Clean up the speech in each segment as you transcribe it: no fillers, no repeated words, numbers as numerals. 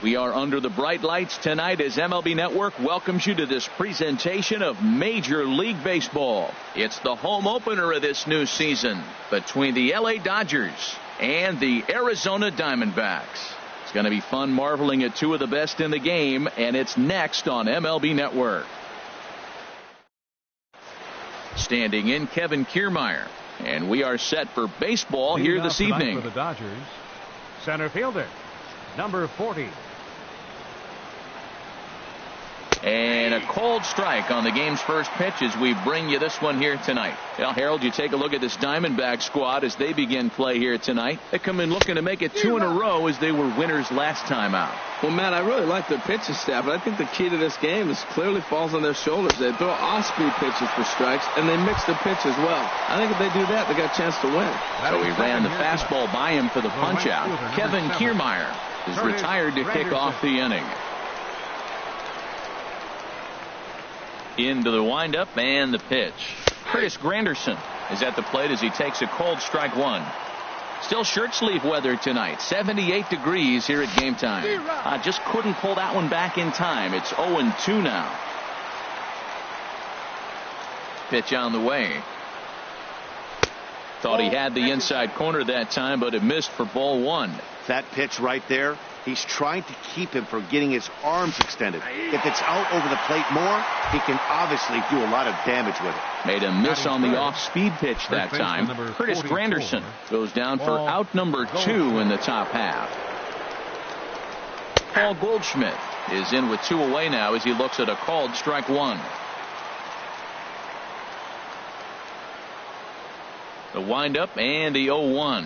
We are under the bright lights tonight as MLB Network welcomes you to this presentation of Major League Baseball. It's the home opener of this new season between the LA Dodgers and the Arizona Diamondbacks. It's going to be fun marveling at two of the best in the game, and it's next on MLB Network. Standing in, Kevin Kiermaier, and we are set for baseball here this evening. For the Dodgers, center fielder, number 40. And a cold strike on the game's first pitch as we bring you this one here tonight. Well, Harold, you take a look at this Diamondback squad as they begin play here tonight. They come in looking to make it two in a row as they were winners last time out. Well, Matt, I really like their pitching staff, but I think the key to this game is clearly falls on their shoulders. They throw off-speed pitches for strikes, and they mix their pitch as well. I think if they do that, they got a chance to win. So he ran the fastball by him for the punch-out. Kevin Kiermaier is retired to kick off the inning. Into the windup and the pitch. Curtis Granderson is at the plate as he takes a cold strike one. Still shirt sleeve weather tonight. 78 degrees here at game time. Just couldn't pull that one back in time. It's 0-2 now. Pitch on the way. Thought he had the inside corner that time, but it missed for ball one. That pitch right there, he's trying to keep him from getting his arms extended. If it's out over the plate more, he can obviously do a lot of damage with it. Made a miss on the off-speed pitch that time. Curtis Granderson goes down for out number 2 in the top half. Paul Goldschmidt is in with 2 away now as he looks at a called strike one. The windup and the 0-1.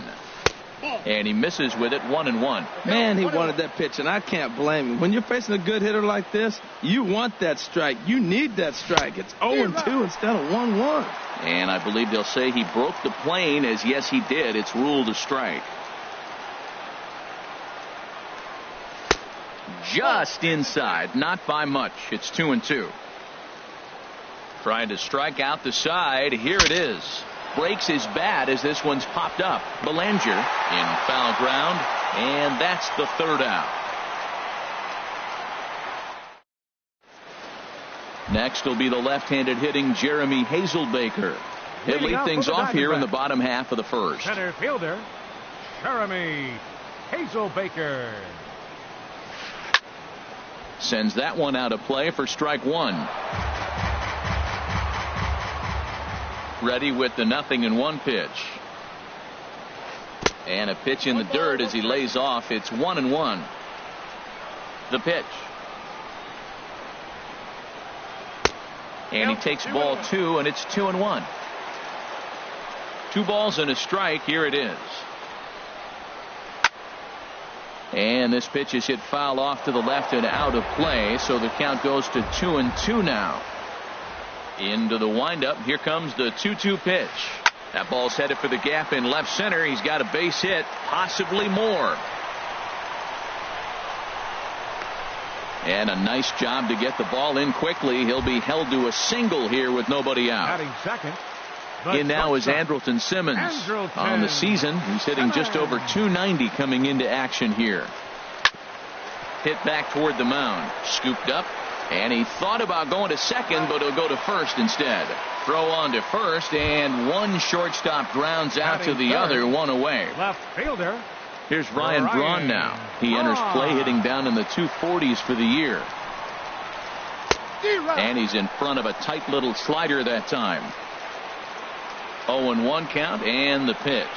And he misses with it 1-1. Man, he wanted that pitch, and I can't blame him. When you're facing a good hitter like this, you want that strike. You need that strike. It's 0-2 instead of 1-1. And I believe they'll say he broke the plane, as yes, he did. It's ruled a strike. Just inside, not by much. It's 2-2. Trying to strike out the side. Here it is. Breaks his bat as this one's popped up. Belanger in foul ground, and that's the third out. Next will be the left-handed hitting Jeremy Hazelbaker. He'll lead things off here in the bottom half of the first. Center fielder, Jeremy Hazelbaker. Sends that one out of play for strike one. Ready with the 0-1 pitch. And a pitch in the dirt as he lays off. It's 1-1. The pitch. And he takes ball 2, and it's 2-1. 2 balls and a strike. Here it is. And this pitch is hit foul off to the left and out of play. So the count goes to 2-2 now. Into the windup. Here comes the 2-2 pitch. That ball's headed for the gap in left center. He's got a base hit, possibly more. And a nice job to get the ball in quickly. He'll be held to a single here with nobody out. Second, in now is Andrelton Simmons. On the season, he's hitting just over 290 coming into action here. Hit back toward the mound. Scooped up. And he thought about going to second, but he'll go to first instead. Throw on to first, and one shortstop grounds out to the other, 1 away. Left fielder. Here's Ryan Braun now. He enters play hitting down in the 240s for the year. And he's in front of a tight little slider that time. 0-1 count, and the pitch.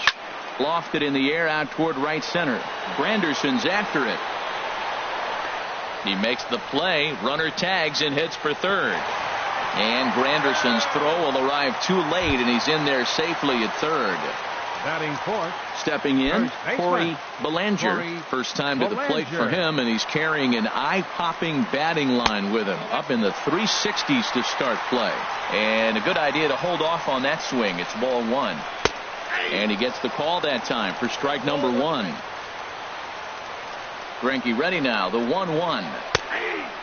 Lofted in the air out toward right center. Granderson's after it. He makes the play. Runner tags and hits for third. And Granderson's throw will arrive too late, and he's in there safely at third. Batting fourth. Stepping in, Corey Belanger. First time to the plate for him, and he's carrying an eye-popping batting line with him. Up in the 360s to start play. And a good idea to hold off on that swing. It's ball 1. And he gets the call that time for strike number 1. Greinke ready now, the 1-1.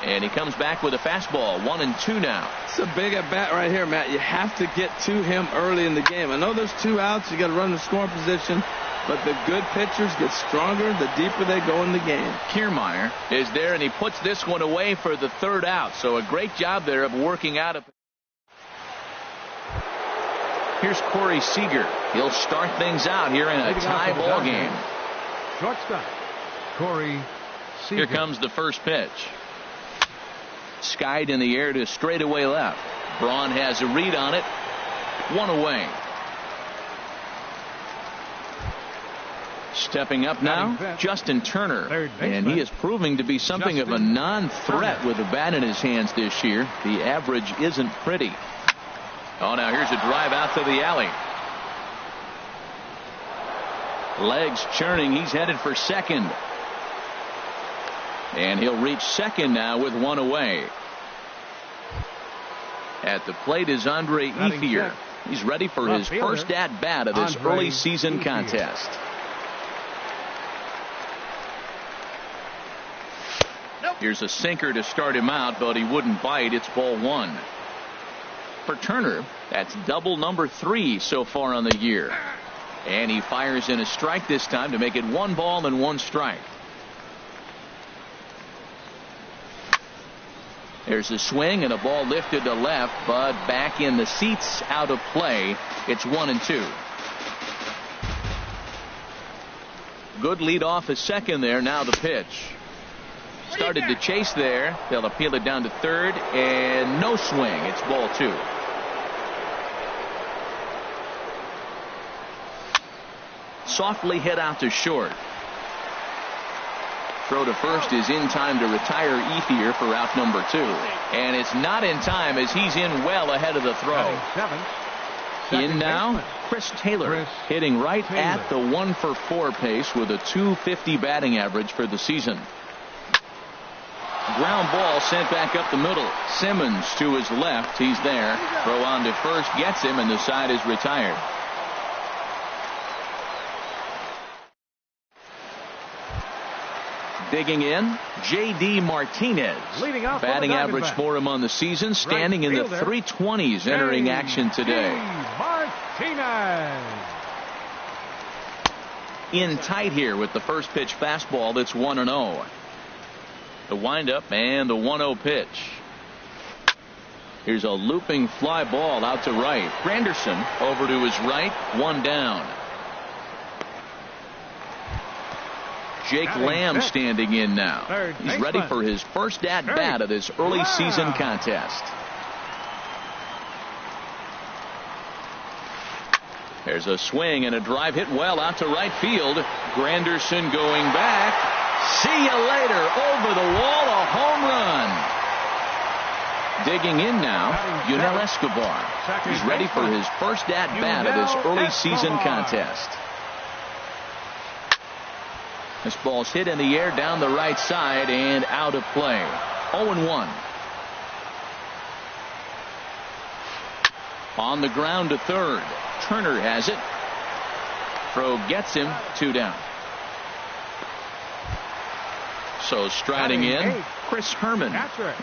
And he comes back with a fastball, 1-2 now. It's a big at bat right here, Matt. You have to get to him early in the game. I know there's 2 outs. You got to run the scoring position. But the good pitchers get stronger the deeper they go in the game. Kiermaier is there, and he puts this one away for the third out. So a great job there of working out a. Here's Corey Seager. He'll start things out here in a tie ball game. Shortstop, Corey Seager. Here comes the first pitch. Skied in the air to straightaway left. Braun has a read on it. One away. Stepping up now, Justin Turner. And he is proving to be something of a non-threat with a bat in his hands this year. The average isn't pretty. Oh, now here's a drive out to the alley. Legs churning. He's headed for second. And he'll reach second now with one away. At the plate is Andre Ethier. He's ready for his first at-bat of this early season contest. Here's a sinker to start him out, but he wouldn't bite. It's ball one. For Turner, that's double number 3 so far on the year. And he fires in a strike this time to make it 1 ball and 1 strike. There's a swing and a ball lifted to left, but back in the seats, out of play. It's 1-2. Good lead off a second there. Now the pitch. Started to chase there. They'll appeal it down to third, and no swing. It's ball 2. Softly hit out to short. Throw to first is in time to retire Ethier for out number 2. And it's not in time as he's in well ahead of the throw. In now, Chris Taylor, hitting right at the 1-for-4 pace with a .250 batting average for the season. Ground ball sent back up the middle. Simmons to his left. He's there. Throw on to first gets him, and the side is retired. Digging in, J.D. Martinez. Batting average for him on the season, standing in the 320s entering action today. In tight here with the first pitch fastball that's 1-0. The windup and the 1-0 pitch. Here's a looping fly ball out to right. Granderson over to his right, 1 down. Jake Lamb standing in now. He's ready for his first at-bat of this early season contest. There's a swing and a drive hit well out to right field. Granderson going back. See you later. Over the wall, a home run. Digging in now, Yunel Escobar. He's ready for his first at-bat of this early season contest. This ball's hit in the air down the right side and out of play. 0-1. On the ground to third. Turner has it. Throw gets him, 2 down. So striding in, Chris Herman.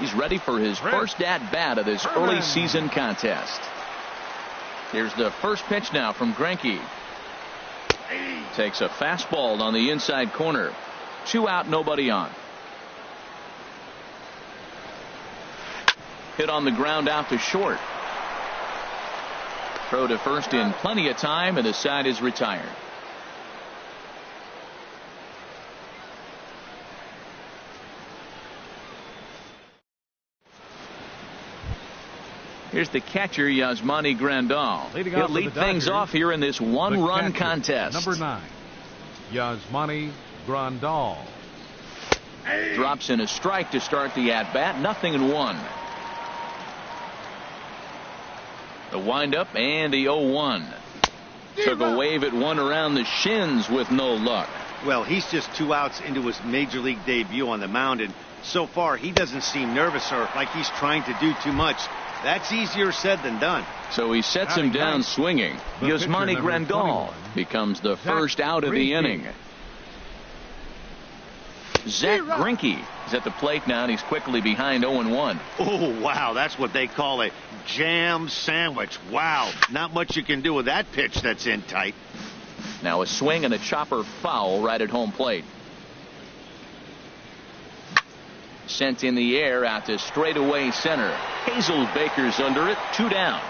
He's ready for his first at-bat of this early season contest. Here's the first pitch now from Greinke. Takes a fastball on the inside corner. 2 out, nobody on. Hit on the ground out to short. Throw to first in plenty of time, and the side is retired. Here's the catcher, Yasmani Grandal. He'll lead things off here in this 1-run contest. Number 9, Yasmani Grandal. Drops in a strike to start the at-bat. 0-1. The windup and the 0-1. Took a wave at one around the shins with no luck. Well, he's just 2 outs into his major league debut on the mound, and so far he doesn't seem nervous or like he's trying to do too much. That's easier said than done. So he sets him down swinging. Yasmani Grandal becomes the first out of the inning. Zach Greinke is at the plate now, and he's quickly behind 0-1. Oh, wow, that's what they call a jam sandwich. Wow, not much you can do with that pitch that's in tight. Now a swing and a chopper foul right at home plate. Sent in the air out to straightaway center. Hazelbaker's under it. 2 down.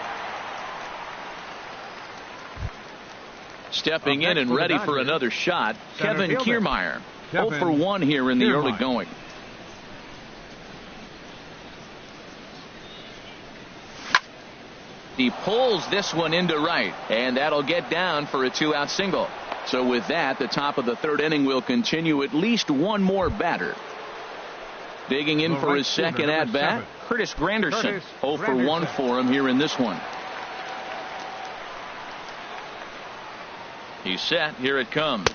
Stepping in and ready for another shot, Kevin Kiermaier. 0 for 1 here in the early going. He pulls this one into right, and that'll get down for a 2-out single. So with that, the top of the 3rd inning will continue. At least one more batter. Digging in for his second at-bat, Curtis Granderson. 0 for 1 for him here in this one. He's set. Here it comes.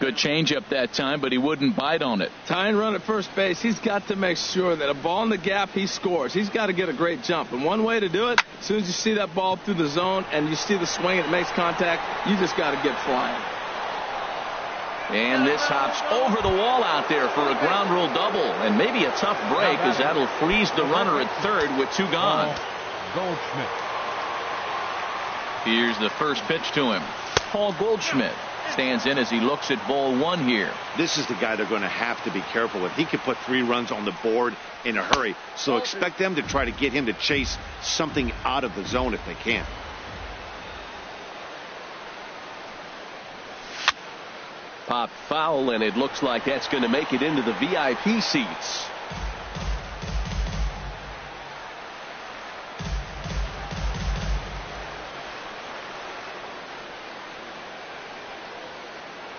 Good changeup that time, but he wouldn't bite on it. Tying run at first base, he's got to make sure that a ball in the gap, he scores. He's got to get a great jump. And one way to do it, as soon as you see that ball through the zone and you see the swing and it makes contact, you just got to get flying. And this hops over the wall out there for a ground rule double. And maybe a tough break, as that'll freeze the runner at third with 2 gone. Goldschmidt. Here's the first pitch to him. Paul Goldschmidt stands in as he looks at ball 1 here. This is the guy they're going to have to be careful with. He could put 3 runs on the board in a hurry. So expect them to try to get him to chase something out of the zone if they can. Pop foul, and it looks like that's going to make it into the VIP seats.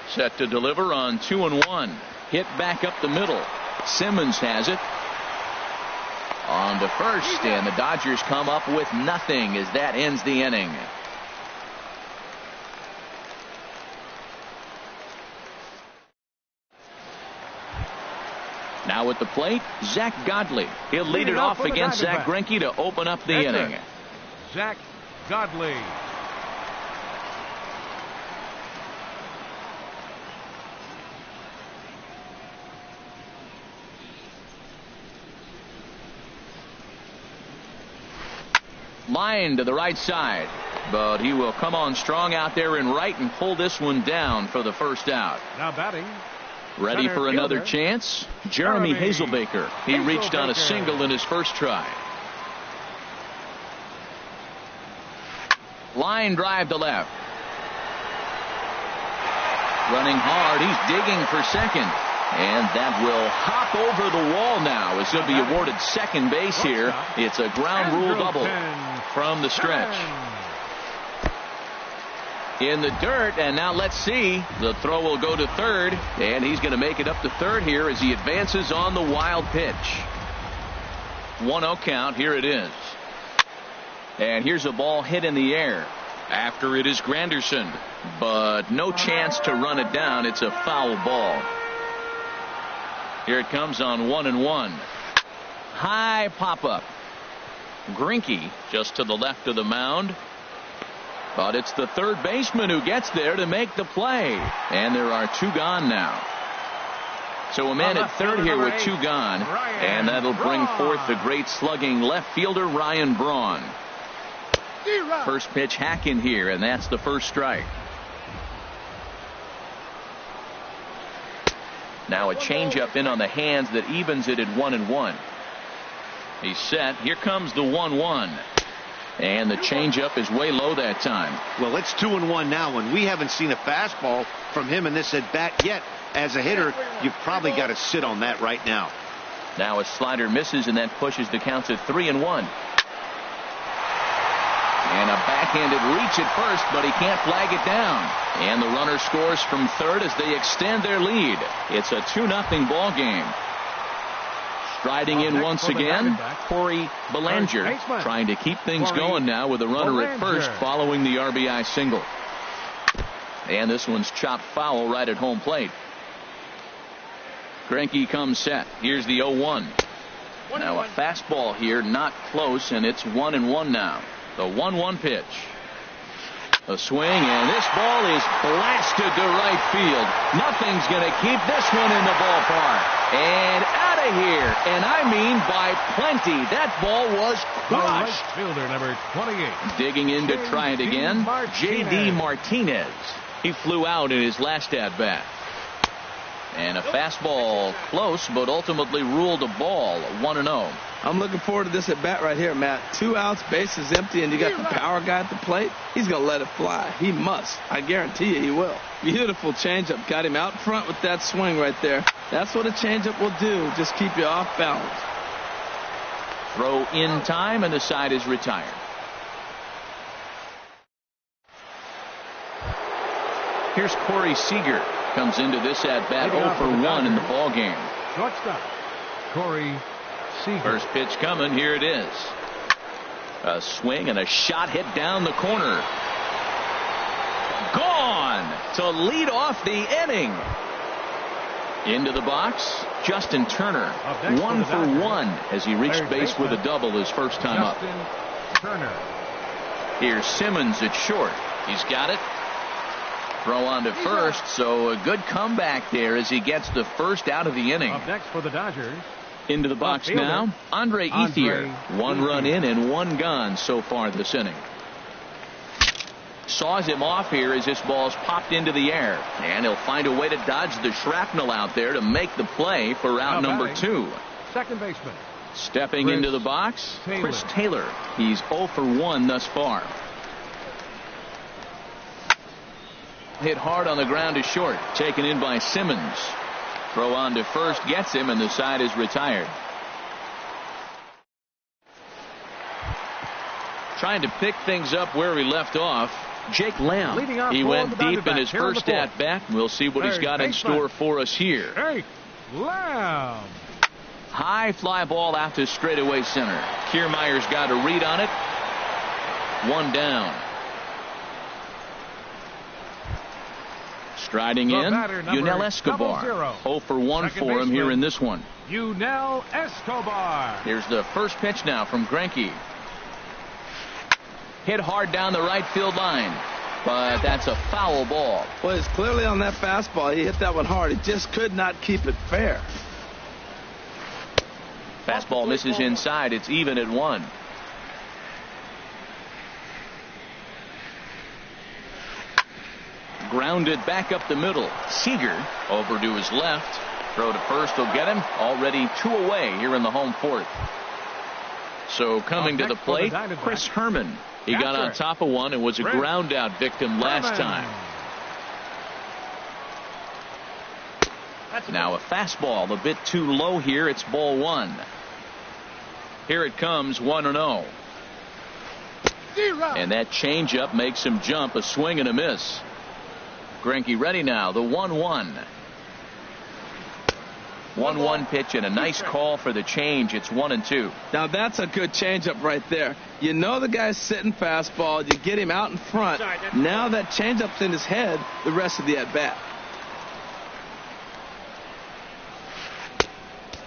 Set to deliver on 2-1. Hit back up the middle. Simmons has it. On to first, and the Dodgers come up with nothing as that ends the inning. Now at the plate, Zach Godley. He'll lead it off against Zach Greinke to open up the inning. Zach Godley. Line to the right side, but he will come on strong out there in right and pull this one down for the first out. Now batting. Ready for another chance? Jeremy Hazelbaker. He reached on a single in his first try. Line drive to left. Running hard. He's digging for second. And that will hop over the wall now as he'll be awarded second base here. It's a ground rule double from the stretch. In the dirt, and now let's see. The throw will go to third, and he's going to make it up to third here as he advances on the wild pitch. 1-0 count. Here it is. And here's a ball hit in the air. After it is Granderson, but no chance to run it down. It's a foul ball. Here it comes on 1-1. High pop-up. Greinke just to the left of the mound. But it's the third baseman who gets there to make the play. And there are 2 gone now. So a man at third here with 2 gone. And that'll bring forth the great slugging left fielder Ryan Braun. First pitch hack in here, and that's the first strike. Now a changeup in on the hands that evens it at 1-1. He's set. Here comes the 1-1. And the changeup is way low that time. Well, it's 2-1 now, and we haven't seen a fastball from him in this at bat yet. As a hitter, you've probably got to sit on that right now. Now a slider misses, and that pushes the counts at 3-1. And a backhanded reach at first, but he can't flag it down. And the runner scores from third as they extend their lead. It's a 2-0 ball game. Striding in once again, Corey Belanger, trying to keep things going now with a runner at first following the RBI single. And this one's chopped foul right at home plate. Greinke comes set. Here's the 0-1. Now a fastball here, not close, and it's 1-1 now. The 1-1 pitch. A swing, and this ball is blasted to right field. Nothing's going to keep this one in the ballpark. And out of here. And I mean by plenty. That ball was crushed. Fielder number 28. Digging in to try it again. J.D. Martinez. He flew out in his last at-bat. And a fastball close, but ultimately ruled a ball, 1-0. I'm looking forward to this at-bat right here, Matt. 2 outs, bases empty, and you got the power guy at the plate. He's going to let it fly. He must. I guarantee you he will. Beautiful changeup. Got him out front with that swing right there. That's what a changeup will do. Just keep you off balance. Throw in time, and the side is retired. Here's Corey Seager. Comes into this at-bat 0 for 1 in the ball game. Shortstop, Corey Seager. First pitch coming. Here it is. A swing and a shot hit down the corner. Gone to lead off the inning. Into the box, Justin Turner. 1 for 1 as he reached base with a double his first time up. Turner. Here's Simmons at short. He's got it. Throw on to first, so a good comeback there as he gets the first out of the inning. Up next for the Dodgers. Into the box now, Andre Ethier. 1 run in and 1 gone so far this inning. Saws him off here as this ball's popped into the air. And he'll find a way to dodge the shrapnel out there to make the play for out number 2. Second baseman. Stepping into the box, Chris Taylor. He's 0 for 1 thus far. Hit hard on the ground to short. Taken in by Simmons. Throw on to first gets him, and the side is retired. Trying to pick things up where he left off. Jake Lamb. He went deep in his first at bat. We'll see what he's got in store for us here. Jake Lamb. High fly ball out to straightaway center. Kiermaier's got a read on it. 1 down. Striding in, Yunel Escobar. 0 for 1 for him here in this one. Yunel Escobar. Here's the first pitch now from Greinke. Hit hard down the right field line, but that's a foul ball. Well, it's clearly on that fastball. He hit that one hard. He just could not keep it fair. Fastball misses inside. It's even at 1. Grounded back up the middle. Seager over to his left. Throw to first will get him. Already 2 away here in the home 4th. So coming to the plate, Chris Herman. He got on top of one and was a ground out victim last time. Now a fastball a bit too low here. It's ball 1. Here it comes, 1-0. And that changeup makes him jump. A swing and a miss. Greinke ready now. The 1-1. 1-1 pitch and a nice call for the change. It's 1-2. Now that's a good changeup right there. You know the guy's sitting fastball. You get him out in front. Now that changeup's in his head the rest of the at bat.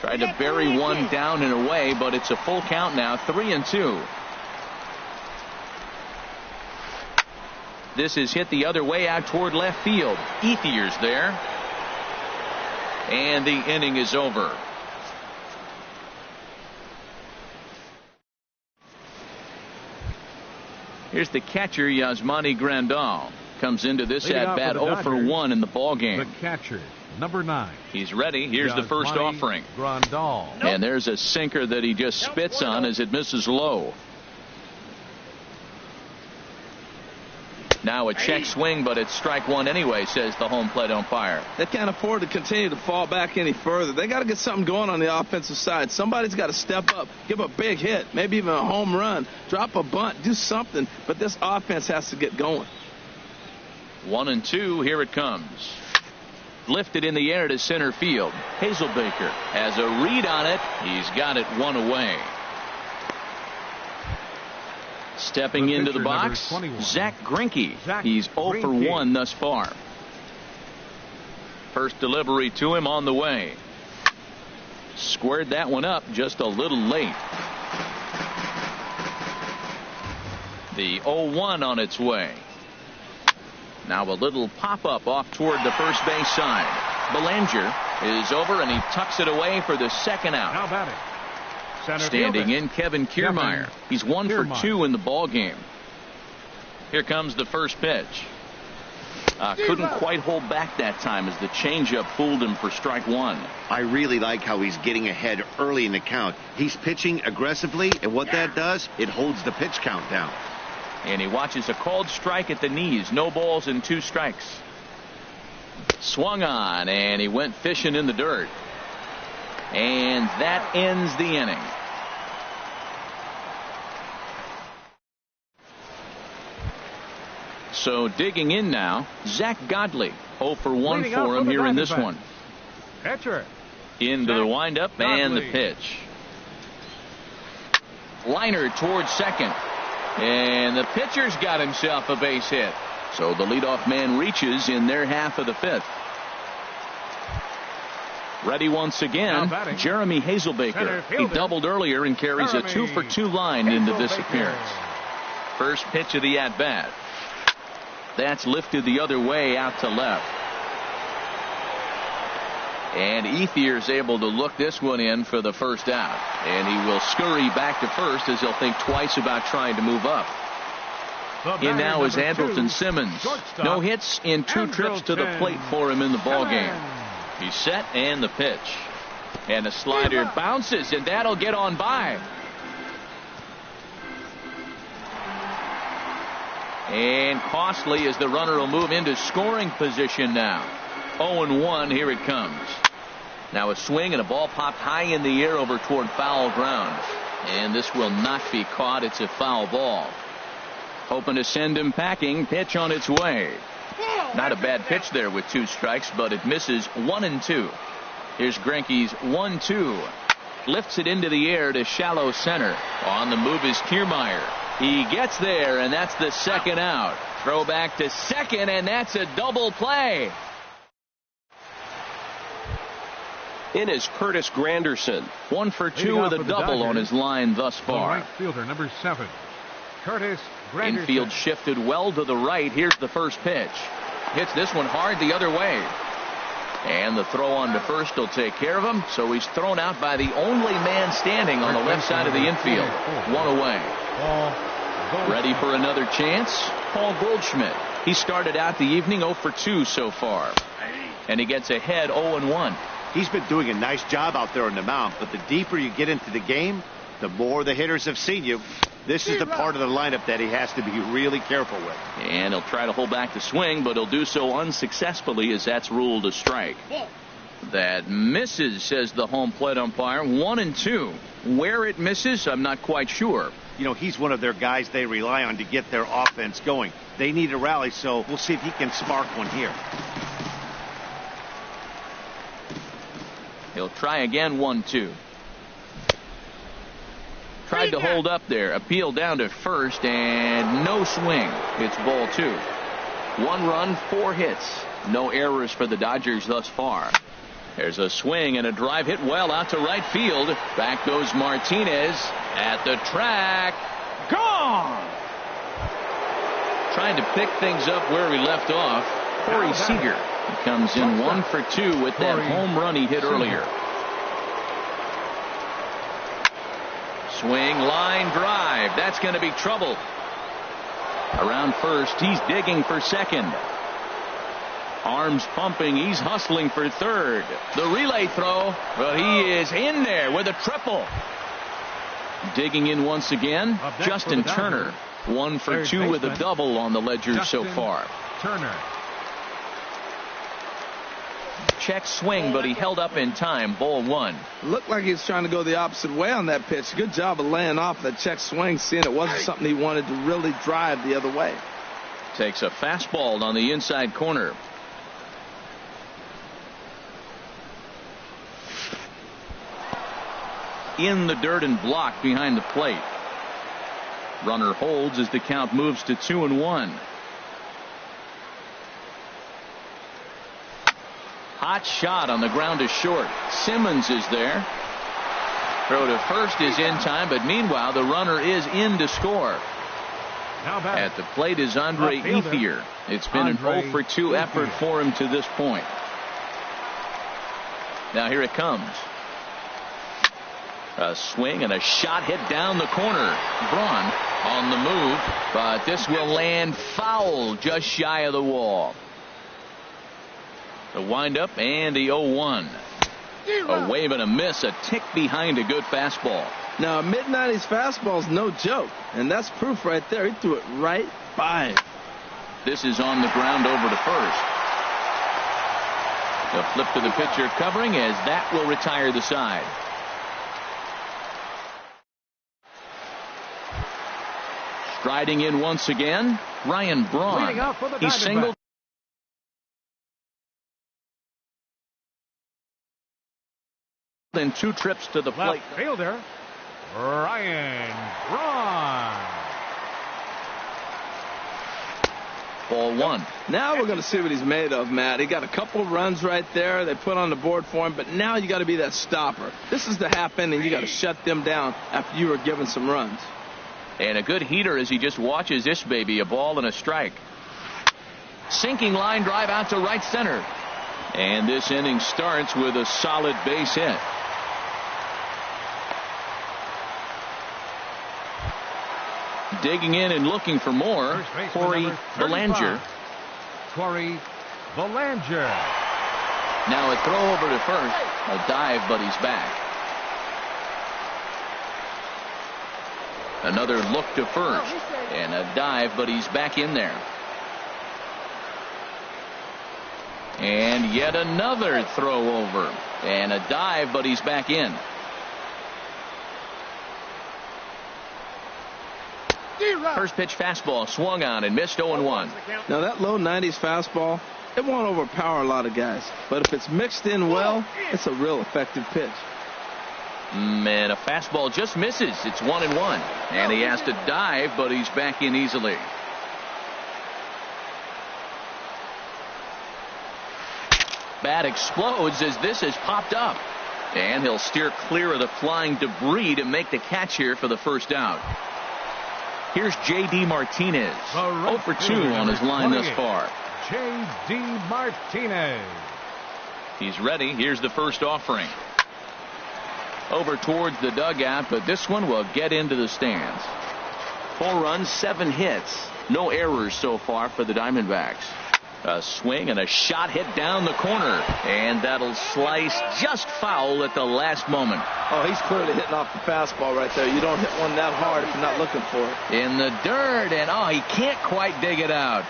Tried to bury one down and away, but it's a full count now. 3-2. This is hit the other way out toward left field. Ethier's there. And the inning is over. Here's the catcher, Yasmani Grandal. Comes into this at bat 0 for 1 in the ball game. The catcher, number 9. He's ready. Here's the first offering. Grandal. And there's a sinker that he just spits on as it misses low. Now a check swing, but it's strike 1 anyway, says the home plate umpire. They can't afford to continue to fall back any further. They got to get something going on the offensive side. Somebody's got to step up, give a big hit, maybe even a home run, drop a bunt, do something. But this offense has to get going. 1-2. Here it comes. Lifted in the air to center field. Hazelbaker has a read on it. He's got it 1 away. Stepping into the box, Zach Greinke. He's 0 for 1 thus far. First delivery to him on the way. Squared that one up just a little late. The 0-1 on its way. Now a little pop-up off toward the first base side. Belanger is over and he tucks it away for the second out. How about it? Standing in, Kevin Kiermaier. He's 1 for 2 in the ball game. Here comes the first pitch. Couldn't quite hold back that time as the changeup fooled him for strike one. I really like how he's getting ahead early in the count. He's pitching aggressively, and what that does, it holds the pitch count down. And he watches a called strike at the knees. No balls and 2 strikes. Swung on, and he went fishing in the dirt. And that ends the inning. So digging in now, Zach Godley. 0 for 1 for him here in this one. Pitcher. Into the windup and the pitch. Liner towards second. And the pitcher's got himself a base hit. So the leadoff man reaches in their half of the 5th. Ready once again, Jeremy Hazelbaker. He doubled earlier and carries a 2 for 2 line into this appearance. First pitch of the at-bat. That's lifted the other way out to left. And Ethier's able to look this one in for the first out. And he will scurry back to first as he'll think twice about trying to move up. In now is Andrelton Simmons. No hits in 2 trips to the plate for him in the ball game. He's set and the pitch. And the slider bounces, and that'll get on by. And costly as the runner will move into scoring position now. 0-1, here it comes. Now a swing and a ball popped high in the air over toward foul ground. And this will not be caught. It's a foul ball. Hoping to send him packing. Pitch on its way. Not a bad pitch there with 2 strikes, but it misses 1-2. Here's Greinke's 1-2. Lifts it into the air to shallow center. On the move is Kiermaier. He gets there, and that's the second out. Throw back to second, and that's a double play. In is Curtis Granderson. 1 for 2 with a double on his line thus far. Right fielder, number 7, Curtis Granderson. Infield shifted well to the right. Here's the first pitch. Hits this one hard the other way. And the throw on to first will take care of him. So he's thrown out by the only man standing on the left side of the infield. 1 away. Ready for another chance? Paul Goldschmidt. He started out the evening 0 for 2 so far. And he gets ahead 0-1. He's been doing a nice job out there on the mound, but the deeper you get into the game, the more the hitters have seen you. This is the part of the lineup that he has to be really careful with. And he'll try to hold back the swing, but he'll do so unsuccessfully as that's ruled a strike. That misses, says the home plate umpire. 1-2. Where it misses, I'm not quite sure. You know, he's one of their guys they rely on to get their offense going. They need a rally, so we'll see if he can spark one here. He'll try again. 1-2. Tried to hold up there. Appeal down to first, and no swing. It's ball 2. 1 run, 4 hits. No errors for the Dodgers thus far. There's a swing and a drive hit well out to right field. Back goes Martinez at the track. Gone! Trying to pick things up where he left off. Corey Seager. He comes in 1 for 2 with that home run he hit earlier. Swing, line drive. That's going to be trouble. Around first, he's digging for second. Arms pumping, he's hustling for third. The relay throw, but he is in there with a triple. Digging in once again, Justin Turner. 1 for 2 with a double on the ledger so far. Turner. Check swing, but he held up in time. Ball 1. Looked like he was trying to go the opposite way on that pitch. Good job of laying off that check swing, seeing it wasn't something he wanted to really drive the other way. Takes a fastball on the inside corner. In the dirt and blocked behind the plate. Runner holds as the count moves to 2-1. Hot shot on the ground is short. Simmons is there. Throw to first is in time, but meanwhile the runner is in to score. At the plate is Andre Ethier. It's been an 0 for 2 effort for him to this point. Now here it comes. A swing and a shot hit down the corner. Braun on the move, but this will land foul just shy of the wall. The windup and the 0-1. A wave and a miss, a tick behind a good fastball. Now, a mid-90s fastball is no joke, and that's proof right there. He threw it right by him. This is on the ground over to first. A flip to the pitcher covering as that will retire the side. Striding in once again, Ryan Braun. He singled. In 2 trips to the plate. Left fielder, Ryan Braun. Ball 1. Now we're going to see what he's made of, Matt. He got a couple of runs right there. They put on the board for him, but now you got to be that stopper. This is the half inning. You got to shut them down after you were given some runs. And a good heater as he just watches this baby. A ball and a strike. Sinking line drive out to right center. And this inning starts with a solid base hit. Digging in and looking for more, Corey Belanger. Corey Belanger. Now a throw over to first. A dive, but he's back. Another look to first. And a dive, but he's back in there. And yet another throw over. And a dive, but he's back in. First pitch fastball swung on and missed 0-1. Now that low 90s fastball, it won't overpower a lot of guys. But if it's mixed in well, it's a real effective pitch. And a fastball just misses. It's 1-1. And he has to dive, but he's back in easily. Bat explodes as this has popped up. And he'll steer clear of the flying debris to make the catch here for the first out. Here's J.D. Martinez. 0 for 2 on his line thus far. J.D. Martinez. He's ready. Here's the first offering. Over towards the dugout, but this one will get into the stands. 4 runs, 7 hits. No errors so far for the Diamondbacks. A swing and a shot hit down the corner. And that'll slice just foul at the last moment. Oh, he's clearly hitting off the fastball right there. You don't hit one that hard if you're not looking for it. In the dirt, and oh, he can't quite dig it out.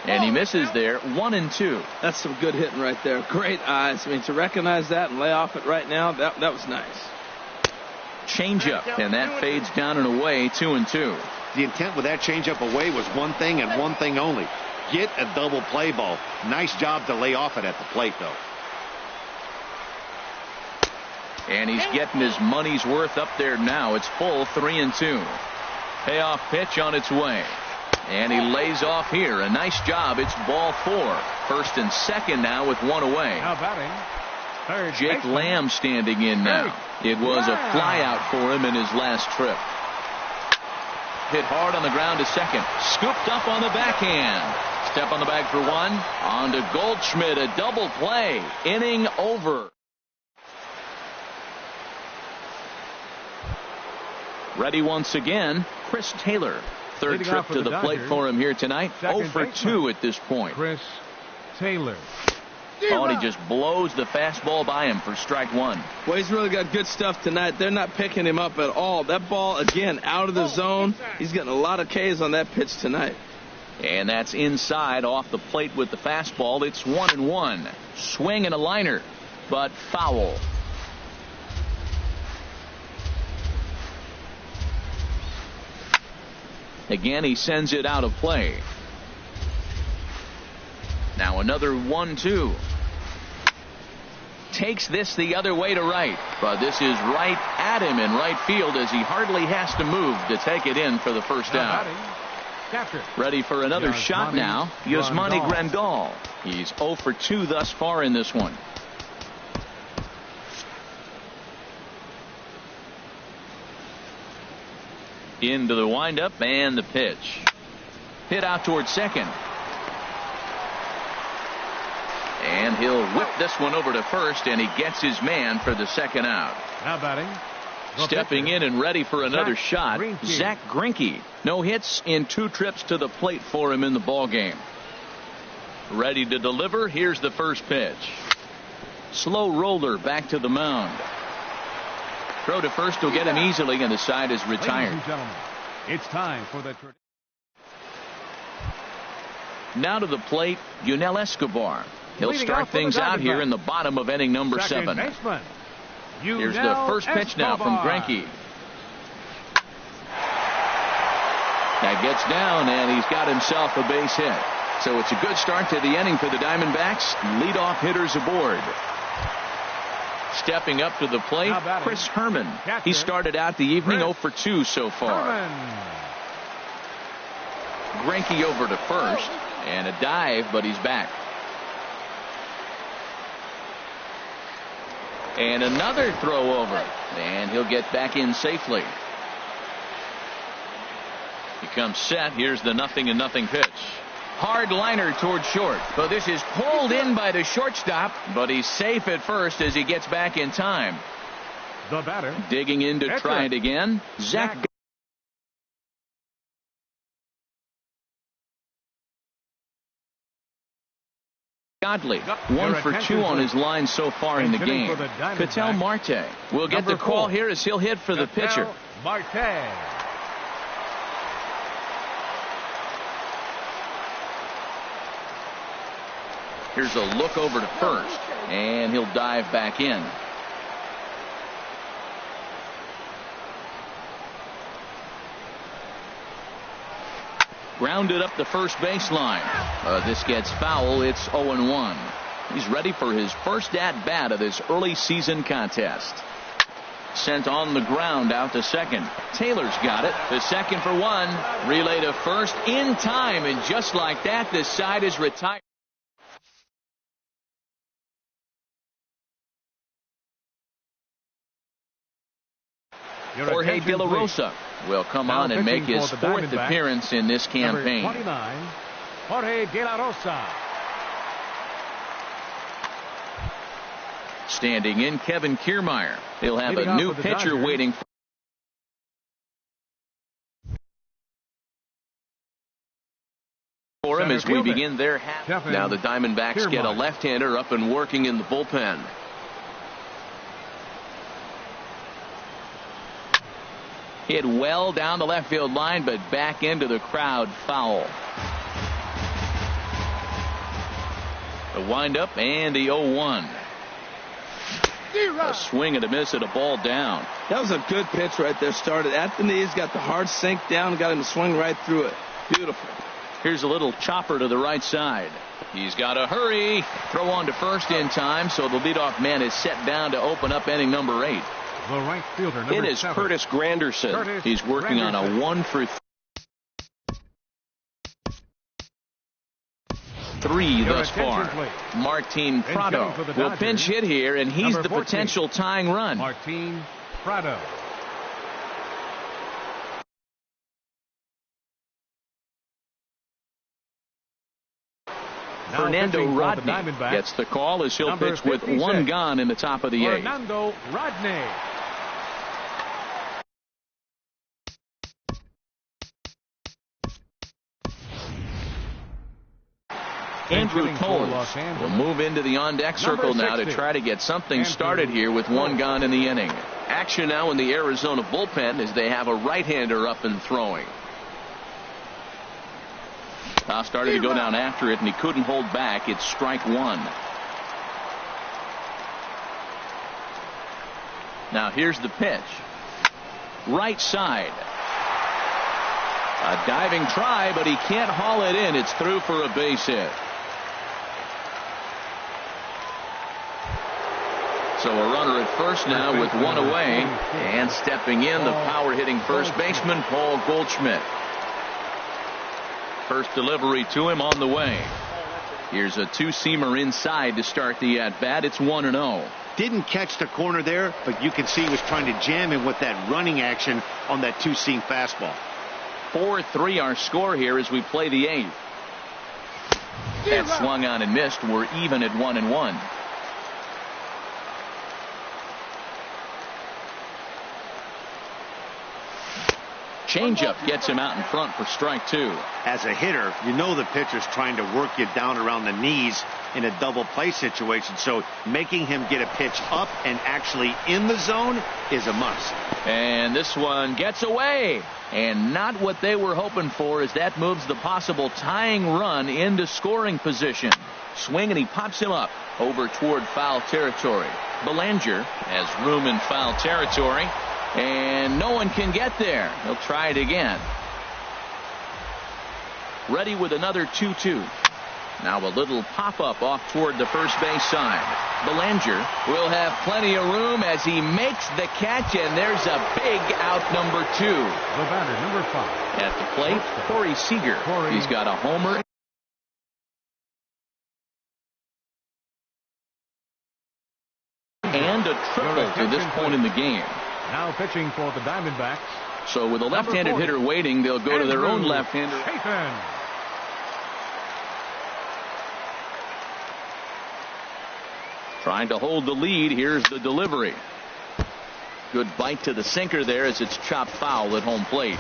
And he misses there. 1-2. That's some good hitting right there. Great eyes. I mean, to recognize that and lay off it right now, that was nice. Changeup, and that fades down and away. 2-2. The intent with that changeup away was one thing and one thing only. Get a double play ball. Nice job to lay off it at the plate, though. And he's getting his money's worth up there now. It's full 3-2. Payoff pitch on its way. And he lays off here. A nice job. It's ball 4. First and second now with 1 away. Now batting, third Jake baseman. Lamb standing in now. It was a flyout for him in his last trip. Hit hard on the ground to second. Scooped up on the backhand. Step on the bag for 1. On to Goldschmidt. A double play. Inning over. Ready once again, Chris Taylor. Third Leading trip off for to the the plate Dodgers, for him here tonight. 0 second for baseman, 2 at this point. Chris Taylor. Oh, and he just blows the fastball by him for strike 1. Well, he's really got good stuff tonight. They're not picking him up at all. That ball, again, out of the zone. He's getting a lot of Ks on that pitch tonight. And that's inside off the plate with the fastball. It's 1-1. Swing and a liner, but foul. Again, he sends it out of play. Now another 1-2. Takes this the other way to right. But this is right at him in right field as he hardly has to move to take it in for the first out. Ready for another shot now. Yasmani Grandal. He's 0 for 2 thus far in this one. Into the windup and the pitch. Hit out towards second. And he'll whip this one over to first, and he gets his man for the second out. Now batting, Stepping in and ready for another shot, Zach Greinke. No hits in 2 trips to the plate for him in the ballgame. Ready to deliver. Here's the first pitch. Slow roller back to the mound. Throw to first will get him easily, and the side is retired. Ladies and gentlemen, it's time for the... Now to the plate, Yunel Escobar. He'll start things out here in the bottom of inning number 7. Here's the first pitch now from Greinke. That gets down, and he's got himself a base hit. So it's a good start to the inning for the Diamondbacks. Leadoff hitters aboard. Stepping up to the plate, Chris Herman. He started out the evening 0 for 2 so far. Greinke over to first, and a dive, but he's back. And another throw over, and he'll get back in safely. He comes set. Here's the 0-0 pitch. Hard liner toward short. So this is pulled in by the shortstop, but he's safe at first as he gets back in time. The batter. Digging in to try it again, Zach Godley. 1 for 2 on his line so far in the game. Ketel Marte will get the call here as he'll hit for the pitcher. Marte. Here's a look over to first, and he'll dive back in. Grounded up the first baseline. This gets foul. It's 0-1. He's ready for his first at-bat of this early season contest. Sent on the ground out to second. Taylor's got it. The second for 1. Relay to first in time, and just like that, this side is retired. Jorge De La Rosa will come on and make his 4th appearance in this campaign. Number 29, Jorge De La Rosa. Standing in, Kevin Kiermaier. He'll have a new pitcher waiting for him as we begin their half. Now the Diamondbacks get a left-hander up and working in the bullpen. Hit well down the left field line, but back into the crowd, foul. The windup and the 0-1. A swing and a miss at a ball down. That was a good pitch right there. Started at the knees, got the hard sink down, got him to swing right through it. Beautiful. Here's a little chopper to the right side. He's got to hurry. Throw on to first in time, so the leadoff man is set down to open up inning number 8. The right fielder, number in is 7. Curtis Granderson. He's working on a 1 for 3 thus far. Martin Prado will pinch hit here, and he's the potential tying run. Martin Prado. Fernando Rodney gets the call as he'll pitch with 1 gone in the top of the 8th. Fernando Rodney. Andrew Toles will move into the on-deck circle now to try to get something started here with 1 gone in the inning. Action now in the Arizona bullpen as they have a right-hander up and throwing. Started to go down after it, and he couldn't hold back. It's strike 1. Now here's the pitch. Right side. A diving try, but he can't haul it in. It's through for a base hit. So a runner at first now with 1 away. And stepping in, the power-hitting first baseman, Paul Goldschmidt. First delivery to him on the way. Here's a 2-seamer inside to start the at-bat. It's 1-0. Didn't catch the corner there, but you can see he was trying to jam him with that running action on that 2-seam fastball. 4-3 our score here as we play the 8th. That swung on and missed. We're even at 1-1. Changeup gets him out in front for strike 2. As a hitter, you know the pitcher's trying to work you down around the knees in a double play situation, so making him get a pitch up and actually in the zone is a must. And this one gets away, and not what they were hoping for, as that moves the possible tying run into scoring position. Swing, and he pops him up over toward foul territory. Belanger has room in foul territory, and no one can get there. He'll try it again. Ready with another 2-2. Now a little pop-up off toward the first base side. Belanger will have plenty of room as he makes the catch, and there's a big out, number 2. The batter, number 5. At the plate, Corey Seager. He's got a homer and a triple to this point in the game. Now pitching for the Diamondbacks. So with a left-handed hitter waiting, they'll go to their own left-hander. Chafin. Trying to hold the lead. Here's the delivery. Good bite to the sinker there as it's chopped foul at home plate.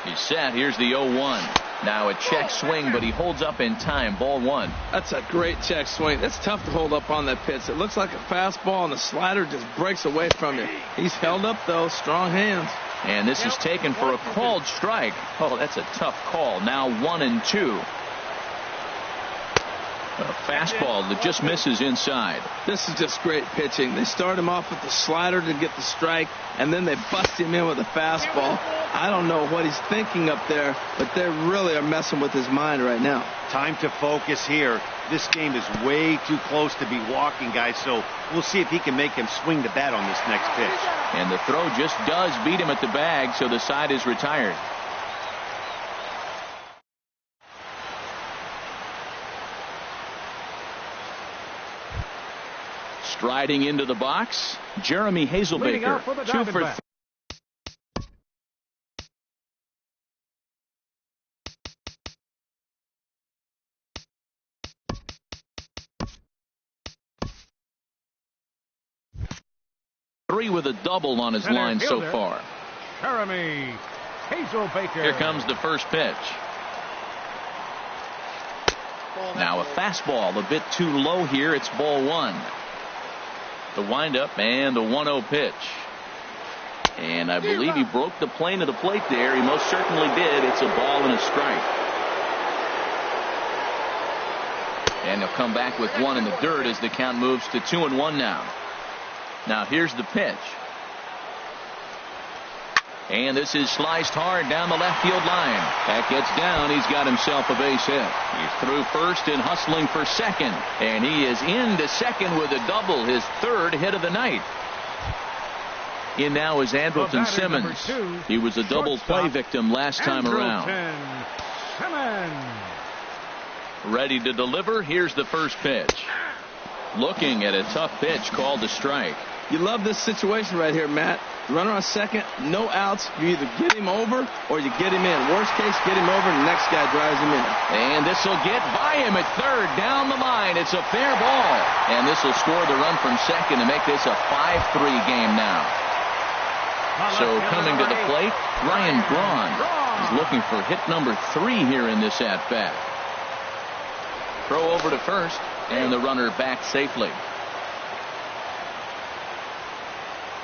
He's set. Here's the 0-1. Now a check swing, but he holds up in time. Ball 1. That's a great check swing. It's tough to hold up on that pitch. It looks like a fastball, and the slider just breaks away from you. He's held up, though. Strong hands. And this is taken for a called strike. Oh, that's a tough call. Now 1-2. A fastball that just misses inside. This is just great pitching. They start him off with the slider to get the strike, and then they bust him in with a fastball. I don't know what he's thinking up there, but they really are messing with his mind right now. Time to focus here. This game is way too close to be walking, guys, so we'll see if he can make him swing the bat on this next pitch. And the throw just does beat him at the bag, so the side is retired. Striding into the box, Jeremy Hazelbaker, 2 for 3. With a double on his line so far. Jeremy Hazelbaker. Here comes the first pitch. Now a fastball a bit too low here. It's ball 1. The windup and the 1-0 pitch. And I believe he broke the plane of the plate there. He most certainly did. It's a ball and a strike. And he'll come back with 1 in the dirt as the count moves to 2-1 now. Now here's the pitch. And this is sliced hard down the left field line. That gets down. He's got himself a base hit. He's through first and hustling for second. And he is into second with a double, his 3rd hit of the night. In now is Andrelton Simmons. He was a double play victim last time around. Ready to deliver. Here's the first pitch. Looking at a tough pitch called a strike. You love this situation right here, Matt. Runner on second, no outs. You either get him over or you get him in. Worst case, get him over and the next guy drives him in. And this will get by him at third down the line. It's a fair ball. And this will score the run from second to make this a 5-3 game now. So coming to the plate, Ryan Braun is looking for hit number 3 here in this at-bat. Throw over to first, and the runner back safely.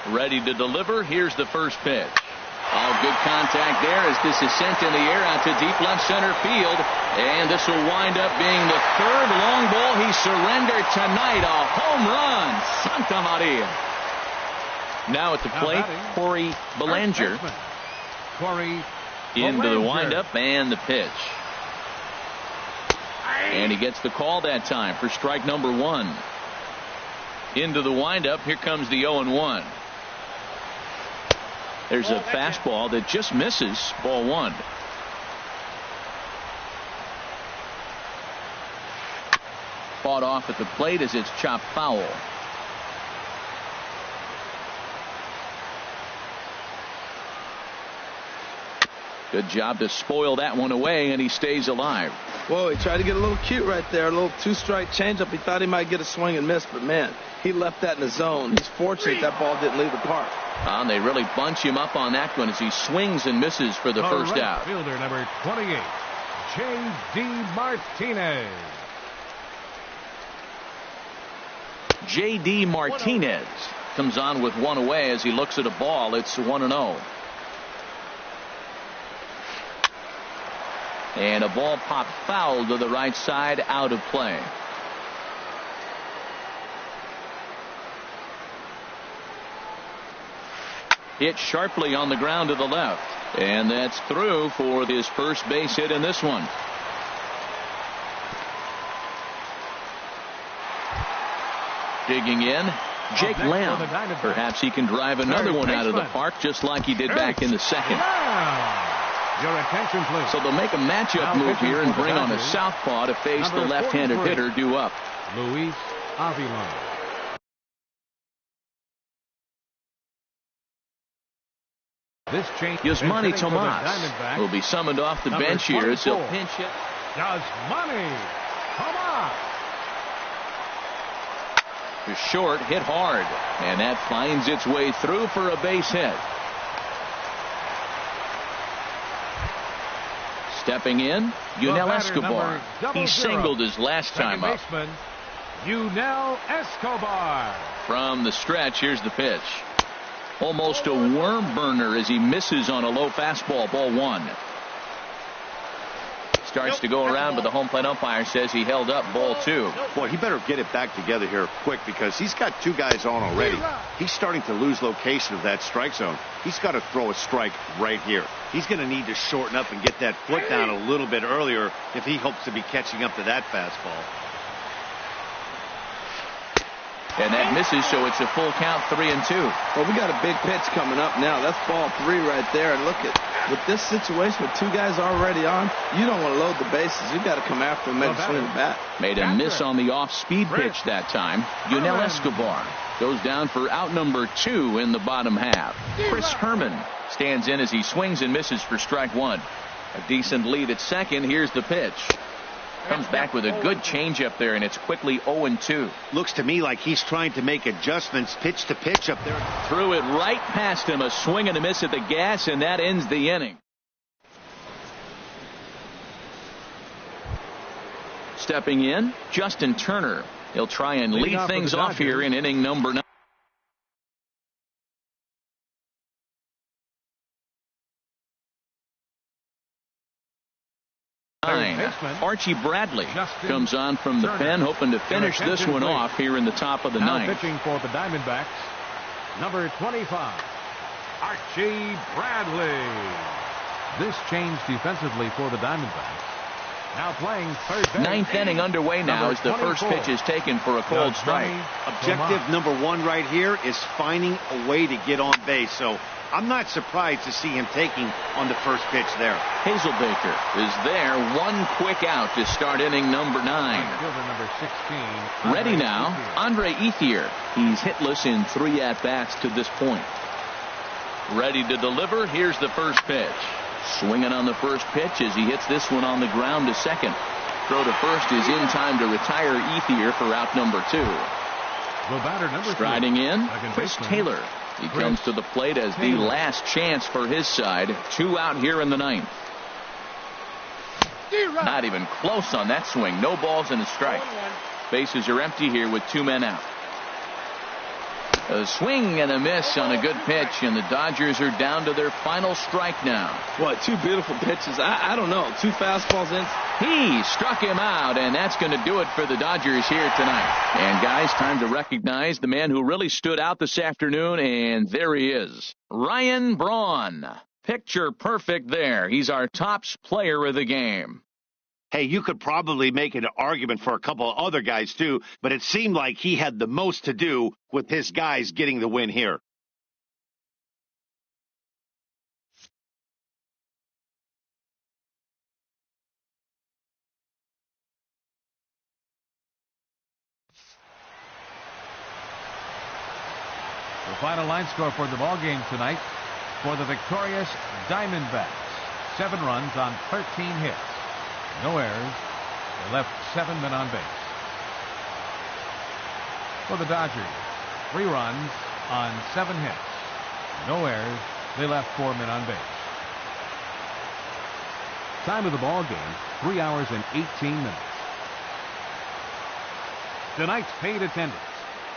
Ready to deliver. Here's the first pitch. Oh, good contact there as this is sent in the air out to deep left center field. And this will wind up being the 3rd long ball he surrendered tonight. A home run. Santa Maria. Now at the plate, Corey Belanger. Into the windup and the pitch. And he gets the call that time for strike number 1. Into the windup. Here comes the 0-1. There's a fastball that just misses. Ball 1. Fought off at the plate as it's chopped foul. Good job to spoil that one away, and he stays alive. Whoa, he tried to get a little cute right there. A little two-strike changeup. He thought he might get a swing and miss, but, man, he left that in the zone. He's fortunate that ball didn't leave the park. And they really bunch him up on that one as he swings and misses for the first right out. Fielder number 28, J.D. Martinez. J.D. Martinez comes on with one away as he looks at a ball. It's 1-0. And a ball popped foul to the right side, out of play. Hit sharply on the ground to the left. And that's through for his first base hit in this one. Digging in, Jake Lamb. Perhaps he can drive another one out of the park just like he did back in the second. Your attention, please. So they'll make a matchup move here and bring on a southpaw to face the left-handed hitter due up. Luis Avila. This change. Yasmani Tomas will be summoned off the bench here as he'll pinch hit. Yasmani Tomas. To short, hit hard, and that finds its way through for a base hit. Stepping in, Yunel Escobar. He singled his last time up. Yunel Escobar. From the stretch, here's the pitch. Almost a worm burner as he misses on a low fastball, ball one. Starts to go around, but the home plate umpire says he held up, ball two. Boy, he better get it back together here quick because he's got two guys on already. He's starting to lose location of that strike zone. He's got to throw a strike right here. He's going to need to shorten up and get that foot down a little bit earlier if he hopes to be catching up to that fastball. And that misses, so it's a full count, 3-2. Well, we got a big pitch coming up now. That's ball three right there. And look at, with this situation with two guys already on, you don't want to load the bases. You got to come after him and make a swing the bat. Made a miss on the off-speed pitch that time. Yunel Escobar goes down for out number 2 in the bottom half. Chris Herman stands in as he swings and misses for strike one. A decent lead at second. Here's the pitch. Comes back with a good changeup there, and it's quickly 0-2. Looks to me like he's trying to make adjustments pitch to pitch up there. Threw it right past him, a swing and a miss at the gas, and that ends the inning. Stepping in, Justin Turner. He'll try and lead things off here in inning number 9. Archie Bradley comes on from the pen, hoping to finish this one off here in the top of the ninth. Pitching for the Diamondbacks, number 25, Archie Bradley. This change defensively for the Diamondbacks. Now playing third base. Ninth inning underway now as the first pitch is taken for a cold strike. Objective number 1 right here is finding a way to get on base. So I'm not surprised to see him taking on the first pitch there. Hazelbaker is there. One quick out to start inning number 9. Number 16. Ready now, Andre Ethier. He's hitless in 3 at-bats to this point. Ready to deliver. Here's the first pitch. Swinging on the first pitch as he hits this one on the ground to second. Throw to first is in time to retire Ethier for out number 2. The batter number 3. Striding in, Chris Taylor. He comes to the plate as the last chance for his side. 2 out here in the 9th. Not even close on that swing. No balls and a strike. Bases are empty here with 2 men out. A swing and a miss on a good pitch, and the Dodgers are down to their final strike now. What, 2 beautiful pitches. I don't know. 2 fastballs in. He struck him out, and that's going to do it for the Dodgers here tonight. And guys, time to recognize the man who really stood out this afternoon, and there he is. Ryan Braun. Picture perfect there. He's our tops player of the game. Hey, you could probably make an argument for a couple of other guys too, but it seemed like he had the most to do with his guys getting the win here. The final line score for the ball game tonight for the victorious Diamondbacks. 7 runs on 13 hits. No errors. They left 7 men on base. For the Dodgers, 3 runs on 7 hits. No errors. They left 4 men on base. Time of the ball game, 3 hours and 18 minutes. Tonight's paid attendance,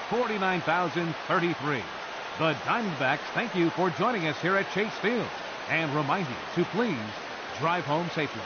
49,033. The Diamondbacks thank you for joining us here at Chase Field and remind you to please drive home safely.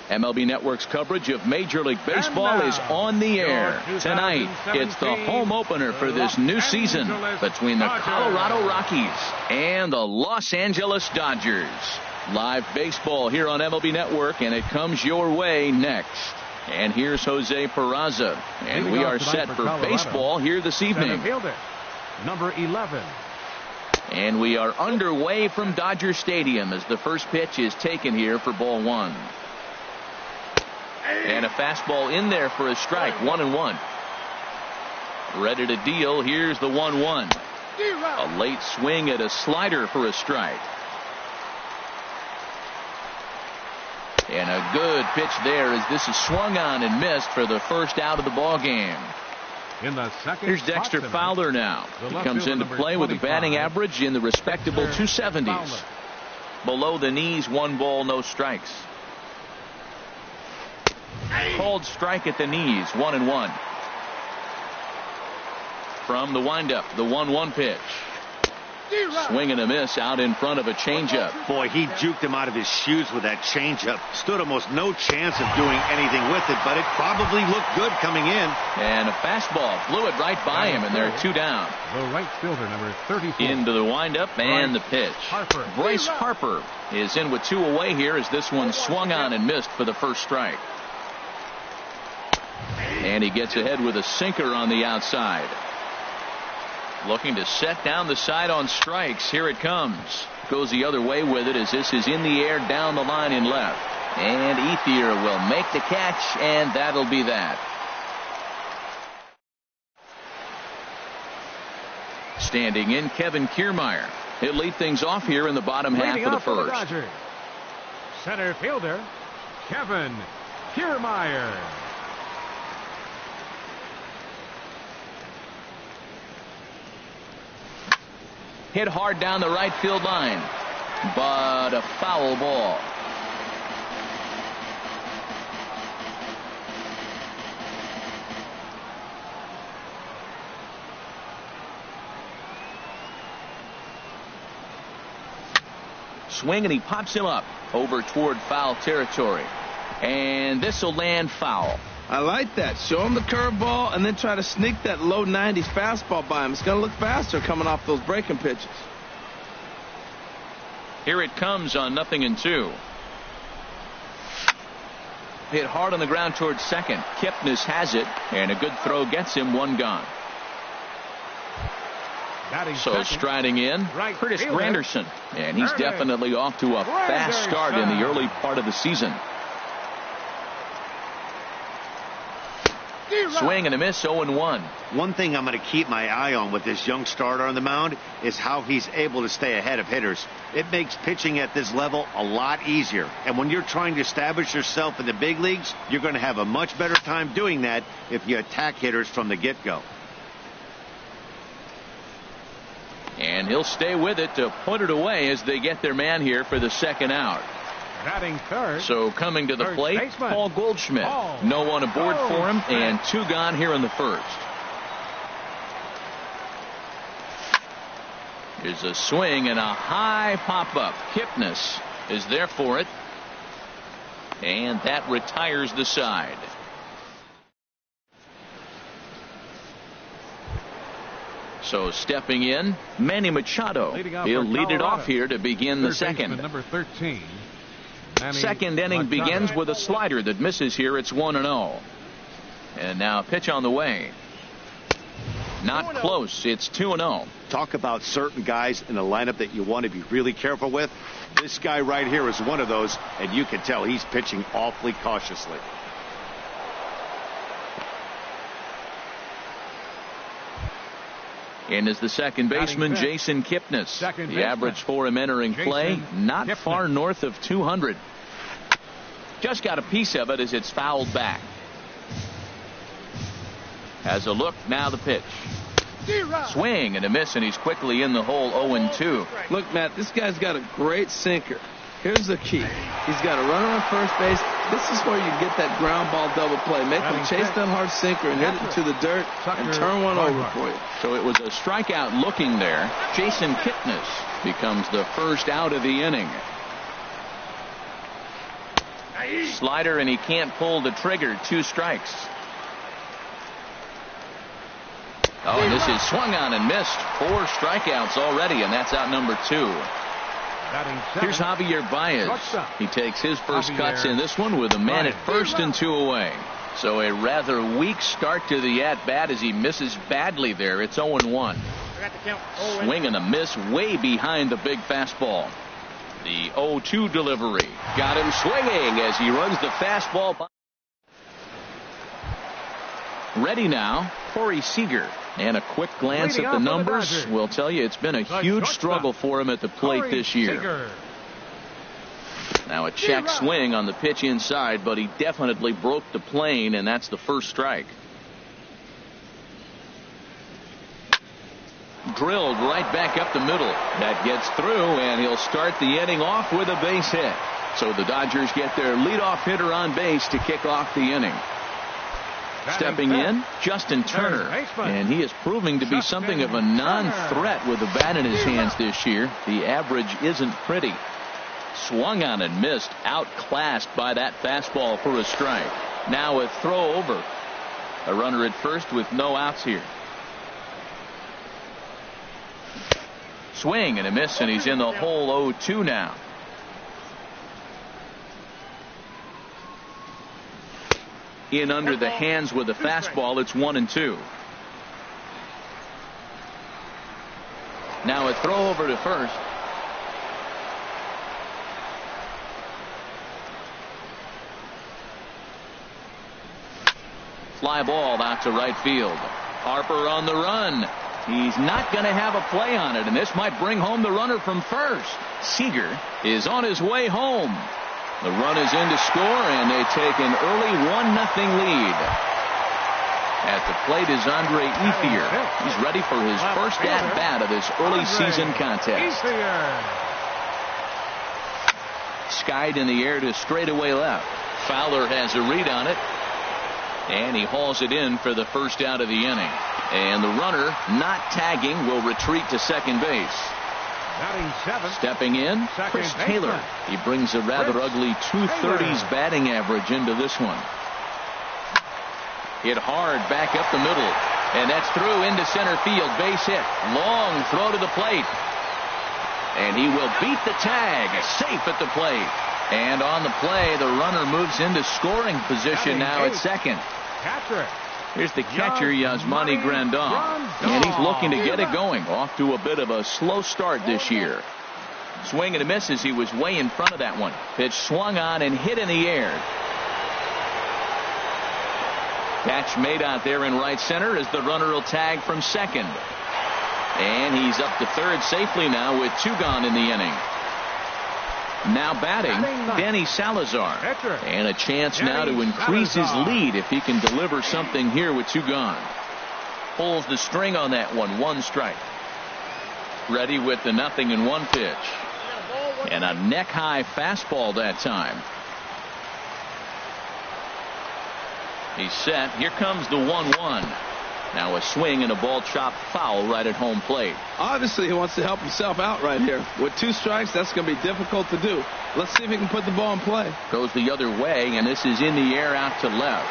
MLB Network's coverage of Major League Baseball is on the air. Tonight, it's the home opener for this new season between the Colorado Rockies and the Los Angeles Dodgers. Live baseball here on MLB Network, and it comes your way next. And here's Jose Peraza, and we are set for baseball here this evening. Number 11. And we are underway from Dodger Stadium as the first pitch is taken here for ball one. And a fastball in there for a strike, 1-1. Ready to deal. Here's the 1-1. A late swing at a slider for a strike. And a good pitch there as this is swung on and missed for the first out of the ball game. In the second, here's Dexter Fowler now. He comes into play with a batting average in the respectable 270s. Below the knees, 1 ball, no strikes. Called strike at the knees, 1-1. From the windup, the 1-1 pitch. Swing and a miss out in front of a changeup. Boy, he juked him out of his shoes with that changeup. Stood almost no chance of doing anything with it, but it probably looked good coming in. And a fastball blew it right by him, and they're 2 down. The right fielder, number 34. Into the windup and the pitch. Bryce Harper is in with 2 away here as this one swung on and missed for the first strike. And he gets ahead with a sinker on the outside. Looking to set down the side on strikes. Here it comes. Goes the other way with it as this is in the air down the line in left. And Ethier will make the catch, and that'll be that. Standing in, Kevin Kiermaier. He'll lead things off here in the bottom half of the first. Center fielder, Kevin Kiermaier. Hit hard down the right field line, but a foul ball. Swing, and he pops him up over toward foul territory. And this will land foul. I like that. Show him the curveball and then try to sneak that low 90s fastball by him. It's going to look faster coming off those breaking pitches. Here it comes on 0-2. Hit hard on the ground towards second. Kipnis has it, and a good throw gets him 1 gone. So striding in, Curtis Granderson, and he's definitely off to a fast start in the early part of the season. Swing and a miss, 0-1. One thing I'm going to keep my eye on with this young starter on the mound is how he's able to stay ahead of hitters. It makes pitching at this level a lot easier. And when you're trying to establish yourself in the big leagues, you're going to have a much better time doing that if you attack hitters from the get-go. And he'll stay with it to put it away as they get their man here for the second out. Batting third. So coming to the plate, Paul Goldschmidt. No one aboard for him, and 2 gone here in the first. Here's a swing and a high pop-up. Kipnis is there for it. And that retires the side. So stepping in, Manny Machado. He'll lead it off here to begin the second. Number 13. Second inning begins with a slider that misses here. It's 1-0. And now pitch on the way. Not close. It's 2-0. Talk about certain guys in the lineup that you want to be really careful with. This guy right here is one of those, and you can tell he's pitching awfully cautiously. In is the second baseman, Jason Kipnis. The average for him entering play, not far north of 200. Just got a piece of it as it's fouled back. Has a look, now the pitch. Swing and a miss, and he's quickly in the hole, 0-2. Look, Matt, this guy's got a great sinker. Here's the key. He's got a runner on first base. This is where you get that ground ball double play. Make him chase that hard sinker and hit it to the dirt and turn one over for you. So it was a strikeout looking there. Jason Kipnis becomes the first out of the inning. Slider, and he can't pull the trigger. 2 strikes. Oh, and this is swung on and missed. 4 strikeouts already, and that's out number 2. Here's Javier Baez. He takes his first cuts in this one with a man at first and 2 away. So a rather weak start to the at-bat as he misses badly there. It's 0-1. Swing and a miss way behind the big fastball. The 0-2 delivery. Got him swinging as he runs the fastball by. Ready now, Corey Seager. And a quick glance at the numbers will tell you it's been a huge struggle for him at the plate this year. Now a check swing on the pitch inside, but he definitely broke the plane, and that's the first strike. Drilled right back up the middle. That gets through, and he'll start the inning off with a base hit. So the Dodgers get their leadoff hitter on base to kick off the inning. Stepping in, Justin Turner, and he is proving to be something of a non-threat with the bat in his hands this year. The average isn't pretty. Swung on and missed, outclassed by that fastball for a strike. Now a throw over. A runner at first with no outs here. Swing and a miss, and he's in the hole. 0-2 now. In under the hands with a fastball. It's 1-2. Now a throw over to first. Fly ball out to right field. Harper on the run. He's not going to have a play on it, and this might bring home the runner from first. Seager is on his way home. The run is in to score, and they take an early 1-0 lead. At the plate is Andre Ethier. He's ready for his first at-bat of this early season contest. Skied in the air to straightaway left. Fowler has a read on it, and he hauls it in for the first out of the inning. And the runner, not tagging, will retreat to second base. Stepping in, Chris Taylor. He brings a rather ugly 230s batting average into this one. Hit hard back up the middle, and that's through into center field. Base hit. Long throw to the plate, and he will beat the tag. Safe at the plate. And on the play, the runner moves into scoring position now at second. Here's the catcher, Yasmani Grandal, and he's looking to get it going. Off to a bit of a slow start this year. Swing and a miss as he was way in front of that one. Pitch swung on and hit in the air. Catch made out there in right center as the runner will tag from second. And he's up to third safely now with 2 gone in the inning. Now batting, Danny Salazar. And a chance now to increase his lead if he can deliver something here with 2 gone. Pulls the string on that one. 1 strike. Ready with the 0-1 pitch. And a neck-high fastball that time. He's set. Here comes the 1-1. Now a swing and a ball chopped foul right at home plate. Obviously, he wants to help himself out right here. With 2 strikes, that's going to be difficult to do. Let's see if he can put the ball in play. Goes the other way, and this is in the air out to left.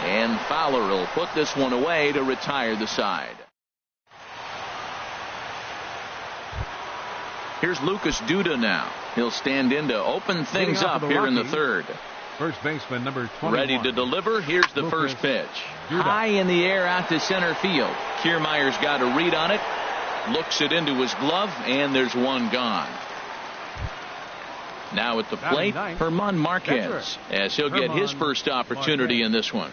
And Fowler will put this one away to retire the side. Here's Lucas Duda now. He'll stand in to open things up here in the third. First baseman number 21. Ready to deliver. Here's the first pitch. High in the air out to center field. Kiermaier's got a read on it. Looks it into his glove, and there's 1 gone. Now at the plate, Herman Marquez, as he'll get his first opportunity in this one.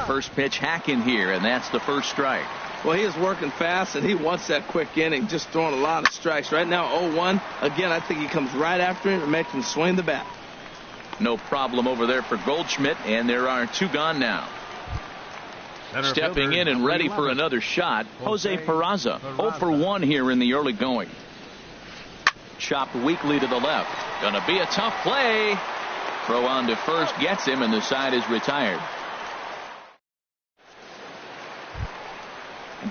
First pitch hack in here, and that's the first strike. Well, he is working fast, and he wants that quick inning, just throwing a lot of strikes. Right now, 0-1. Again, I think he comes right after him and makes him swing the bat. No problem over there for Goldschmidt, and there are 2 gone now. Stepping in and ready for another shot, Jose Peraza. 0-for-1 here in the early going. Chopped weakly to the left. Gonna be a tough play. Throw on to first gets him, and the side is retired.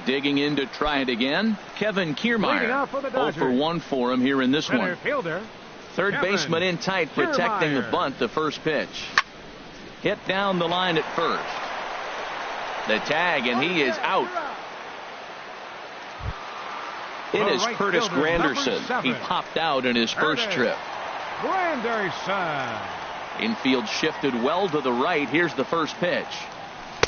Digging in to try it again, Kevin Kiermaier. 0-for-1 for him here in this one. Third baseman in tight, protecting the bunt. The first pitch. Hit down the line at first. The tag, and he is out. In is Curtis Granderson. He popped out in his first trip. Granderson. Infield shifted well to the right. Here's the first pitch.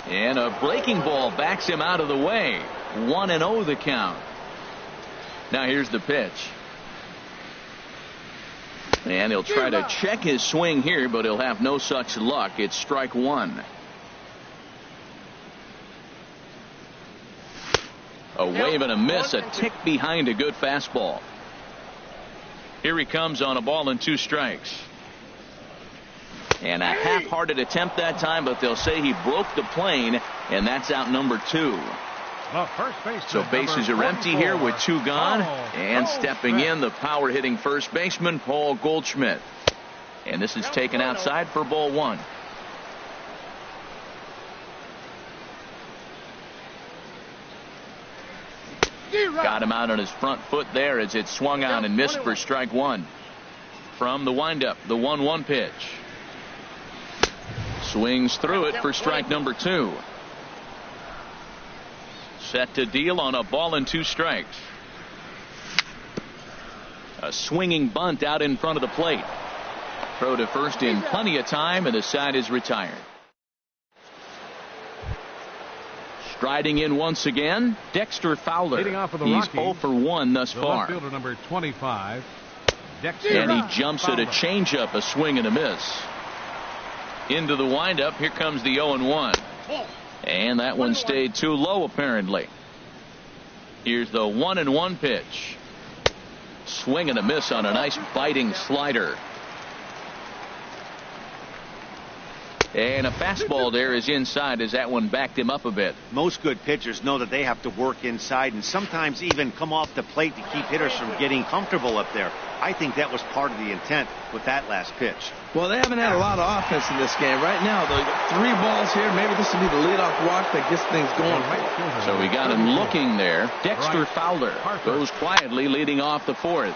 And a breaking ball backs him out of the way. 1-0 the count. Now here's the pitch. And he'll try to check his swing here, but he'll have no such luck. It's strike one. A wave and a miss, a tick behind a good fastball. Here he comes on a ball and 2 strikes. And a half-hearted attempt that time, but they'll say he broke the plane, and that's out number 2. So bases are empty here with 2 gone. And stepping in, the power-hitting first baseman, Paul Goldschmidt. And this is taken outside for ball 1. Got him out on his front foot there as it swung on and missed for strike 1. From the windup, the 1-1 pitch. Swings through it for strike number 2. Set to deal on a ball and 2 strikes. A swinging bunt out in front of the plate. Throw to first in plenty of time, and the side is retired. Striding in once again, Dexter Fowler. He's 0 for 1 thus far. Fielder number 25, Dexter. And he jumps at a changeup, a swing and a miss. Into the windup, here comes the 0-1. And that one stayed too low apparently. Here's the 1-1 pitch. Swing and a miss on a nice biting slider. And a fastball there is inside as that one backed him up a bit. Most good pitchers know that they have to work inside and sometimes even come off the plate to keep hitters from getting comfortable up there. I think that was part of the intent with that last pitch. Well, they haven't had a lot of offense in this game. Right now, they got 3 balls here. Maybe this will be the leadoff walk that gets things going. So we got him looking there. Dexter Fowler goes quietly leading off the 4th.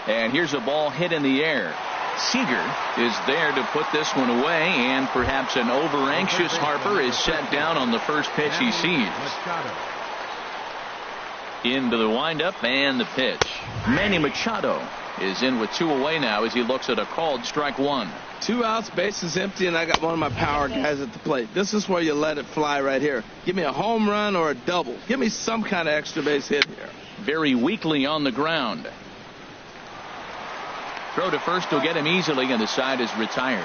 And here's a ball hit in the air. Seager is there to put this one away, and perhaps an over-anxious Harper is set down on the first pitch he sees. Into the windup and the pitch. Manny Machado is in with 2 away now as he looks at a called strike 1. 2 outs, bases empty, and I got one of my power guys at the plate. This is where you let it fly right here. Give me a home run or a double. Give me some kind of extra base hit here. Very weakly on the ground. Throw to first will get him easily, and the side is retired.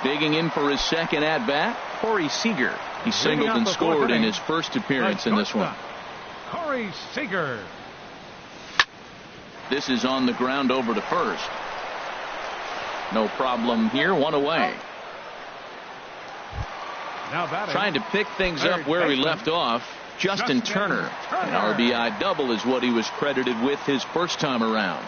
Digging in for his second at-bat, Corey Seager. He singled and scored in his first appearance in this one. Corey Seager. This is on the ground over to first. No problem here, 1 away. Trying to pick things up where he left off. Justin Turner. An RBI double is what he was credited with his first time around.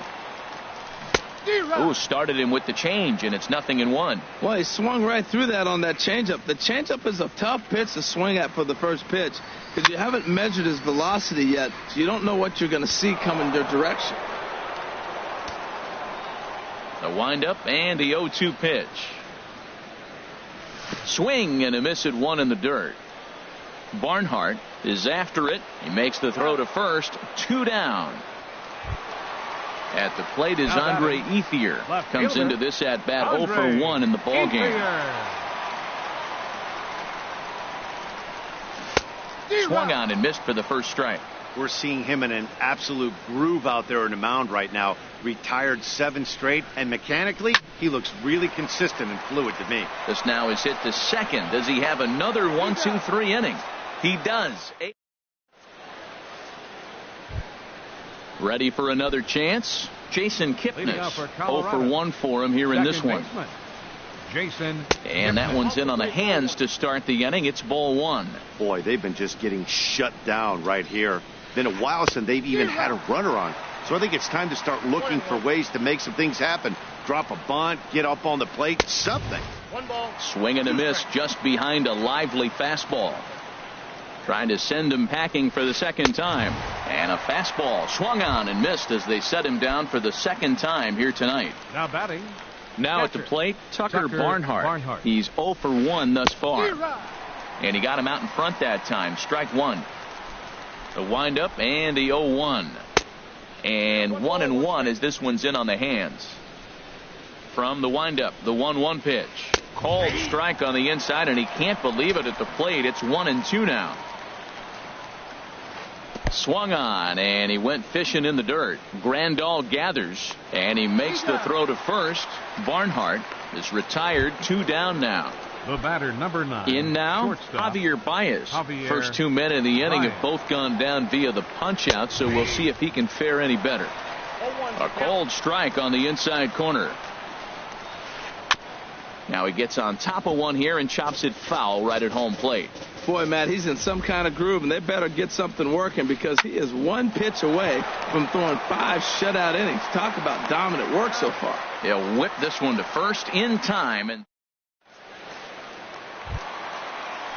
Ooh, started him with the change, and it's 0-1. Well, he swung right through that on that changeup. The changeup is a tough pitch to swing at for the first pitch because you haven't measured his velocity yet, so you don't know what you're going to see coming your direction. The windup and the 0-2 pitch. Swing and a miss at 1 in the dirt. Barnhart is after it. He makes the throw to first. 2 down. At the plate is Andre Ethier. Comes into this at bat 0 for 1 in the ball game. Swung on and missed for the first strike. We're seeing him in an absolute groove out there in the mound right now. Retired 7 straight, and mechanically, he looks really consistent and fluid to me. This now is hit to second. Does he have another 1-2-3 inning? He does. Ready for another chance? Jason Kipnis. 0 for 1 for him here in this one. And that one's in on the hands to start the inning. It's ball 1. Boy, they've been just getting shut down right here. Been a while since they've even had a runner on. So I think it's time to start looking for ways to make some things happen. Drop a bunt, get up on the plate, something. Swing and a miss just behind a lively fastball. Trying to send him packing for the second time. And a fastball swung on and missed as they set him down for the second time here tonight. Now batting. Now at the plate, Tucker Barnhart. He's 0 for 1 thus far. And he got him out in front that time. Strike one. The windup and the 0-1. And 1-1 as this one's in on the hands. From the windup, the 1-1 pitch. Called strike on the inside, and he can't believe it at the plate. It's 1-2 now. Swung on, and he went fishing in the dirt. Grandal gathers, and he makes the throw to first. Barnhart is retired, 2 down now. The batter, number 9. In now, shortstop, Javier Baez. First 2 men in the inning Baez. have both gone down via the punch-out, so we'll see if he can fare any better. A called strike on the inside corner. Now he gets on top of one here and chops it foul right at home plate. Boy, Matt, he's in some kind of groove, and they better get something working because he is 1 pitch away from throwing 5 shutout innings. Talk about dominant work so far. He'll whip this one to first in time. And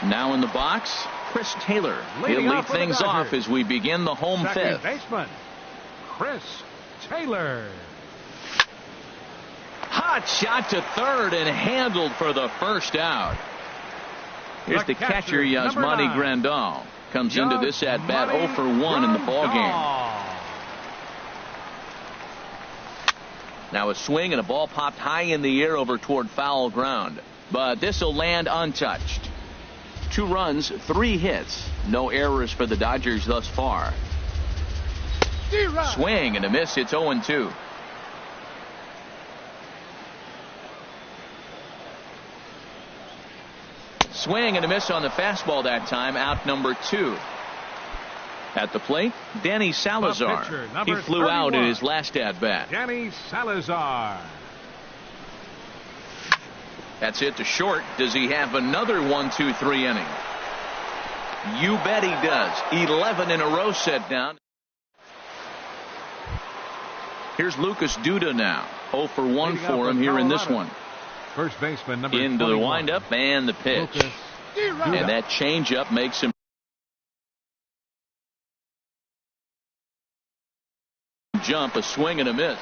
now in the box, Chris Taylor. He'll lead things off as we begin the home Second fifth. baseman, Chris Taylor. Hot shot to third and handled for the first out. Here's the catcher, Yasmani Grandal. Comes into this at bat 0 for 1 in the ball game. Now a swing and a ball popped high in the air over toward foul ground. But this will land untouched. 2 runs, 3 hits. No errors for the Dodgers thus far. Swing and a miss. It's 0-2. Swing and a miss on the fastball that time. Out number 2. At the plate, Danny Salazar. Pitcher, he flew 31. out in his last at bat. Danny Salazar. That's it to short. Does he have another 1-2-3 inning? You bet he does. 11 in a row set down. Here's Lucas Duda now. 0 for 1 for him here in this one. First baseman, number Into 21. the windup and the pitch. Lucas Duda. And that changeup makes him jump. A swing and a miss.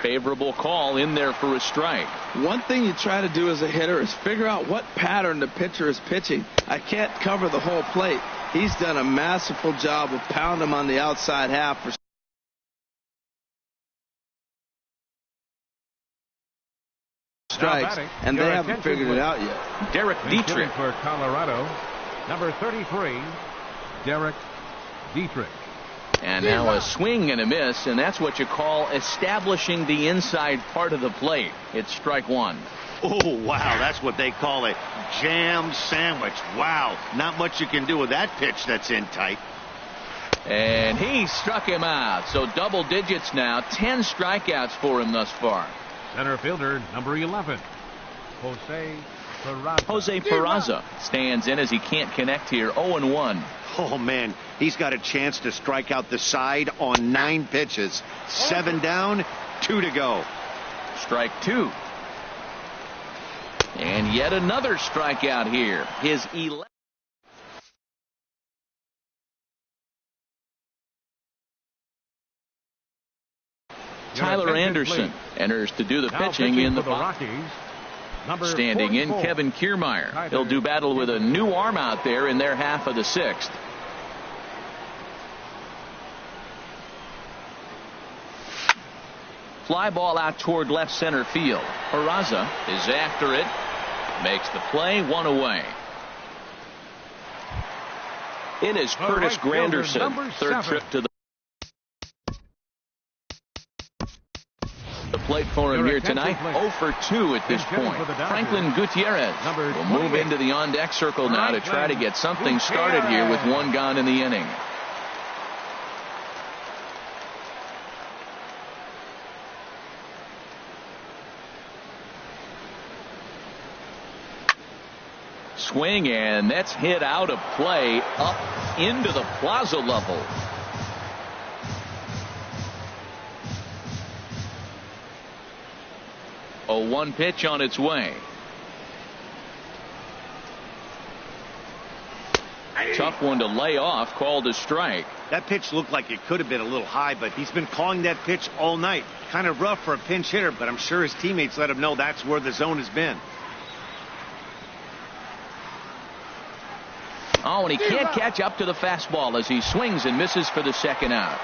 Favorable call in there for a strike. One thing you try to do as a hitter is figure out what pattern the pitcher is pitching. I can't cover the whole plate. He's done a masterful job of pounding him on the outside half for strikes, and they haven't figured it out yet. Derek Dietrich. For Colorado, number 33, Derek Dietrich. And now a swing and a miss, and that's what you call establishing the inside part of the plate. It's strike one. Oh, wow, that's what they call a jam sandwich. Wow, not much you can do with that pitch that's in tight. And he struck him out. So double digits now. 10 strikeouts for him thus far. Center fielder, number 11, Jose Peraza. Jose Peraza stands in as he can't connect here. 0-1. Oh, man, he's got a chance to strike out the side on 9 pitches. 7 down, 2 to go. Strike 2. And yet another strikeout here. His 11th. Tyler Anderson enters to do the pitching in the box. Standing in, Kevin Kiermaier. He'll do battle with a new arm out there in their half of the 6th. Fly ball out toward left center field. Peraza is after it. Makes the play, 1 away. In is Curtis Granderson. Third trip to the plate for him here tonight. 0 for 2 at this point. Franklin Gutierrez will move into the on-deck circle now to try to get something started here with 1 gone in the inning. Swing, and that's hit out of play up into the plaza level. 0-1 pitch on its way. Tough one to lay off, called a strike. That pitch looked like it could have been a little high, but he's been calling that pitch all night. Kind of rough for a pinch hitter, but I'm sure his teammates let him know that's where the zone has been. Oh, and he can't catch up to the fastball as he swings and misses for the second out.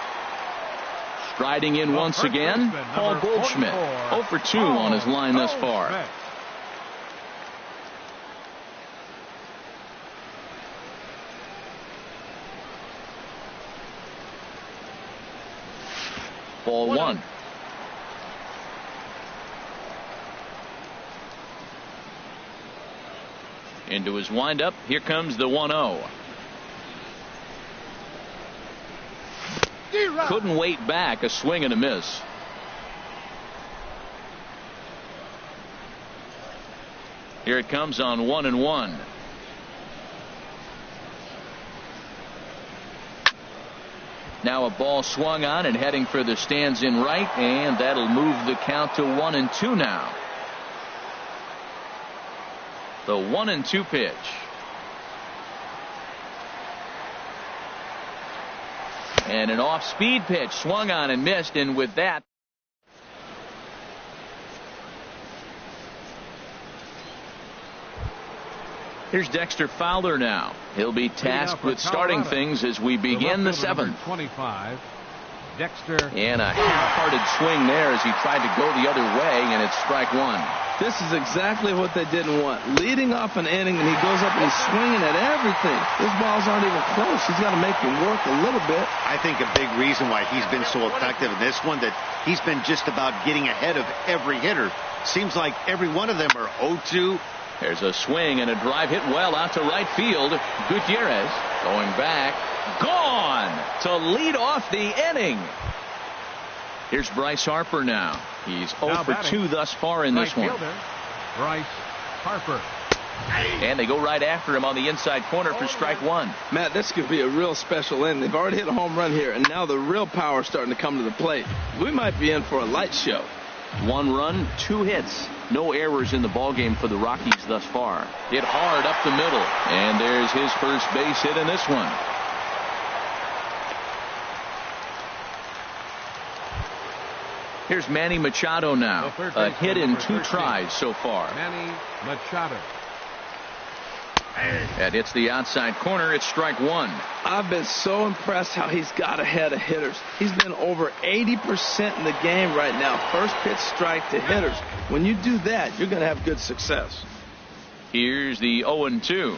Striding in once again, Paul Goldschmidt. 0 for 2 on his line thus far. Ball 1. Into his windup. Here comes the 1-0. Couldn't wait back. A swing and a miss. Here it comes on 1-1. Now a ball swung on and heading for the stands in right, and that'll move the count to 1-2 now. The 1-2 pitch. And an off-speed pitch swung on and missed, and with that, here's Dexter Fowler now. He'll be tasked with starting things as we begin the 7th. 25, Dexter. And a half-hearted swing there as he tried to go the other way, and it's strike 1. This is exactly what they didn't want. Leading off an inning, and he goes up and he's swinging at everything. His balls aren't even close. He's got to make them work a little bit. I think a big reason why he's been so effective in this one, that he's been just about getting ahead of every hitter. Seems like every one of them are 0-2. There's a swing and a drive hit well out to right field. Gutierrez going back. Gone to lead off the inning. Here's Bryce Harper now. He's 0 for 2 thus far in this one. Bryce Harper. And they go right after him on the inside corner for strike 1. Matt, this could be a real special inning. They've already hit a home run here, and now the real power is starting to come to the plate. We might be in for a light show. 1 run, 2 hits. No errors in the ballgame for the Rockies thus far. Hit hard up the middle. And there's his first base hit in this one. Here's Manny Machado now. A hit in 2 tries so far. Manny Machado. That hits the outside corner. It's strike 1. I've been so impressed how he's got ahead of hitters. He's been over 80% in the game right now. First pitch strike to hitters. When you do that, you're going to have good success. Here's the 0-2.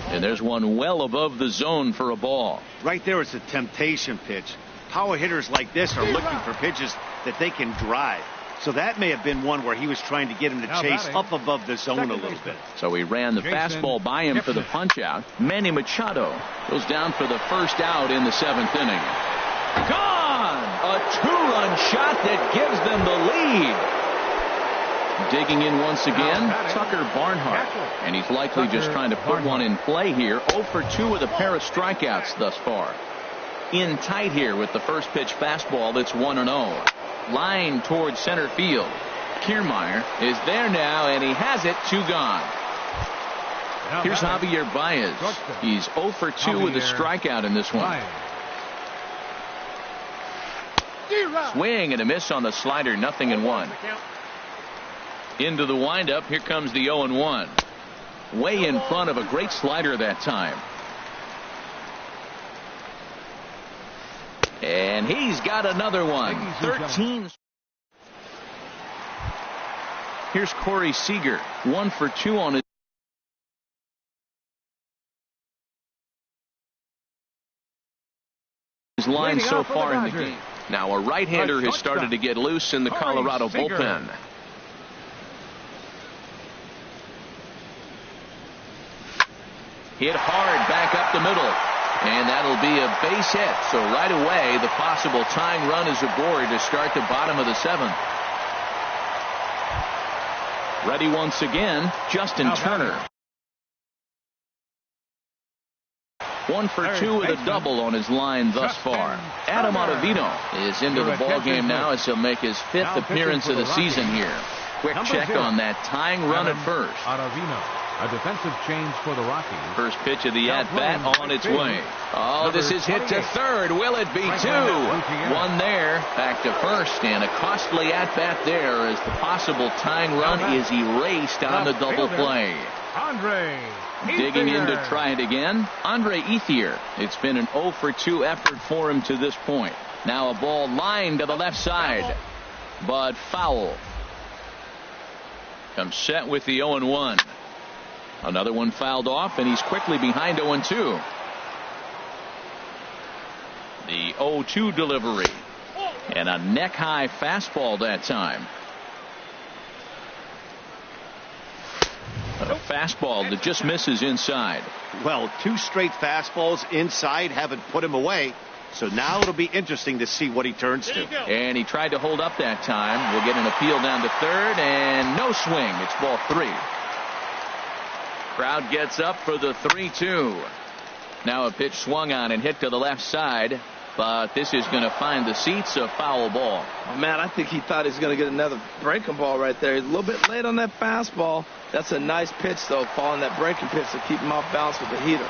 And there's one well above the zone for a ball. Right there is a temptation pitch. Power hitters like this are looking for pitches that they can drive. So that may have been one where he was trying to get him to chase up above the zone a little bit. So he ran the fastball by him for the punch out. Manny Machado goes down for the first out in the 7th inning. Gone! A 2-run shot that gives them the lead. Digging in once again, Tucker Barnhart. And he's likely just trying to put one in play here. 0 for 2 with a pair of strikeouts thus far. In tight here with the first pitch fastball. It's 1-0. Line towards center field. Kiermaier is there now, and he has it. 2 gone. Here's Javier Baez. He's 0 for 2 with a strikeout in this one. Swing and a miss on the slider. 0-1. Into the windup. Here comes the 0-1. Way in front of a great slider that time. And he's got another one. 13. Here's Corey Seager. 1 for 2 on his line so far in the game. Now a right-hander has started to get loose in the Colorado bullpen. Hit hard back up the middle. And that'll be a base hit. So right away, the possible tying run is aboard to start the bottom of the 7th. Ready once again, Justin Turner. 1 for 2 with a double on his line thus far. Adam Ottavino is into the ball game now as he'll make his 5th appearance of the season here. quick Number check 0. on that tying run at first. Ottavino, a defensive change for the Rockies. First pitch of the at-bat on its way. Oh, Number this is hit to 28. third. Will it be two? One there. Back to first, and a costly at-bat there as the possible tying run is erased on the double play. Andre Digging in to Ethier. try it again, Andre Ethier. It's been an 0 for 2 effort for him to this point. Now a ball lined to the left side, but foul. Comes set with the 0-1. Another one fouled off, and he's quickly behind 0-2. The 0-2 delivery, and a neck-high fastball that time. A fastball that just misses inside. Well, 2 straight fastballs inside haven't put him away. So now it'll be interesting to see what he turns to. And he tried to hold up that time. We'll get an appeal down to third, and no swing. It's ball 3. Crowd gets up for the 3-2. Now a pitch swung on and hit to the left side, but this is going to find the seats, a foul ball. Oh, man, I think he thought he was going to get another breaking ball right there. He's a little bit late on that fastball. That's a nice pitch, though, following that breaking pitch to keep him off balance with the heater.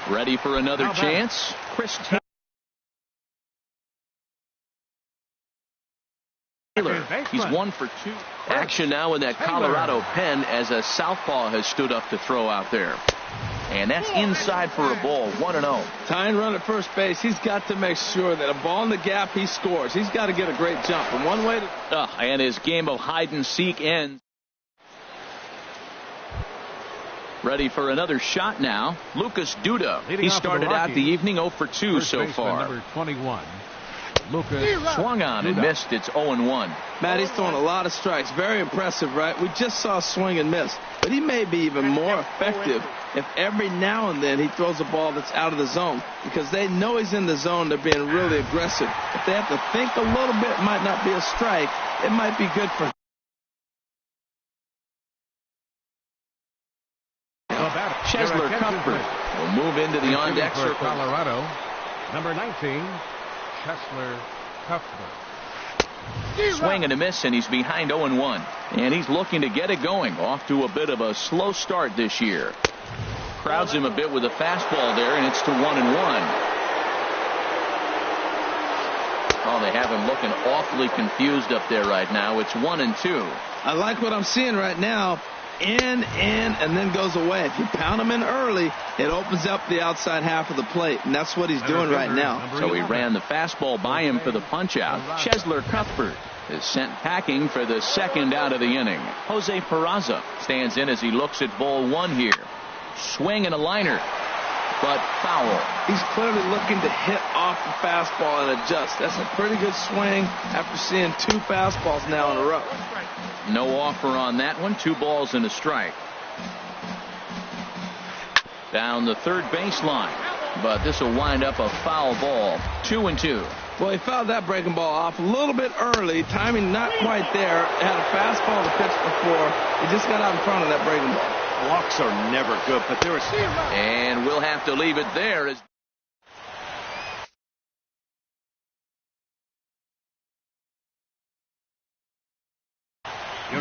Ready for another chance? Chris Taylor. He's 1 for 2. Action now in that Colorado pen as a southpaw has stood up to throw out there. And that's inside for a ball, 1-0. Tying run at first base. He's got to make sure that a ball in the gap he scores. He's got to get a great jump. And one way to... And his game of hide and seek ends. Ready for another shot now. Lucas Duda. He started out the evening 0 for 2 so far. Number 21. Lucas swung on and missed. It's 0-1. Matt, he's throwing a lot of strikes. Very impressive, right? We just saw a swing and miss. But he may be even more effective if every now and then he throws a ball that's out of the zone, because they know he's in the zone. They're being really aggressive. If they have to think a little bit, it might not be a strike. It might be good for him. Chesler Cuthbert will move into the on-deck circle. Colorado, number 19, Chesler Cuthbert. Swing and a miss, and he's behind 0-1. And he's looking to get it going. Off to a bit of a slow start this year. Crowds him a bit with a fastball there, and it's to 1-1. Oh, they have him looking awfully confused up there right now. It's 1-2. I like what I'm seeing right now. In, and then goes away. If you pound him in early, it opens up the outside half of the plate, and that's what he's doing right now. So he ran the fastball by him for the punch-out. Chesler Cuthbert is sent packing for the second out of the inning. Jose Peraza stands in as he looks at ball 1 here. Swing and a liner, but foul. He's clearly looking to hit off the fastball and adjust. That's a pretty good swing after seeing 2 fastballs now in a row. No offer on that one. 2 balls and a strike. Down the third baseline, but this will wind up a foul ball. 2-2. Well, he fouled that breaking ball off a little bit early. Timing not quite there. Had a fastball to pitch before. He just got out in front of that breaking ball. Walks are never good, but there was... And we'll have to leave it there as...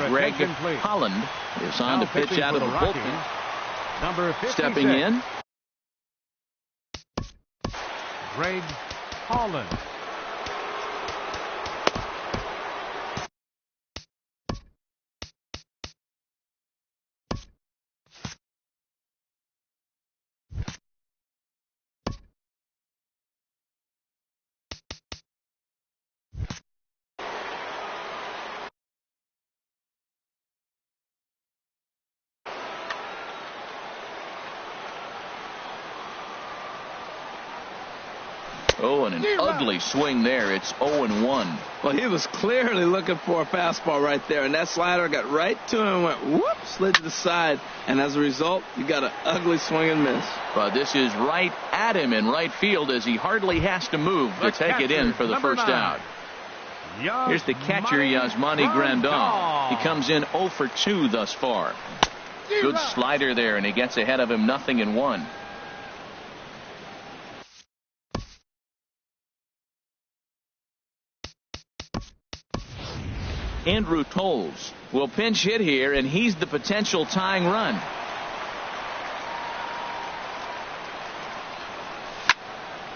Greg Holland is on to pitch out of the bullpen. Number 56. Stepping in. Greg Holland. Oh, and an ugly swing there. It's 0-1. Well, he was clearly looking for a fastball right there, and that slider got right to him and went whoop, slid to the side, and as a result, you got an ugly swing and miss. But this is right at him in right field as he hardly has to move to take it in for the first out. Here's the catcher, Yasmani Grandal. He comes in 0 for 2 thus far. Good slider there, and he gets ahead of him 0-1. Andrew Tolles will pinch hit here, and he's the potential tying run.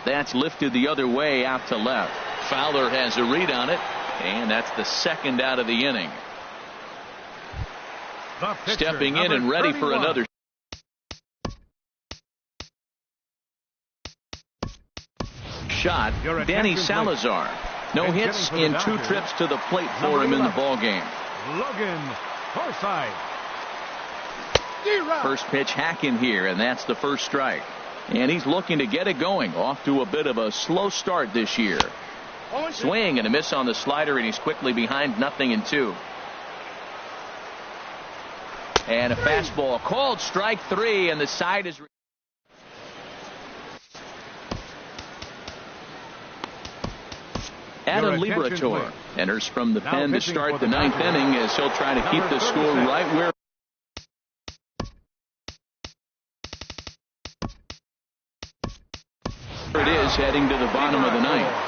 That's lifted the other way out to left. Fowler has a read on it, and that's the second out of the inning. Stepping in and ready for another shot, Danny Salazar. No hits in 2 trips to the plate for him in the ball game. Logan Forsythe. First pitch hack in here, and that's the first strike. And he's looking to get it going. Off to a bit of a slow start this year. Swing and a miss on the slider, and he's quickly behind 0-2. And a fastball called strike 3, and the side is. Adam Liberatore enters from the pen to start the 9th inning, as he'll try to keep the score right where it is, heading to the bottom of the 9th.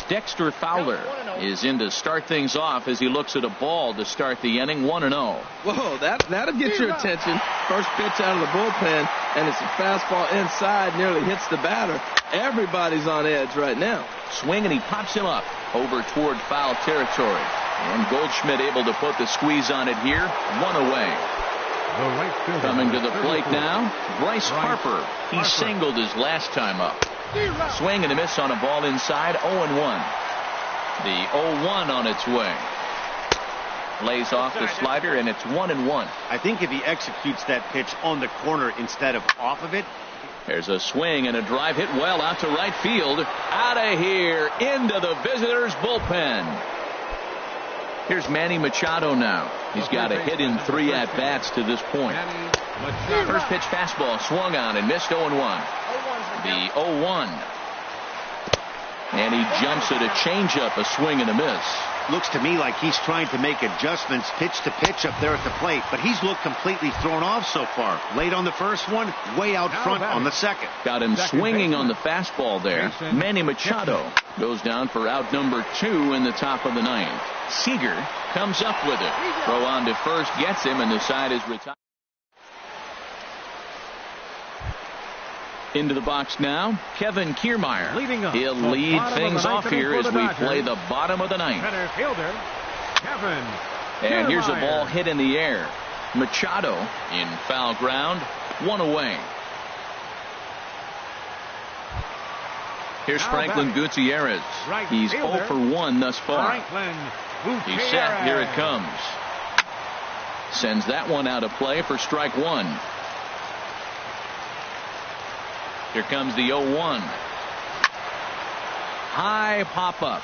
Dexter Fowler is in to start things off as he looks at a ball to start the inning. 1-0. Whoa, that'll get your attention. First pitch out of the bullpen, and it's a fastball inside, nearly hits the batter. Everybody's on edge right now. Swing, and he pops him up over toward foul territory. And Goldschmidt able to put the squeeze on it here. 1 away. Coming to the plate now, Bryce Harper. He singled his last time up. Swing and a miss on a ball inside. 0-1. The 0-1 on its way. Lays off the slider, and it's 1-1. I think if he executes that pitch on the corner instead of off of it. There's a swing and a drive hit well out to right field. Out of here into the visitors' bullpen. Here's Manny Machado now. He's got a hit in 3 at-bats to this point. First pitch fastball swung on and missed. 0-1. The 0-1. And he jumps at a changeup, a swing and a miss. Looks to me like he's trying to make adjustments pitch to pitch up there at the plate, but he's looked completely thrown off so far. Late on the first one, way out front on the second. Got him swinging on the fastball there. Manny Machado goes down for out number 2 in the top of the 9th. Seager comes up with it. Throw on to first, gets him, and the side is retired. Into the box now, Kevin Kiermaier. He'll lead things off here as we play the bottom of the 9th. And here's a ball hit in the air. Machado in foul ground. 1 away. Here's Franklin Gutierrez. He's 0 for 1 thus far. He's set. Here it comes. Sends that one out of play for strike 1. Here comes the 0-1. High pop-up.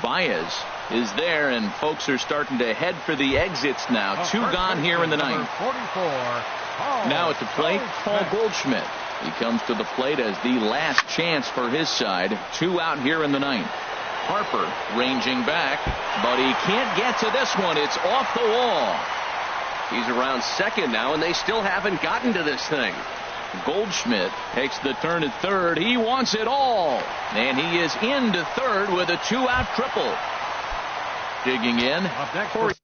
Baez is there, and folks are starting to head for the exits now. 2 gone here in the 9th. Now at the plate, Paul Goldschmidt. He comes to the plate as the last chance for his side. 2 out here in the 9th. Harper ranging back, but he can't get to this one. It's off the wall. He's around second now, and they still haven't gotten to this thing. Goldschmidt takes the turn at third. He wants it all. And he is into third with a 2-out triple. Digging in, Corey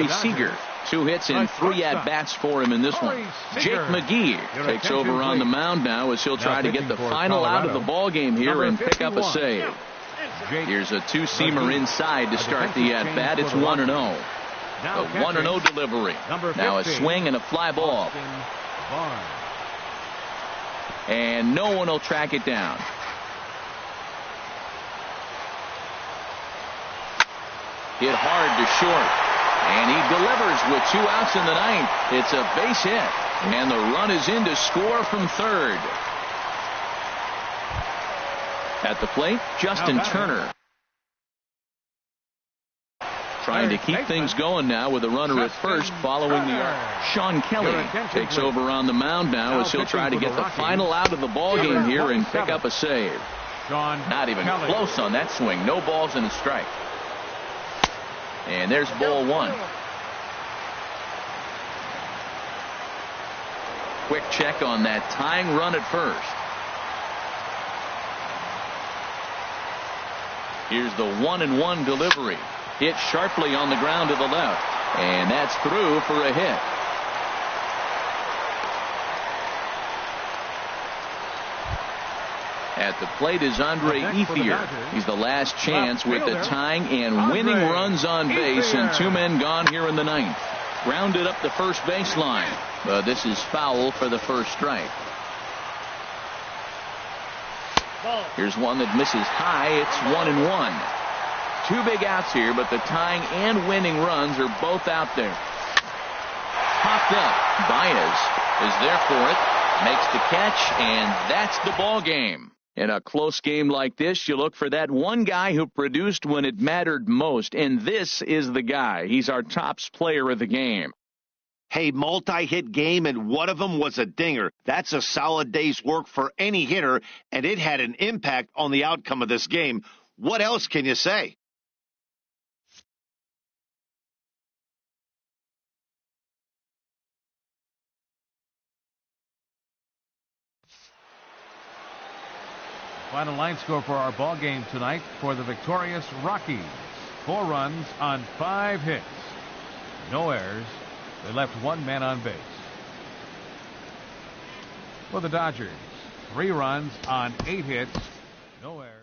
Seager. 2 hits and 3 at-bats for him in this one. Jake McGee takes over on the mound now as he'll try to get the final out of the ball game here and pick up a save. Here's a 2-seamer inside to start the at-bat. It's 1-0. A 1-0 delivery. Now a swing and a fly ball. And no one will track it down. Hit hard to short. And he delivers with 2 outs in the 9th. It's a base hit. And the run is in to score from third. At the plate, Justin Turner. Trying to keep things going now with a runner at first following the arc. Sean Kelly takes over on the mound now as he'll try to get the final out of the ball game here and pick up a save. Not even close on that swing. No balls and a strike. And there's ball 1. quick check on that tying run at first. Here's the 1-1 delivery. Hit sharply on the ground to the left. And that's through for a hit. At the plate is Andre Ethier. He's the last chance with the tying and winning runs on base, and 2 men gone here in the 9th. Grounded up the first baseline, but this is foul for the first strike. Here's one that misses high. It's 1-1. 2 big outs here, but the tying and winning runs are both out there. Popped up. Baez is there for it. Makes the catch, and that's the ball game. In a close game like this, you look for that one guy who produced when it mattered most, and this is the guy. He's our tops player of the game. Hey, multi-hit game, and one of them was a dinger. That's a solid day's work for any hitter, and it had an impact on the outcome of this game. What else can you say? Final line score for our ball game tonight for the victorious Rockies. 4 runs on 5 hits. No errors. They left 1 man on base. For the Dodgers, 3 runs on 8 hits. No errors.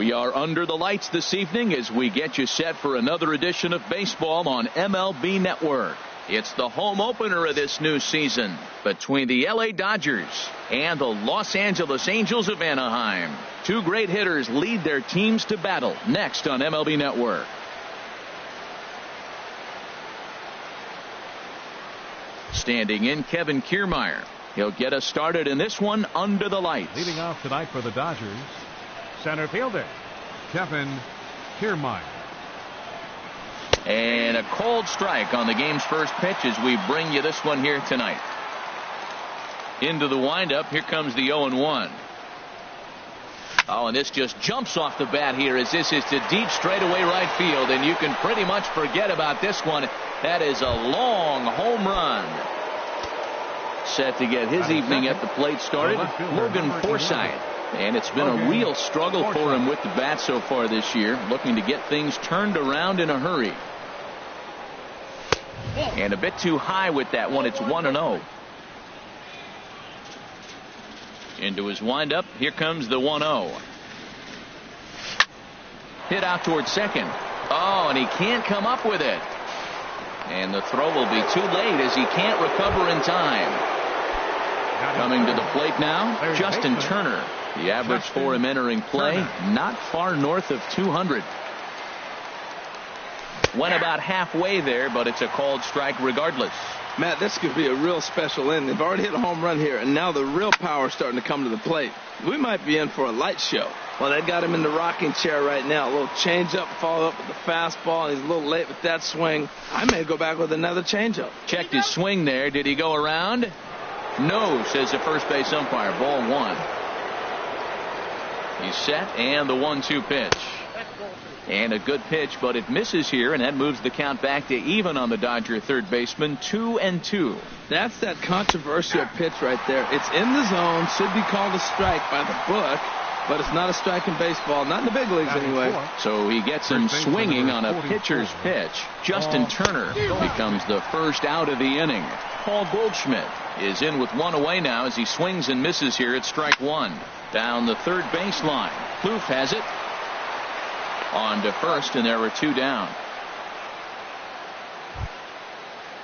We are under the lights this evening as we get you set for another edition of baseball on MLB Network. It's the home opener of this new season between the LA Dodgers and the Los Angeles Angels of Anaheim. Two great hitters lead their teams to battle next on MLB Network. Standing in, Kevin Kiermaier. He'll get us started in this one under the lights. Leading off tonight for the Dodgers, center fielder Kevin Kiermaier. And a cold strike on the game's first pitch as we bring you this one here tonight. Into the windup, here comes the 0-1. Oh, and this just jumps off the bat here as this is to deep straightaway right field, and you can pretty much forget about this one. That is a long home run. Set to get his evening at the plate started, Logan Forsythe. And it's been a real struggle for him with the bat so far this year, looking to get things turned around in a hurry. And a bit too high with that one. It's 1-0. Into his windup. Here comes the 1-0. Hit out towards second. Oh, and he can't come up with it. And the throw will be too late as he can't recover in time. Coming to the plate now, Justin Turner. The average for him entering play, not far north of 200. Went about halfway there, but it's a called strike regardless. Matt, this could be a real special inning. They've already hit a home run here, and now the real power is starting to come to the plate. We might be in for a light show. Well, they got him in the rocking chair right now. A little change-up, follow up with the fastball, and he's a little late with that swing. I may go back with another change-up. Checked his swing there. Did he go around? No, says the first base umpire. Ball one. He's set, and the 1-2 pitch. And a good pitch, but it misses here, and that moves the count back to even on the Dodger third baseman, 2-2. That's that controversial pitch right there. It's in the zone, should be called a strike by the book, but it's not a strike in baseball, not in the big leagues anyway. So he gets him swinging on a pitcher's pitch. Justin Turner becomes the first out of the inning. Paul Goldschmidt is in with one away now as he swings and misses here at strike one. Down the third baseline. Plouffe has it. On to first, and there were two down.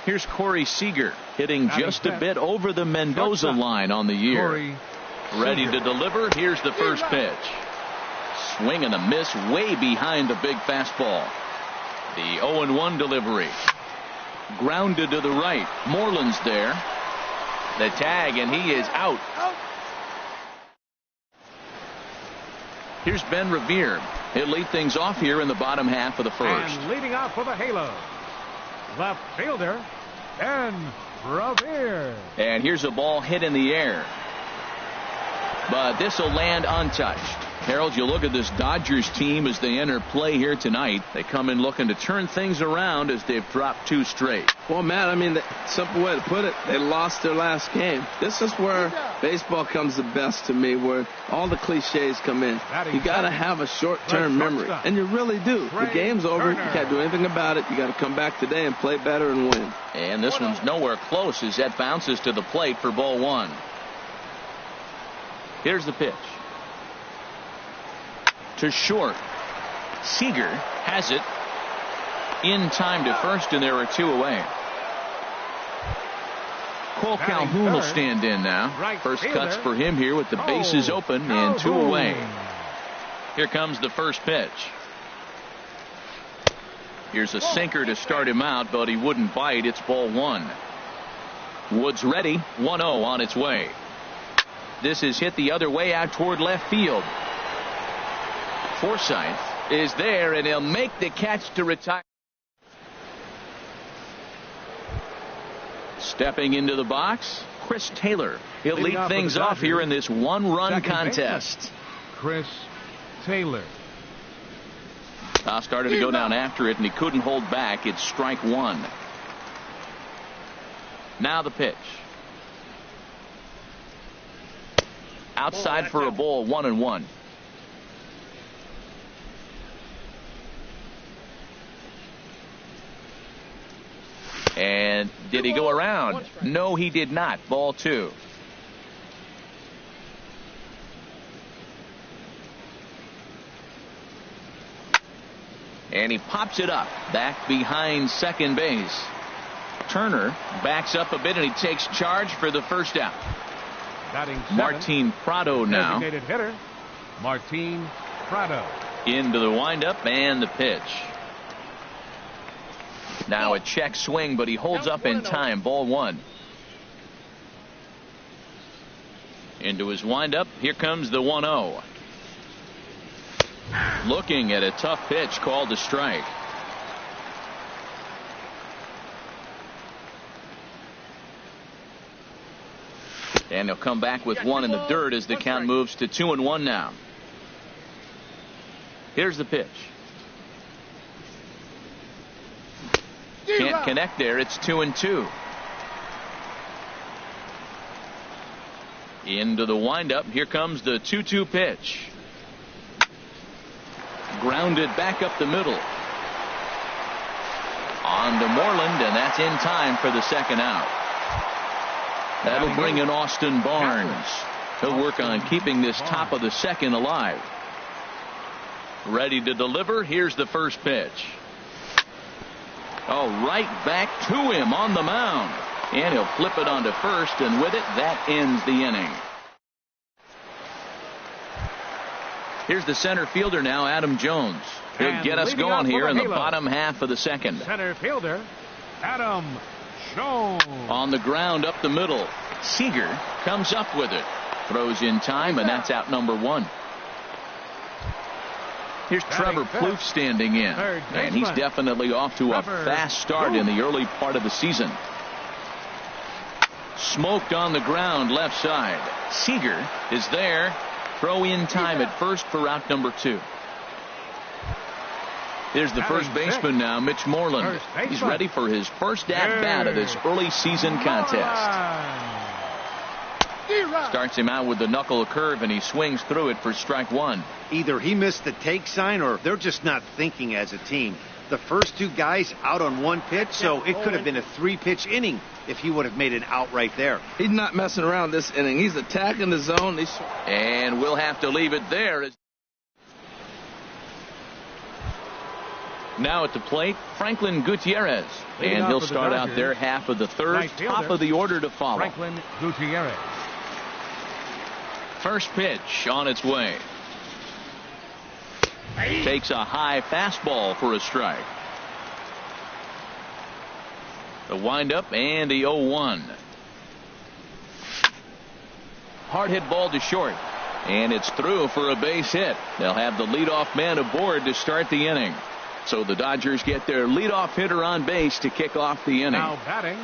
Here's Corey Seager hitting just a bit over the Mendoza line on the year. Ready to deliver. Here's the first pitch. Swing and a miss way behind the big fastball. The 0-1 delivery. Grounded to the right. Moreland's there. The tag, and he is out. Here's Ben Revere. He'll lead things off here in the bottom half of the first. And leading off for the Halos, left fielder Ben Revere. And here's a ball hit in the air, but this will land untouched. Harold, you look at this Dodgers team as they enter play here tonight. They come in looking to turn things around as they've dropped two straight. Well, Matt, I mean, the simple way to put it, they lost their last game. This is where baseball comes the best to me, where all the cliches come in. You got to have a short-term memory, and you really do. The game's over. You can't do anything about it. You got to come back today and play better and win. And this one's nowhere close as that bounces to the plate for ball one. Here's the pitch. To short. Seager has it in time to first, and there are two away. Cole Calhoun will stand in now. First cuts for him here with the bases open and two away. Here comes the first pitch. Here's a sinker to start him out, but he wouldn't bite. It's ball one. Woods ready. 1-0 on its way. This is hit the other way out toward left field. Forsythe is there, and he'll make the catch to retire. Stepping into the box, Chris Taylor. He'll lead things off here in this one-run contest. Chris Taylor. Started to go down after it, and he couldn't hold back. It's strike one. Now the pitch. Outside for a ball, 1-1. And did he go around? No, he did not. Ball two. And he pops it up back behind second base. Turner backs up a bit and he takes charge for the first out. Batting Martin Prado now. Designated hitter, Martin Prado. Into the windup and the pitch. Now a check swing, but he holds up in time. Ball one. Into his windup. Here comes the 1-0. Looking at a tough pitch called a strike. And he'll come back with one in the dirt as the count moves to 2-1 now. Here's the pitch. Can't connect there. It's 2-2. Into the windup. Here comes the 2-2 pitch. Grounded back up the middle. On to Moreland, and that's in time for the second out. That'll bring in Austin Barnes. He'll work on keeping this top of the second alive. Ready to deliver. Here's the first pitch. Oh, right back to him on the mound. And he'll flip it onto first, and with it, that ends the inning. Here's the center fielder now, Adam Jones. He'll get us going here in the bottom half of the second. Center fielder, Adam Jones. On the ground up the middle. Seager comes up with it. Throws in time, and that's out number one. Here's Trevor Plouffe standing in. And he's definitely off to a fast start in the early part of the season. Smoked on the ground left side. Seager is there. Throw in time at first for out number two. Here's the first baseman now, Mitch Moreland. He's ready for his first at-bat of this early season contest. Starts him out with the knuckle curve, and he swings through it for strike one. Either he missed the take sign or they're just not thinking as a team. The first two guys out on one pitch, so it could have been a three-pitch inning if he would have made an out right there. He's not messing around this inning. He's attacking the zone. And we'll have to leave it there. Now at the plate, Franklin Gutierrez. And he'll start out their half of the third. Top of the order to follow. Franklin Gutierrez. First pitch on its way. Takes a high fastball for a strike. The windup and the 0-1. Hard hit ball to short. And it's through for a base hit. They'll have the leadoff man aboard to start the inning. So the Dodgers get their leadoff hitter on base to kick off the inning. Now batting.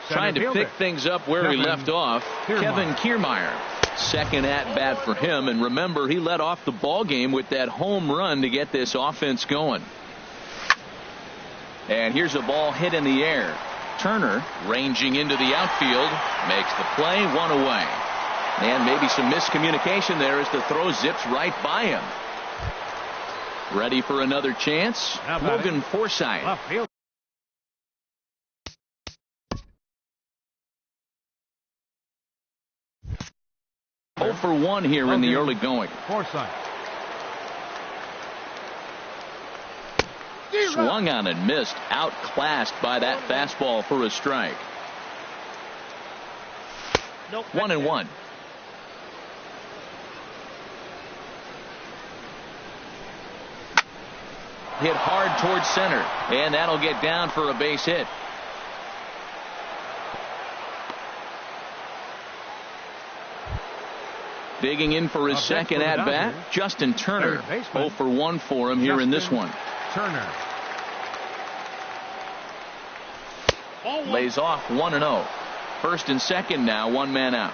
Trying to pick things up where he left off. Kevin Kiermaier. Second at bat for him, and remember, he led off the ball game with that home run to get this offense going. And here's a ball hit in the air. Turner ranging into the outfield, makes the play, one away. And maybe some miscommunication there as the throw zips right by him. Ready for another chance? Logan Forsythe. Left field. For 1 here in the early going. Forsythe. Swung on and missed. Outclassed by that fastball for a strike. 1-1. Hit hard towards center, and that'll get down for a base hit. Digging in for his second at bat, Justin Turner. 0 for 1 for him here in this one. Turner lays off 1-0. First and second now, one man out.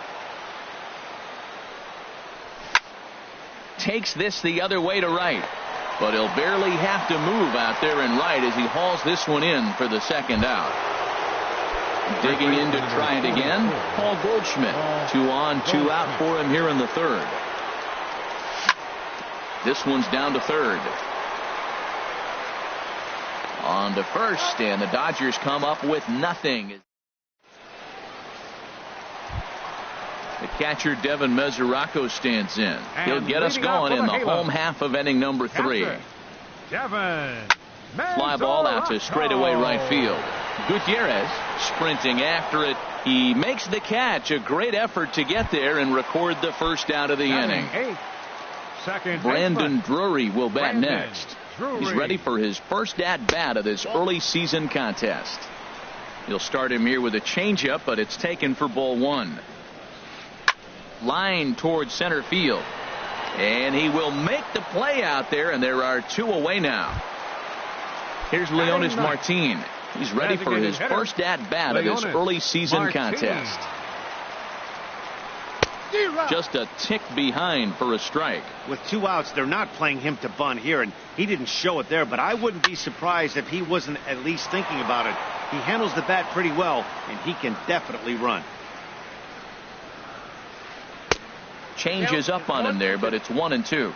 Takes this the other way to right, but he'll barely have to move out there in right as he hauls this one in for the second out. Digging in to try it again, Paul Goldschmidt. 2 on, 2 out for him here in the third. This one's down to third. On to first, and the Dodgers come up with nothing. The catcher Devin Mesoraco stands in. He'll get us going in the home half of inning number 3. Fly ball out to straightaway right field. Gutierrez sprinting after it. He makes the catch. A great effort to get there and record the first out of the inning. Brandon Drury will bat next. He's ready for his first at-bat of this early season contest. He'll start him here with a changeup, but it's taken for ball one. Line towards center field. And he will make the play out there, and there are two away now. Here's Leonis Martin. He's ready for his first at-bat of this early season contest. Just a tick behind for a strike. With 2 outs, they're not playing him to bunt here, and he didn't show it there, but I wouldn't be surprised if he wasn't at least thinking about it. He handles the bat pretty well, and he can definitely run. Changes up on him there, but it's 1-2.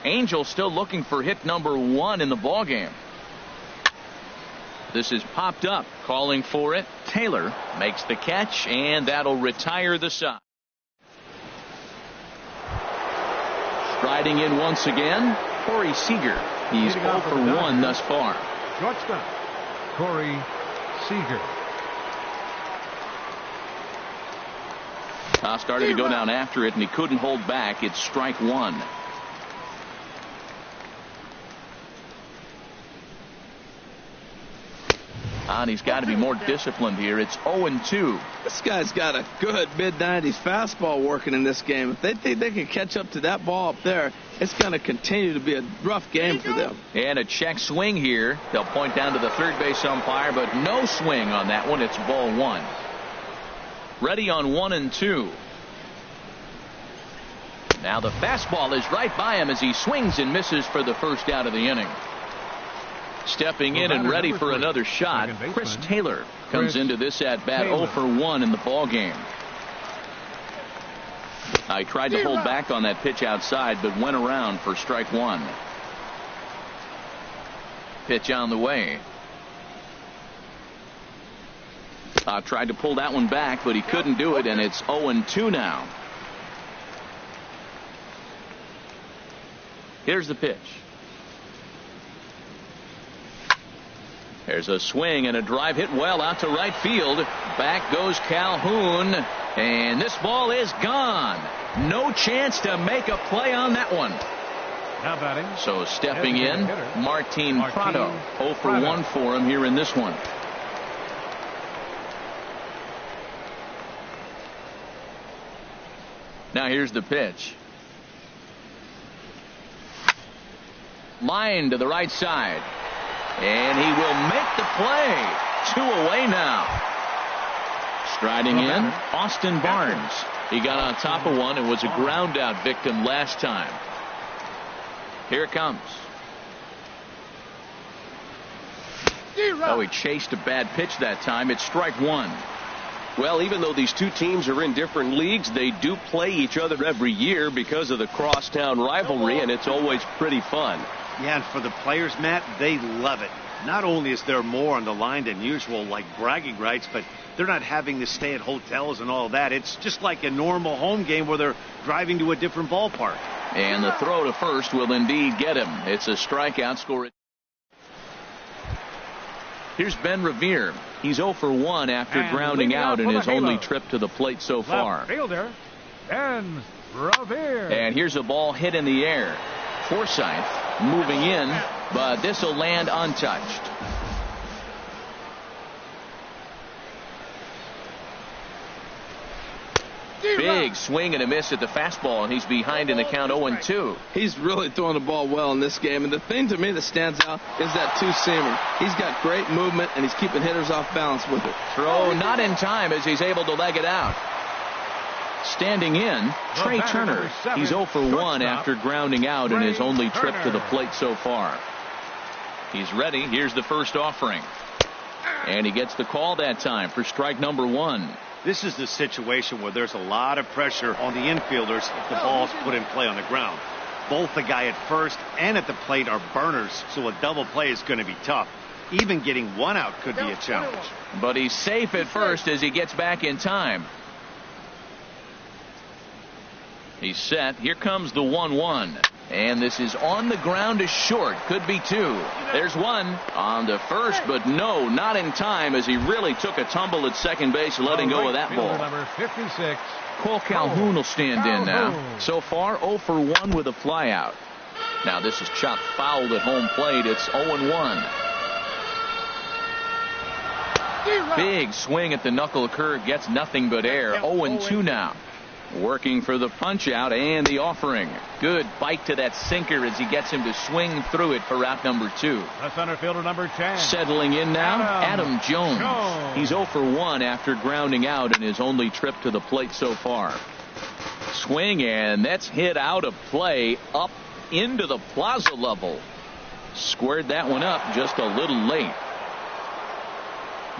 Angel still looking for hit number 1 in the ballgame. This is popped up, calling for it. Taylor makes the catch, and that'll retire the side. Striding in once again, Corey Seager. He's 0 for 1 thus far. Shortstop, Corey Seager. Started to go down after it, and he couldn't hold back. It's strike one. And he's got to be more disciplined here. It's 0-2. This guy's got a good mid-90s fastball working in this game. If they think they can catch up to that ball up there, it's going to continue to be a rough game for them. And a check swing here. They'll point down to the third base umpire, but no swing on that one. It's ball one. Ready on 1-2. Now the fastball is right by him as he swings and misses for the first out of the inning. Stepping in and ready for another shot, Chris Taylor comes into this at-bat 0 for 1 in the ballgame. I tried to hold back on that pitch outside, but went around for strike one. Pitch on the way. Tried to pull that one back, but he couldn't do it, and it's 0-2 now. Here's the pitch. There's a swing and a drive hit well out to right field. Back goes Calhoun, and this ball is gone. No chance to make a play on that one. Now batting. So stepping in, Martin Prado. 0 for 1 for him here in this one. Now here's the pitch. Line to the right side. And he will make the play. 2 away now. Striding in, Austin Barnes. He got on top of one and was a ground out victim last time. Here it comes. Oh, he chased a bad pitch that time. It's strike one. Well, even though these two teams are in different leagues, they do play each other every year because of the crosstown rivalry, and it's always pretty fun. Yeah, and for the players, Matt, they love it. Not only is there more on the line than usual, like bragging rights, but they're not having to stay at hotels and all that. It's just like a normal home game where they're driving to a different ballpark. And the throw to first will indeed get him. It's a strikeout score. Here's Ben Revere. He's 0 for 1 after grounding out in his only trip to the plate so far. Fielder, Ben Revere. And here's a ball hit in the air. Forsythe moving in, but this will land untouched. Big swing and a miss at the fastball, and he's behind in the count 0-2. He's really throwing the ball well in this game, and the thing to me that stands out is that two-seamer. He's got great movement, and he's keeping hitters off balance with it. Throw not in time as he's able to leg it out. Standing in, Trey Turner. He's 0 for 1 after grounding out in his only trip to the plate so far. He's ready. Here's the first offering. And he gets the call that time for strike number one. This is the situation where there's a lot of pressure on the infielders if the ball's put in play on the ground. Both the guy at first and at the plate are burners, so a double play is going to be tough. Even getting one out could be a challenge. But he's safe at first as he gets back in time. He's set. Here comes the 1-1. And this is on the ground to short. Could be two. There's one on the first, but no, not in time as he really took a tumble at second base, letting go of that ball. Number 56. Cole Calhoun will stand in now. So far, 0 for 1 with a flyout. Now this is chopped foul at home plate. It's 0-1. Big swing at the knuckle curve, gets nothing but air. 0-2 now. Working for the punch out and the offering. Good bite to that sinker as he gets him to swing through it for out number 2. The center fielder, number 10. Settling in now, Adam Jones. He's 0 for 1 after grounding out in his only trip to the plate so far. Swing, and that's hit out of play up into the plaza level. Squared that one up just a little late.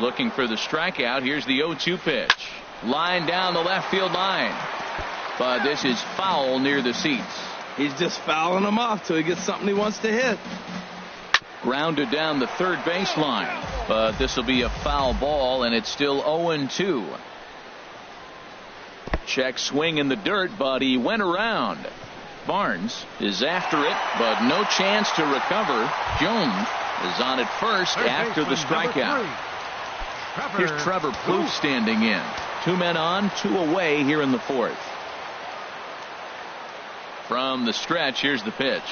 Looking for the strikeout. Here's the 0-2 pitch. Line down the left field line. But this is foul near the seats. He's just fouling them off till he gets something he wants to hit. Grounded down the third baseline. But this will be a foul ball, and it's still 0-2. Check swing in the dirt, but he went around. Barnes is after it, but no chance to recover. Jones is on at first after the strikeout. Here's Trevor Plouffe standing in. 2 men on, 2 away here in the 4th. From the stretch, here's the pitch.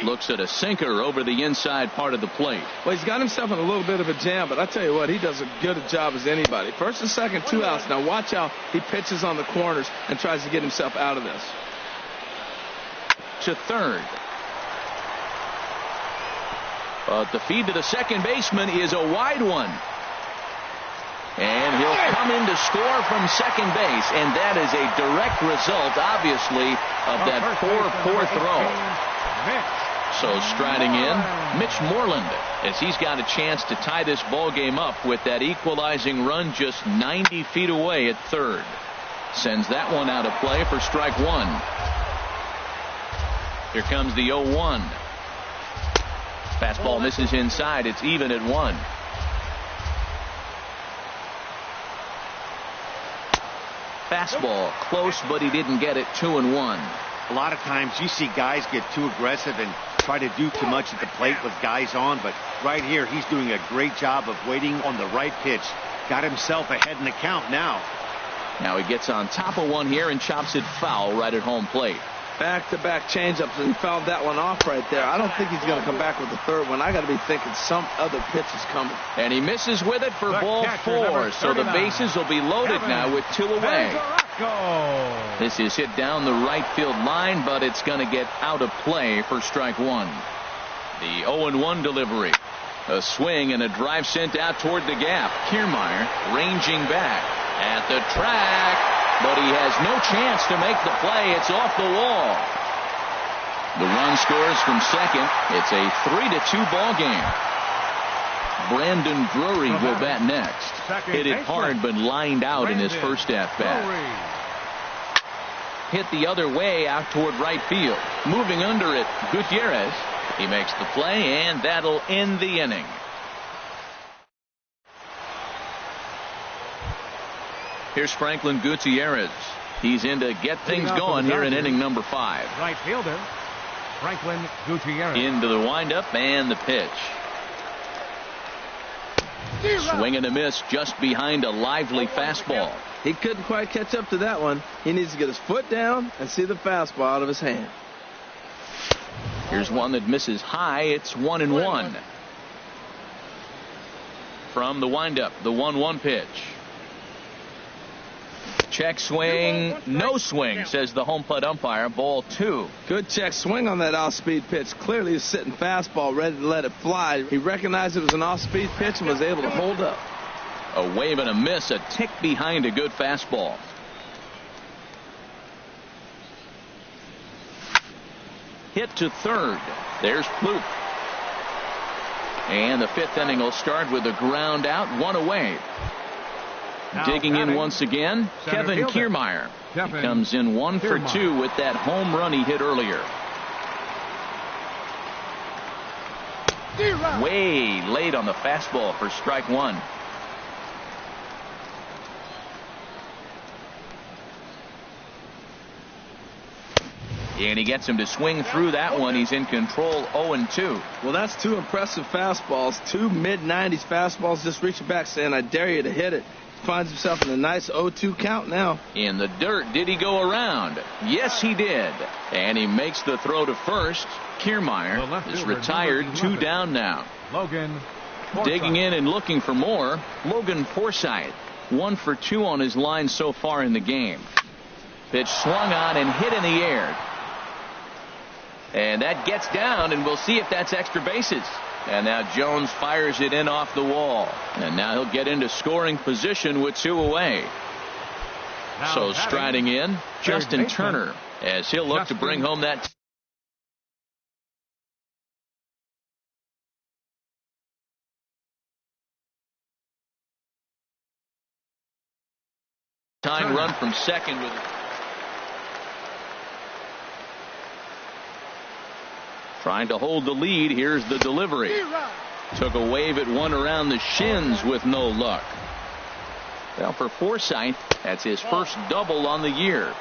Looks at a sinker over the inside part of the plate. Well, he's got himself in a little bit of a jam, but I tell you what, he does as good a job as anybody. First and second, 2 outs. Now watch how he pitches on the corners and tries to get himself out of this. To third. But the feed to the second baseman is a wide one. And he'll come in to score from second base. And that is a direct result, obviously, of that poor throw. So striding in, Mitch Moreland, as he's got a chance to tie this ball game up with that equalizing run just 90 feet away at third. Sends that one out of play for strike 1. Here comes the 0-1. Fastball misses inside. It's even at 1. Fastball close, but he didn't get it. 2-1. A lot of times you see guys get too aggressive and try to do too much at the plate with guys on, but right here he's doing a great job of waiting on the right pitch. Got himself ahead in the count now. Now he gets on top of one here and chops it foul right at home plate. Back-to-back changeups, and he fouled that one off right there. I don't think he's going to come back with the third one. I got to be thinking some other pitch is coming. And he misses with it for ball 4. So the bases will be loaded now with 2 away. This is hit down the right field line, but it's going to get out of play for strike 1. The 0-1 delivery. A swing and a drive sent out toward the gap. Kiermaier ranging back at the track. But he has no chance to make the play. It's off the wall. The run scores from second. It's a 3-2 ball game. Brandon Drury will bat next. Hit it hard but lined out in his first at-bat. Hit the other way out toward right field. Moving under it, Gutierrez. He makes the play, and that'll end the inning. Here's Franklin Gutierrez. He's in to get things going here in inning number 5. Right fielder, Franklin Gutierrez. Into the windup and the pitch. Swing and a miss just behind a lively fastball. He couldn't quite catch up to that one. He needs to get his foot down and see the fastball out of his hand. Here's one that misses high. It's 1-1. From the windup, the 1-1 pitch. Check swing, no swing, says the home plate umpire. Ball 2. Good check swing on that off-speed pitch. Clearly a sitting fastball, ready to let it fly. He recognized it was an off-speed pitch and was able to hold up. A wave and a miss, a tick behind a good fastball. Hit to third. There's Plouffe. And the 5th inning will start with a ground out, 1 away. Digging in once again, Kevin Kiermaier. He comes in 1 for 2 with that home run he hit earlier. Way late on the fastball for strike 1. And he gets him to swing through that one. He's in control 0-2. Well, that's two impressive fastballs. Two mid-90s fastballs just reaching back saying, I dare you to hit it. Finds himself in a nice 0-2 count now. In the dirt, did he go around? Yes, he did. And he makes the throw to first. Kiermaier is retired, 2 down now. Logan Forsythe. Digging in and looking for more, Logan Forsythe. 1 for 2 on his line so far in the game. Pitch swung on and hit in the air. And that gets down, and we'll see if that's extra bases. And now Jones fires it in off the wall. And now he'll get into scoring position with 2 away. So striding in, Justin Turner, as he'll look to bring home that tying run from second with trying to hold the lead. Here's the delivery. Took a wave at one around the shins with no luck. Well, for Forsythe, that's his first double on the year.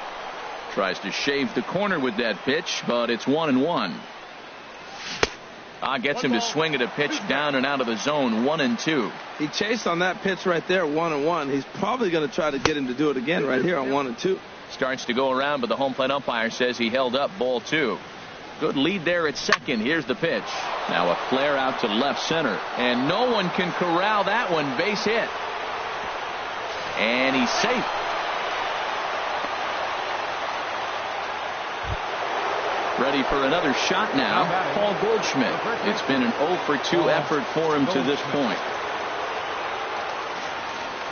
Tries to shave the corner with that pitch, but it's 1-1. Gets him to swing at a pitch down and out of the zone, 1-2. He chased on that pitch right there, 1-1. He's probably going to try to get him to do it again right here on 1-2. Starts to go around, but the home plate umpire says he held up, ball 2. Good lead there at second. Here's the pitch. Now a flare out to left center, and no one can corral that one. Base hit. And he's safe. Ready for another shot now, Paul Goldschmidt. It's been an 0 for 2 effort for him to this point.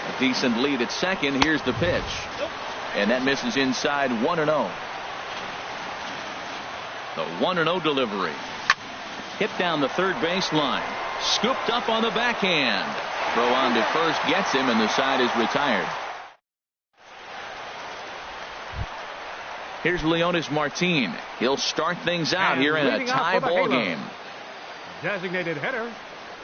A decent lead at second. Here's the pitch. And that misses inside, 1-0. The 1-0 delivery. Hit down the third baseline. Scooped up on the backhand. Throw on to first gets him, and the side is retired. Here's Leonis Martin. He'll start things out here in a tie ball game. Designated hitter,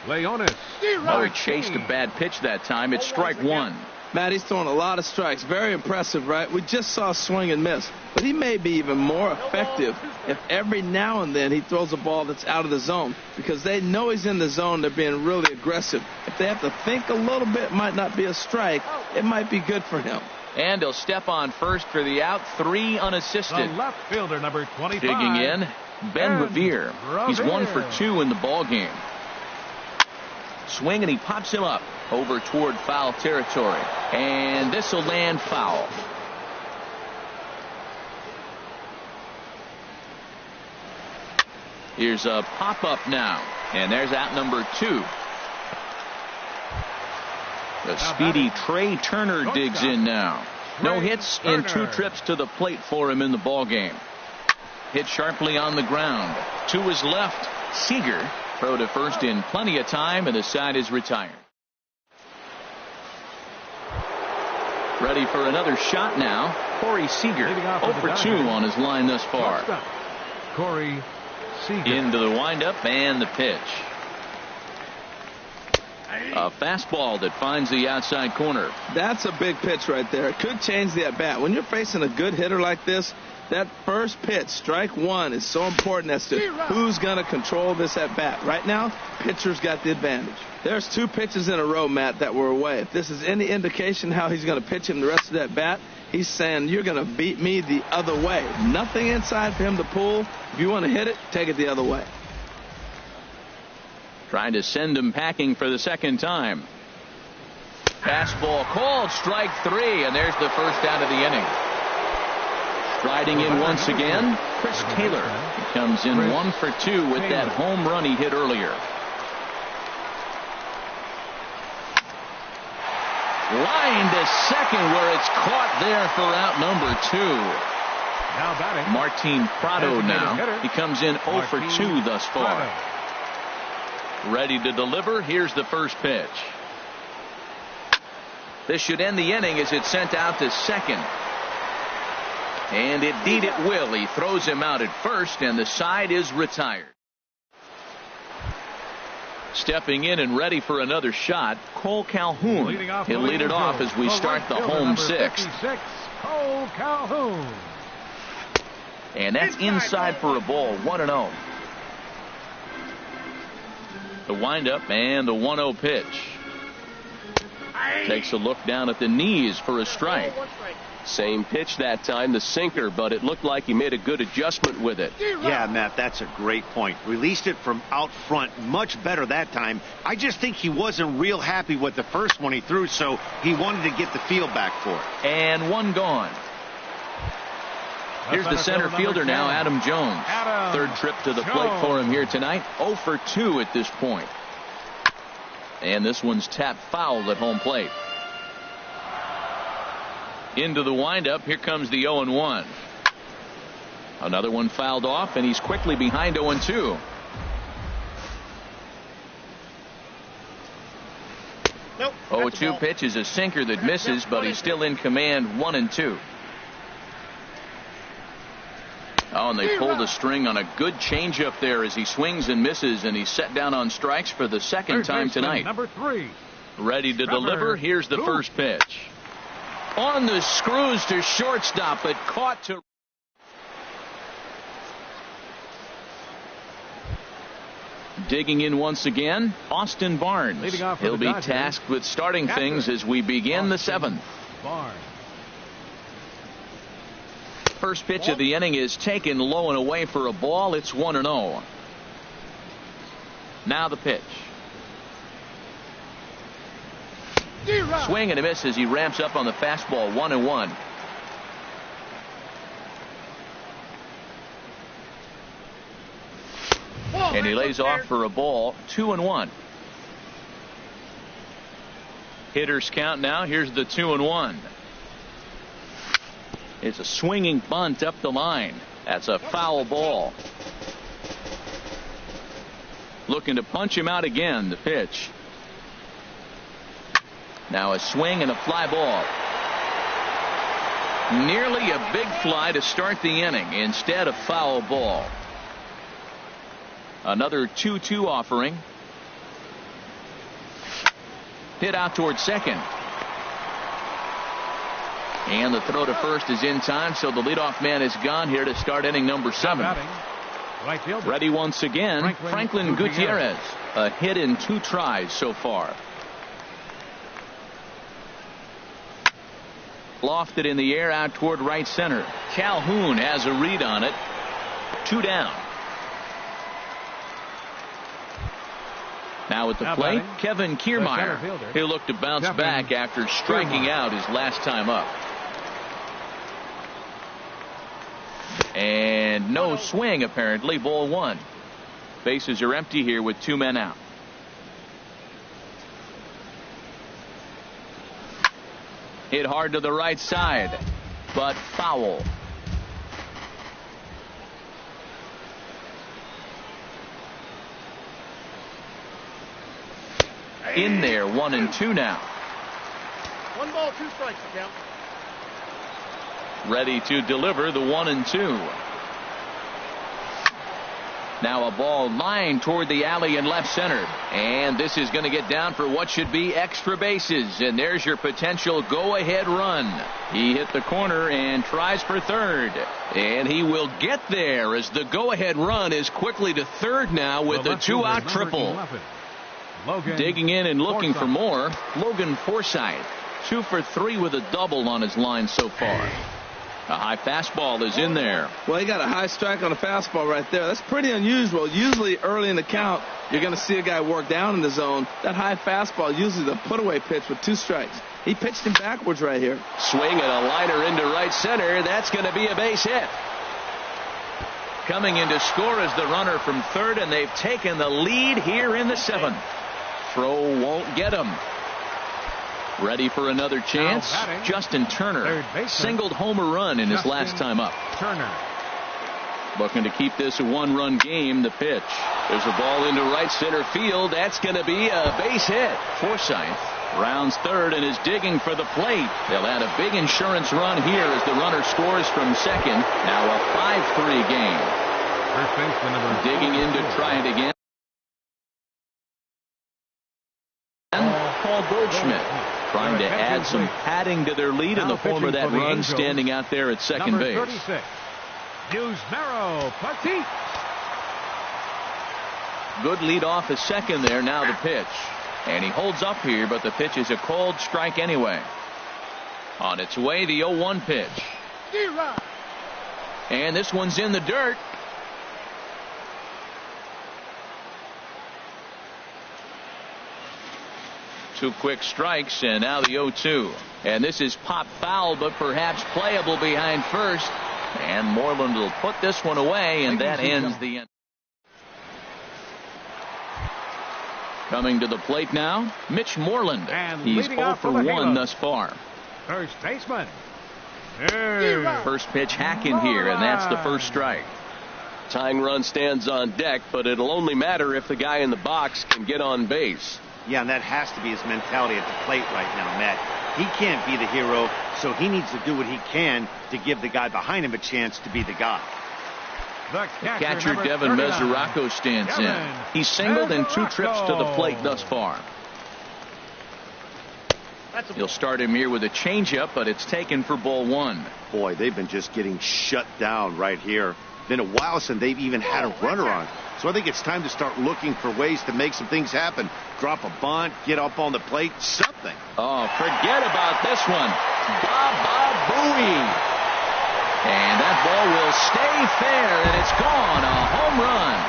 Leonis. Another chased a bad pitch that time. It's strike 1. Matt, he's throwing a lot of strikes. Very impressive, right? We just saw a swing and miss. But he may be even more effective if every now and then he throws a ball that's out of the zone. Because they know he's in the zone. They're being really aggressive. If they have to think a little bit, it might not be a strike. It might be good for him. And he'll step on first for the out, 3 unassisted. The left fielder, number 25. Digging in, Ben Revere. He's 1 for 2 in the ball game. Swing, and he pops him up over toward foul territory. And this will land foul. Here's a pop-up now. And there's out number 2. The speedy Trey Turner digs in now. No hits in 2 trips to the plate for him in the ball game. Hit sharply on the ground. To his left, Seager. Throw to first in plenty of time, and the side is retired. Ready for another shot now. Corey Seager, 0 for 2 on his line thus far. Corey Seager. Into the windup and the pitch. A fastball that finds the outside corner. That's a big pitch right there. It could change the at-bat. When you're facing a good hitter like this, that first pitch, strike 1, is so important as to who's going to control this at-bat. Right now, pitcher's got the advantage. There's 2 pitches in a row, Matt, that were away. If this is any indication how he's going to pitch him the rest of that bat, he's saying, you're going to beat me the other way. Nothing inside for him to pull. If you want to hit it, take it the other way. Trying to send him packing for the second time. Fastball called, strike 3, and there's the first out of the inning. Striding in once again, Chris Taylor. He comes in 1 for 2 with that home run he hit earlier. Line to second, where it's caught there for out number 2. Now batting, Martin Prado now. He comes in 0 for 2 thus far. Ready to deliver. Here's the first pitch. This should end the inning as it's sent out to second. And indeed it will. He throws him out at first, and the side is retired. Stepping in and ready for another shot, Cole Calhoun. He'll lead it off as we start the home 6. Cole Calhoun. And that's inside for a ball, 1-0. The windup and the 1-0 pitch. Takes a look down at the knees for a strike. Same pitch that time, the sinker, but it looked like he made a good adjustment with it. Yeah, Matt, that's a great point. Released it from out front much better that time. I just think he wasn't real happy with the first one he threw, so he wanted to get the feel back for it. And one gone. Here's the center fielder now, Adam Jones. Third trip to the plate for him here tonight. 0 for 2 at this point. And this one's tapped foul at home plate. Into the windup. Here comes the 0-1. Another one fouled off, and he's quickly behind 0-2. Nope. 0-2 pitch is a sinker that misses, but he's still in command. 1-2. Oh, and they pulled a string on a good changeup there as he swings and misses, and he's set down on strikes for the second time tonight. Number 3. Ready to deliver. Here's the first pitch. On the screws to shortstop, but caught to. Digging in once again, Austin Barnes. He'll be tasked with starting things as we begin the 7th. Barnes. First pitch of the inning is taken low and away for a ball. It's 1-0. Now the pitch. Swing and a miss as he ramps up on the fastball. 1-1. And he lays off for a ball. 2-1. Hitters count now. Here's the 2-1. It's a swinging bunt up the line. That's a foul ball. Looking to punch him out again. The pitch. Now a swing and a fly ball. Nearly a big fly to start the inning. Instead, a foul ball. Another 2-2 offering. Hit out towards second. And the throw to first is in time, so the leadoff man is gone here to start inning number 7. Right fielder. Ready once again, Franklin Gutierrez. A hit in 2 tries so far. Lofted in the air out toward right center. Calhoun has a read on it. 2 down. Now at the plate, Kevin Kiermaier. He'll look to bounce back after striking out his last time up. And no swing, apparently. Ball 1. Bases are empty here with 2 men out. Hit hard to the right side, but foul. In there, 1-2 now. 1 ball, 2 strikes, count. Ready to deliver the 1-2. Now a ball lined toward the alley in left center. And this is going to get down for what should be extra bases. And there's your potential go-ahead run. He hit the corner and tries for third. And he will get there as the go-ahead run is quickly to third now with a 2-out triple. Digging in and looking for more, Logan Forsythe. 2 for 3 with a double on his line so far. A high fastball is in there. Well, he got a high strike on a fastball right there. That's pretty unusual. Usually early in the count, you're going to see a guy work down in the zone. That high fastball, usually the put-away pitch with 2 strikes. He pitched him backwards right here. Swing and a liner into right center. That's going to be a base hit. Coming in to score is the runner from third, and they've taken the lead here in the 7th. Throw won't get him. Ready for another chance. Justin Turner singled homer run in his last time up. Turner looking to keep this a 1-run game. The pitch. There's a ball into right center field. That's going to be a base hit. Forsythe rounds third and is digging for the plate. They'll add a big insurance run here as the runner scores from second. Now a 5-3 game. Digging in to try it again. Paul Goldschmidt trying to add some padding to their lead in the form of that run, standing out there at second base. Yusmero Petit. Good lead off a second there. Now the pitch. And he holds up here, but the pitch is a called strike anyway. On its way, the 0-1 pitch. And this one's in the dirt. Two quick strikes, and now the 0-2. And this is pop foul, but perhaps playable behind first. And Moreland will put this one away, and that ends the end. Coming to the plate now, Mitch Moreland. And he's 0 for 1 thus far. First baseman. First pitch hacking here, and that's the first strike. Tying run stands on deck, but it'll only matter if the guy in the box can get on base. Yeah, and that has to be his mentality at the plate right now, Matt. He can't be the hero, so he needs to do what he can to give the guy behind him a chance to be the guy. The catcher Devin Mesoraco stands in. He's singled in 2 trips to the plate thus far. He'll start him here with a changeup, but it's taken for ball 1. Boy, they've been just getting shut down right here. Been a while since they've even had a runner on. So I think it's time to start looking for ways to make some things happen. Drop a bunt, get up on the plate, something. Oh, forget about this one. Baba Booey. And that ball will stay fair, and it's gone. A home run.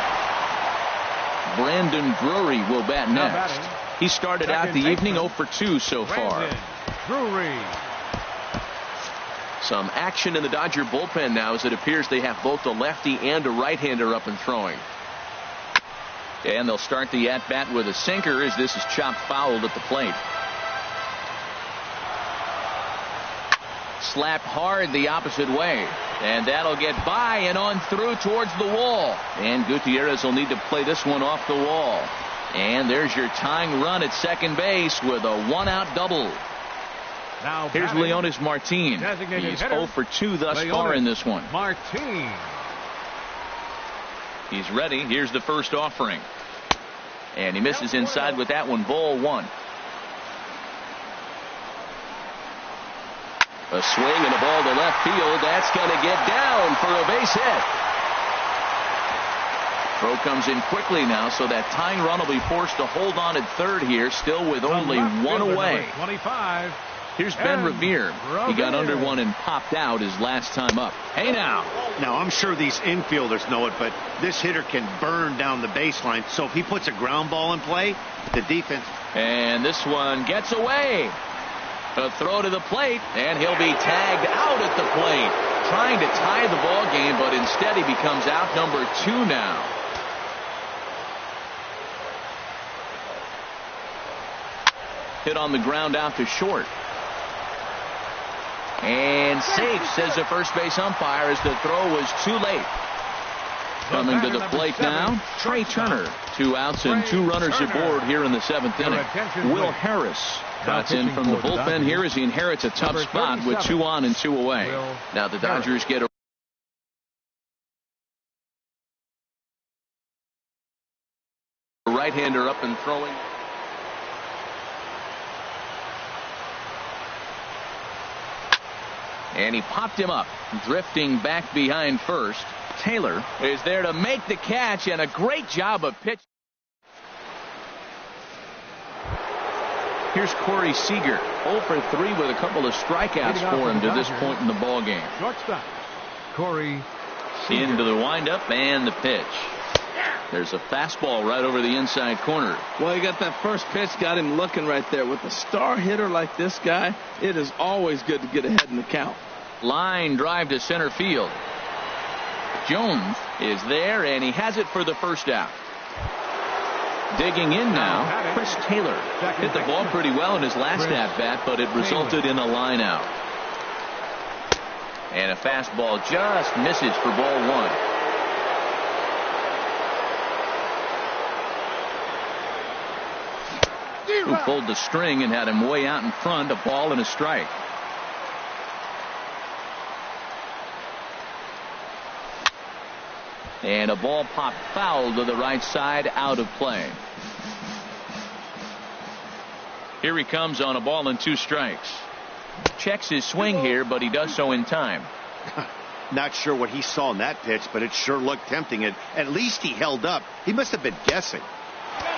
Brandon Drury will bat next. He started out the evening 0 for 2 so far. Drury. Some action in the Dodger bullpen now, as it appears they have both a lefty and a right-hander up and throwing. And they'll start the at-bat with a sinker, as this is chopped fouled at the plate. Slapped hard the opposite way, and that'll get by and on through towards the wall. And Gutierrez will need to play this one off the wall. And there's your tying run at second base with a 1-out double. Now here's Leonis Martin. He's 0 for 2 thus far in this one. Martin. He's ready. Here's the first offering. And he misses inside with that one. Ball 1. A swing and a ball to left field. That's going to get down for a base hit. Throw comes in quickly now, so that tying run will be forced to hold on at third here, still with only 1 away. 25. Here's Ben Revere. He got under one and popped out his last time up. Hey now. Now, I'm sure these infielders know it, but this hitter can burn down the baseline. So if he puts a ground ball in play, the defense. And this one gets away. A throw to the plate, and he'll be tagged out at the plate. Trying to tie the ball game, but instead he becomes out number 2 now. Hit on the ground out to short. And safe, says the first base umpire, as the throw was too late. Coming to the plate now, Trey Turner. 2 outs and 2 runners aboard here in the 7th inning. Will Harris bats in from the bullpen here as he inherits a tough spot with 2 on and 2 away. Now the Dodgers get a right-hander up and throwing. And he popped him up, drifting back behind first. Taylor is there to make the catch, and a great job of pitch. Here's Corey Seager, 0 for 3 with a couple of strikeouts for him to this point in the ball game. Shortstop Corey Seager. Into the windup and the pitch. There's a fastball right over the inside corner. Well, he got that first pitch, got him looking right there. With a star hitter like this guy, it is always good to get ahead in the count. Line drive to center field. Jones is there, and he has it for the first out. Digging in now, Chris Taylor. Hit the ball pretty well in his last at-bat, but it resulted in a line out. And a fastball just misses for ball 1. Who pulled the string and had him way out in front, a ball and a strike. And a ball popped foul to the right side, out of play. Here he comes on a ball and 2 strikes. Checks his swing here, but he does so in time. Not sure what he saw in that pitch, but it sure looked tempting. At least he held up. He must have been guessing.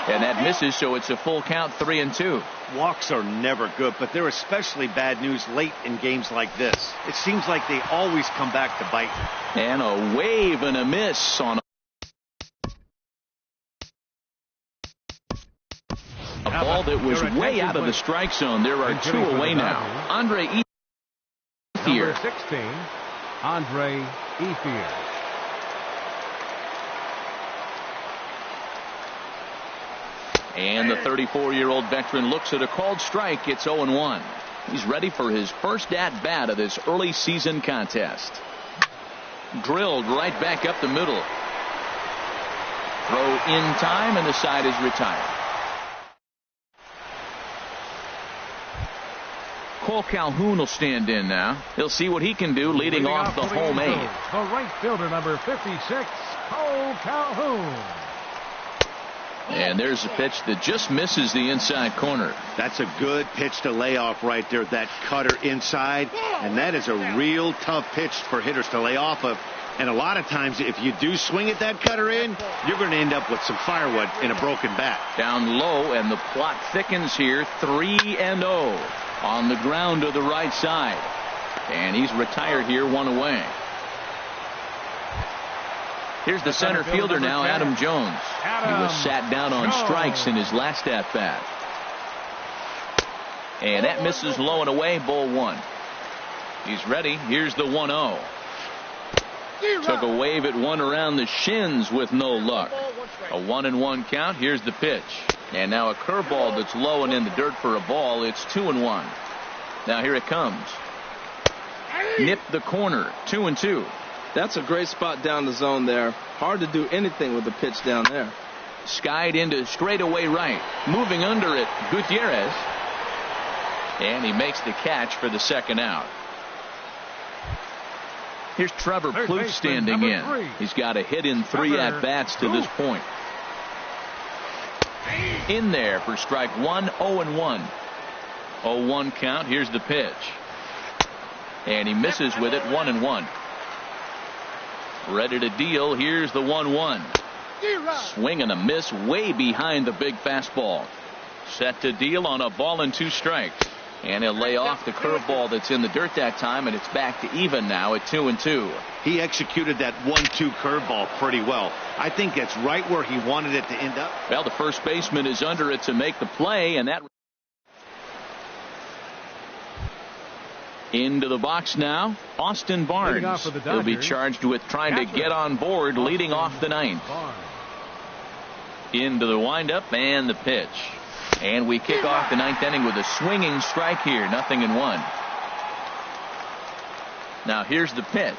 And that misses, so it's a full count, 3-2. Walks are never good, but they're especially bad news late in games like this. It seems like they always come back to bite. And a wave and a miss on a ball that was way out of the strike zone. There are 2 away now. Andre Number 16, Andre Ethier. And the 34-year-old veteran looks at a called strike. It's 0-1. He's ready for his first at-bat of this early season contest. Drilled right back up the middle. Throw in time, and the side is retired. Cole Calhoun will stand in now. He'll see what he can do leading off the home 8. The right fielder, number 56, Cole Calhoun. And there's a pitch that just misses the inside corner. That's a good pitch to lay off right there, that cutter inside. And that is a real tough pitch for hitters to lay off of. And a lot of times, if you do swing at that cutter in, you're going to end up with some firewood in a broken bat. Down low, and the plot thickens here. 3-0 on the ground to the right side. And he's retired here, 1 away. Here's the center fielder now, Adam Jones. He was sat down on strikes in his last at-bat. And that misses low and away, ball 1. He's ready. Here's the 1-0. Took a wave at one around the shins with no luck. A 1-1 count. Here's the pitch. And now a curveball that's low and in the dirt for a ball. It's 2-1. Now here it comes. Nipped the corner. 2-2. That's a great spot down the zone there. Hard to do anything with the pitch down there. Skied into straightaway right. Moving under it, Gutierrez. And he makes the catch for the second out. Here's Trevor Plouffe standing in. He's got a hit in 3 at-bats to this point. In there for strike 1, 0-1. 0-1 count. Here's the pitch. And he misses with it, 1-1. Ready to deal. Here's the 1-1. Swing and a miss way behind the big fastball. Set to deal on a ball and 2 strikes. And he'll lay off the curveball that's in the dirt that time, and it's back to even now at 2-2. He executed that 1-2 curveball pretty well. I think that's right where he wanted it to end up. Well, the first baseman is under it to make the play, and that into the box now. Austin Barnes. He'll be charged with trying to get on board, leading off the 9th. Into the windup and the pitch. And we kick off the 9th inning with a swinging strike here. 0-1. Now here's the pitch.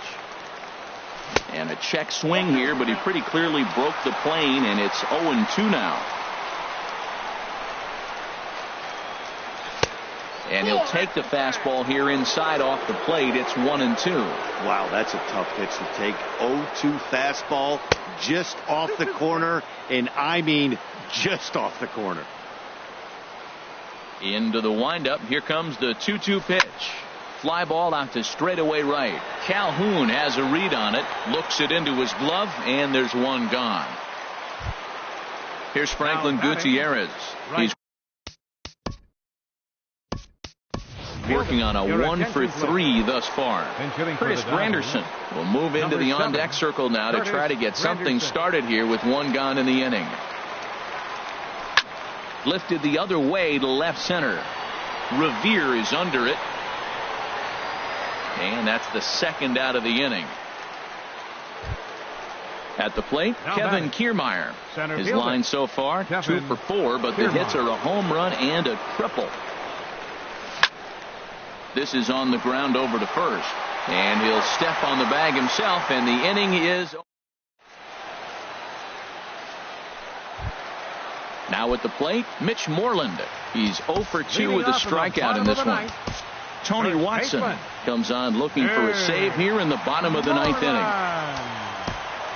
And a check swing here, but he pretty clearly broke the plane, and it's 0-2 now. And he'll take the fastball here inside off the plate. It's 1-2. Wow, that's a tough pitch to take. 0-2 fastball just off the corner, and I mean just off the corner. Into the windup. Here comes the 2-2 pitch. Fly ball out to straightaway right. Calhoun has a read on it. Looks it into his glove, and there's one gone. Here's Franklin Gutierrez. He's working on a 1-for-3 thus far. Curtis Granderson will move into the on-deck circle now to try to get something started here with 1 gone in the inning. Lifted the other way to left center. Revere is under it. And that's the second out of the inning. At the plate, Kevin Kiermaier. His line so far, 2 for 4, but the hits are a home run and a triple. This is on the ground over to first. And he'll step on the bag himself, and the inning is... Now at the plate, Mitch Moreland. He's 0 for 2 with a strikeout in this one. Tony Watson comes on looking for a save here in the bottom of the 9th inning.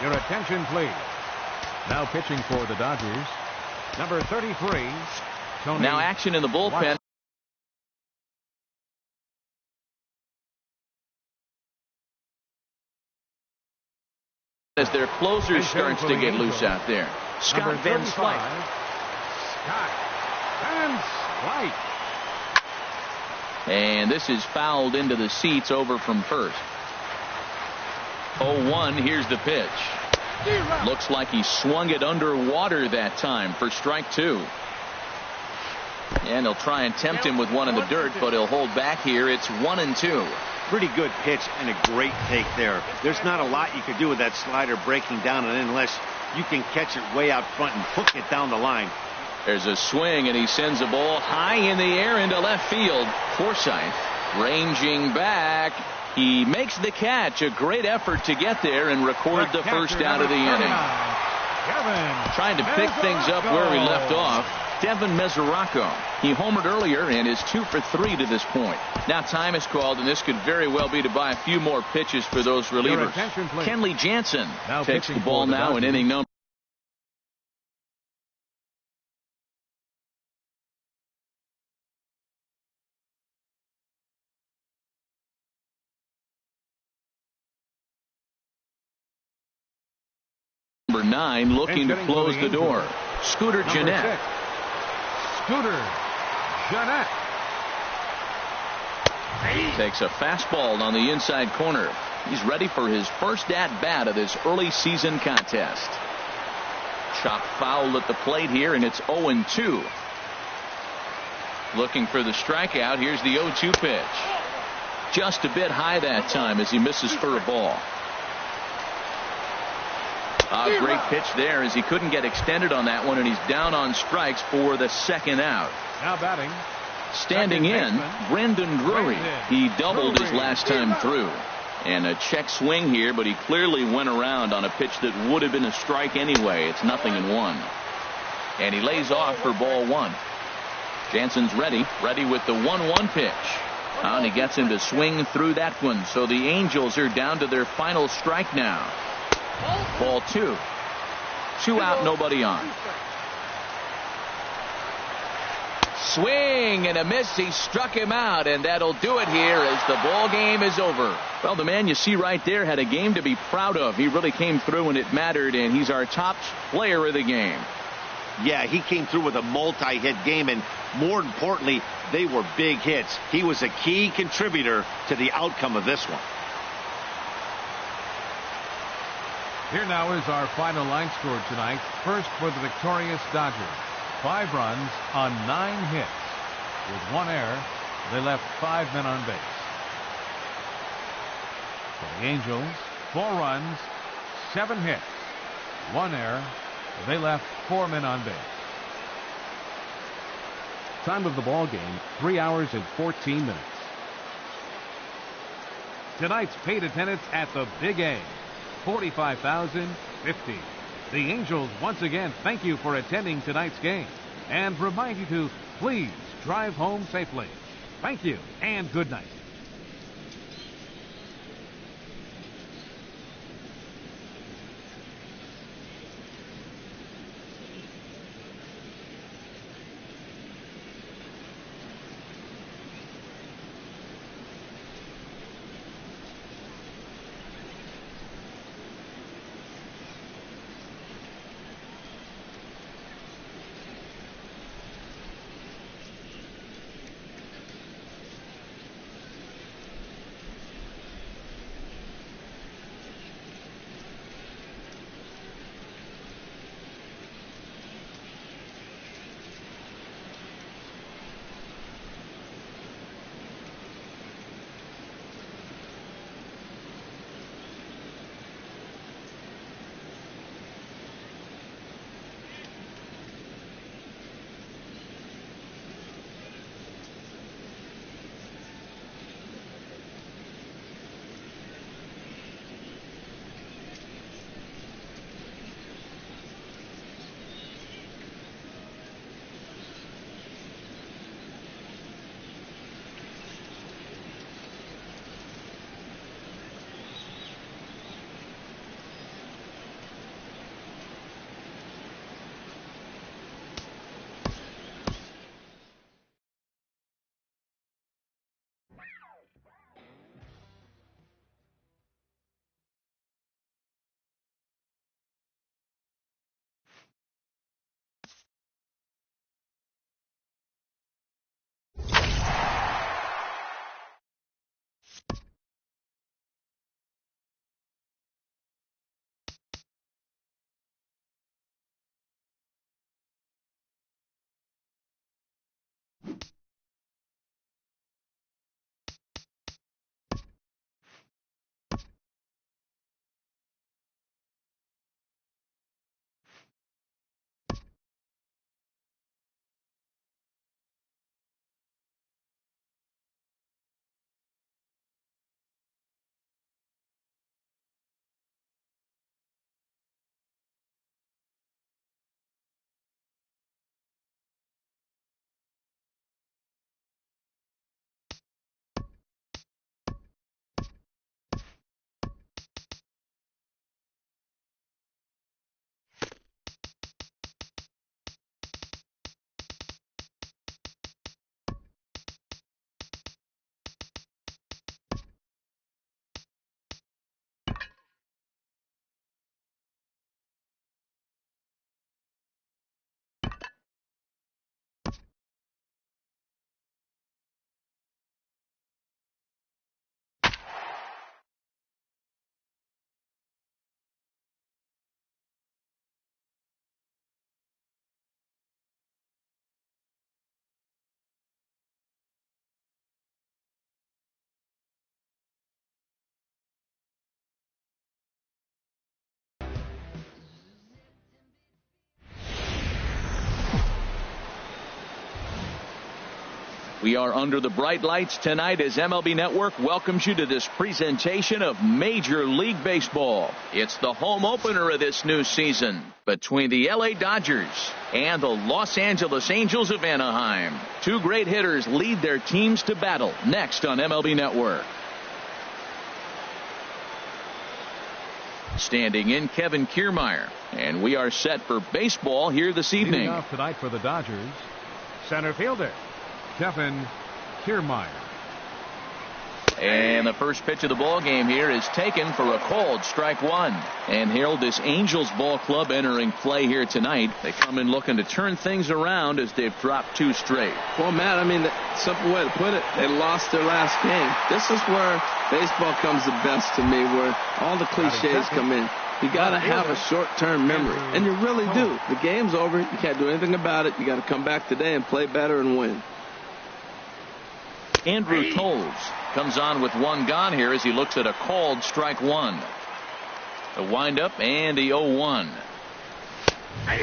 Your attention, please. Now pitching for the Dodgers, number 33, Tony. Now action in the bullpen. Watson. as their closer And starts for to the get Angels, loose out there. Scott Number Van 35, Slyke. Scott Van Slyke. And this is fouled into the seats over from first. 0-1. Here's the pitch. Looks like he swung it underwater that time for strike two. And he'll try and tempt him with one in the dirt, but he'll hold back here. It's 1-2. Pretty good pitch and a great take there. There's not a lot you could do with that slider breaking down and in unless you can catch it way out front and hook it down the line. There's a swing, and he sends the ball high in the air into left field. Forsythe ranging back. He makes the catch. A great effort to get there and record the first out of the inning. Trying to pick things up where we left off. Devin Mesoraco. He homered earlier and is 2 for 3 to this point. Now time is called, and this could very well be to buy a few more pitches for those relievers. Kenley Jansen takes the ball now in inning number. Number 9, looking to close the door. Scooter Gennett. Scooter Gennett takes a fastball on the inside corner. He's ready for his first at-bat of this early season contest. Chop foul at the plate here, and it's 0-2. Looking for the strikeout. Here's the 0-2 pitch. Just a bit high that time as he misses for a ball. A great pitch there as he couldn't get extended on that one, and he's down on strikes for the second out. Now batting. Standing in, Brandon Drury. He doubled his last time through. And a check swing here, but he clearly went around on a pitch that would have been a strike anyway. It's 0-1. And he lays off for ball one. Jansen's ready with the 1-1 pitch. And he gets him to swing through that one. So the Angels are down to their final strike now. Ball two. 2 out, nobody on. Swing and a miss. He struck him out, and that'll do it here as the ball game is over. Well, the man you see right there had a game to be proud of. He really came through when it mattered, and he's our top player of the game. Yeah, he came through with a multi-hit game, and more importantly, they were big hits. He was a key contributor to the outcome of this one. Here now is our final line score tonight. First for the victorious Dodgers. 5 runs on 9 hits. With 1 error, they left 5 men on base. For the Angels, 4 runs, 7 hits. 1 error, they left 4 men on base. Time of the ball game, 3 hours and 14 minutes. Tonight's paid attendance at the Big A, 45,050. The Angels once again thank you for attending tonight's game and remind you to please drive home safely. Thank you and good night. We are under the bright lights tonight as MLB Network welcomes you to this presentation of Major League Baseball. It's the home opener of this new season between the LA Dodgers and the Los Angeles Angels of Anaheim. Two great hitters lead their teams to battle next on MLB Network. Standing in, Kevin Kiermaier, and we are set for baseball here this evening. Leading off tonight for the Dodgers, center fielder Kevin Kiermaier. And the first pitch of the ball game here is taken for a called strike one. And Harold, this Angels ball club entering play here tonight. They come in looking to turn things around as they've dropped two straight. Well, Matt, I mean, the simple way to put it, they lost their last game. This is where baseball comes the best to me, where all the cliches come in. You got to have a short-term memory, and you really do. The game's over. You can't do anything about it. You got to come back today and play better and win. Andrew Toles comes on with one gone here as he looks at a called strike one. The windup and the 0-1.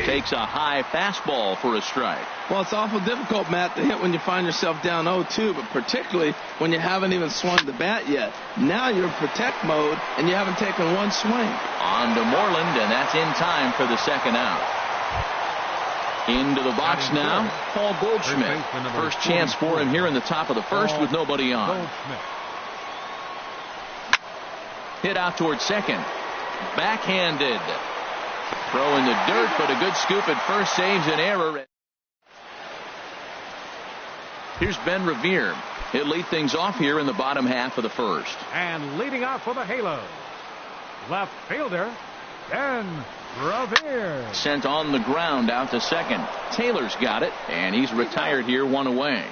Takes a high fastball for a strike. Well, it's awful difficult, Matt, to hit when you find yourself down 0-2, but particularly when you haven't even swung the bat yet. Now you're in protect mode, and you haven't taken one swing. On to Moreland, and that's in time for the second out. Into the box now, Paul Goldschmidt. First chance for him here in the top of the first with nobody on. Hit out towards second. Backhanded. Throw in the dirt, but a good scoop at first saves an error. Here's Ben Revere. He'll lead things off here in the bottom half of the first. And leading off for the Halos, left fielder Ben Revere. Sent on the ground out to second. Taylor's got it, and he's retired here, one away.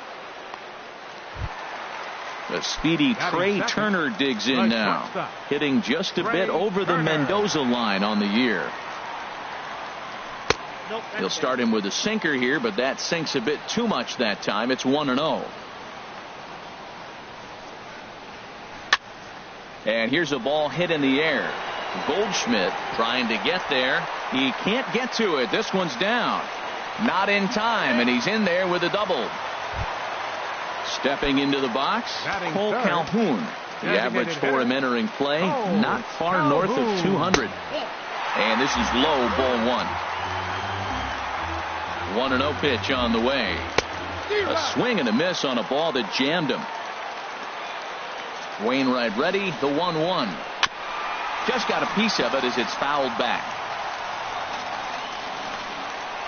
The speedy Trey Turner digs in now, hitting just a bit over the Mendoza line on the year. He'll start him with a sinker here, but that sinks a bit too much that time. It's 1-0. And here's a ball hit in the air. Goldschmidt trying to get there. He can't get to it. This one's down. Not in time, and he's in there with a double. Stepping into the box, Cole Calhoun. The average for him entering play, not far north of 200. And this is low, ball one. 1-0 pitch on the way. A swing and a miss on a ball that jammed him. Wainwright ready, the 1-1. Just got a piece of it as it's fouled back.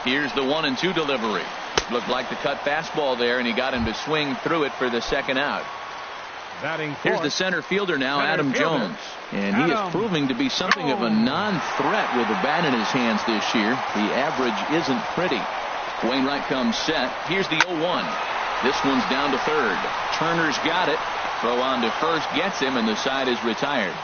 Here's the 1-2 delivery. Looked like the cut fastball there, and he got him to swing through it for the second out. Here's the center fielder now, Adam Jones. And he is proving to be something of a non-threat with a bat in his hands this year. The average isn't pretty. Wainwright comes set. Here's the 0-1. This one's down to third. Turner's got it. Throw on to first gets him, and the side is retired.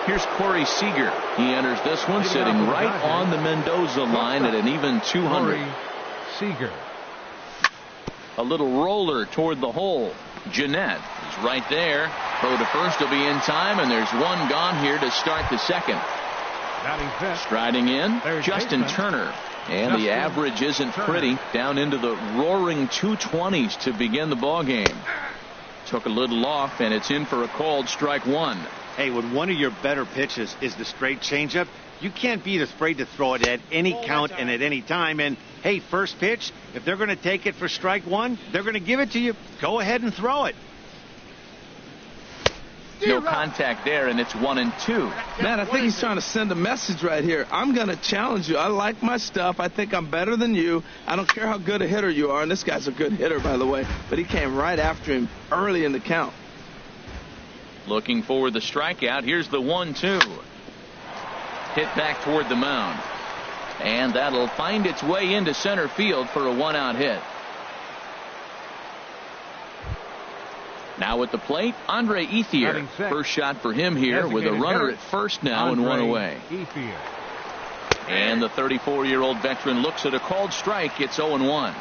Here's Corey Seager. He enters this one sitting right on the Mendoza line at an even 200. Seager. A little roller toward the hole. Jeanette is right there. Throw to first will be in time, and there's one gone here to start the second. Striding in, Justin Turner. And the average isn't pretty. Down into the roaring 220s to begin the ball game. Took a little off, and it's in for a called strike one. Hey, when one of your better pitches is the straight changeup, you can't be afraid to throw it at any count and at any time. And, hey, first pitch, if they're going to take it for strike one, they're going to give it to you. Go ahead and throw it. No contact there, and it's 1-2. Man, I think he's trying to send a message right here. I'm going to challenge you. I like my stuff. I think I'm better than you. I don't care how good a hitter you are. And this guy's a good hitter, by the way. But he came right after him early in the count. Looking for the strikeout. Here's the 1-2. Hit back toward the mound. And that'll find its way into center field for a one-out hit. Now at the plate, Andre Ethier. First shot for him here with a runner at first now and one away. And the 34-year-old veteran looks at a called strike. It's 0-1.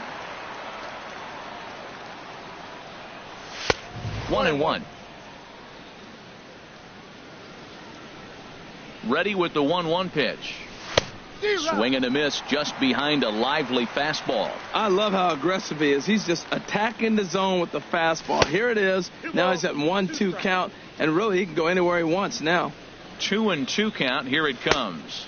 1-1. Ready with the 1-1 pitch. Swing and a miss just behind a lively fastball. I love how aggressive he is. He's just attacking the zone with the fastball. Here it is. Now he's at 1-2 count, and really he can go anywhere he wants now. 2-2 count. Here it comes.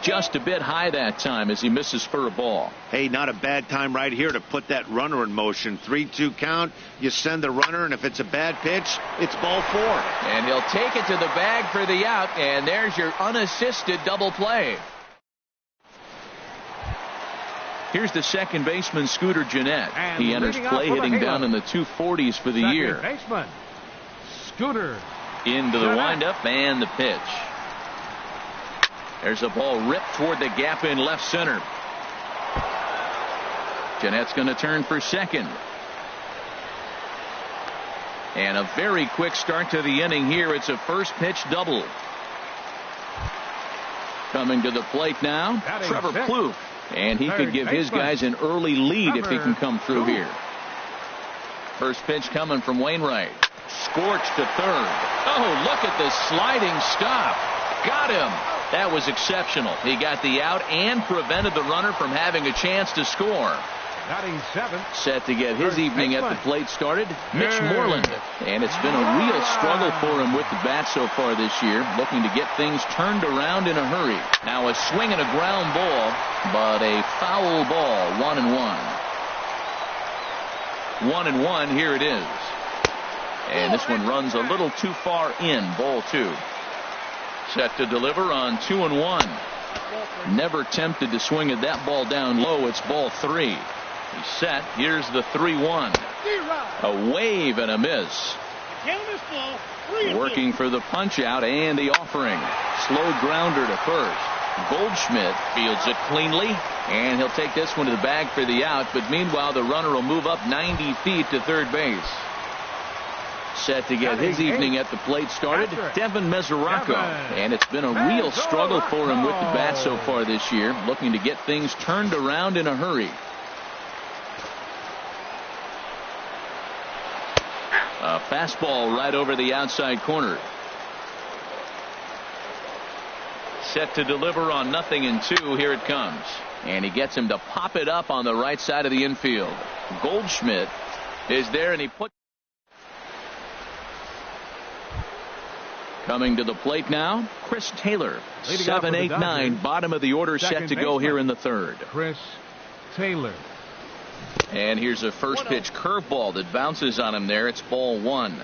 Just a bit high that time as he misses for a ball. Hey, not a bad time right here to put that runner in motion. 3-2 count. You send the runner, and if it's a bad pitch, it's ball 4. And he'll take it to the bag for the out, and there's your unassisted double play. Here's the second baseman, Scooter Gennett. And he enters play hitting down in the 240s for the year. Baseman, Scooter. Into the windup and the pitch. There's a ball ripped toward the gap in left center. Gennett's going to turn for second. And a very quick start to the inning here. It's a first pitch double. Coming to the plate now, Trevor Plouffe. And he could give his guys an early lead if he can come through here. First pitch coming from Wainwright. Scorched to third. Oh, look at the sliding stop. Got him. That was exceptional. He got the out and prevented the runner from having a chance to score. Batting 7th. Set to get his evening at the plate started, Mitch Moreland. And it's been a real struggle for him with the bat so far this year, looking to get things turned around in a hurry. Now a swing and a ground ball, but a foul ball. 1-1. 1-1. Here it is. And this one runs a little too far in. Ball 2. Set to deliver on 2-1. Never tempted to swing at that ball down low. It's ball 3. He's set. Here's the 3-1. A wave and a miss. Working for the punch out and the offering. Slow grounder to first. Goldschmidt fields it cleanly, and he'll take this one to the bag for the out. But meanwhile, the runner will move up 90 feet to third base. Set to get his evening at the plate started, Devin Mesoraco. And it's been a real struggle for him with the bat so far this year, looking to get things turned around in a hurry. A fastball right over the outside corner. Set to deliver on 0-2. Here it comes. And he gets him to pop it up on the right side of the infield. Goldschmidt is there, and he put. Coming to the plate now, Chris Taylor. 7, 8, 9, bottom of the order, set to go here in the third. Chris Taylor. And here's a first pitch curveball that bounces on him there. It's ball 1.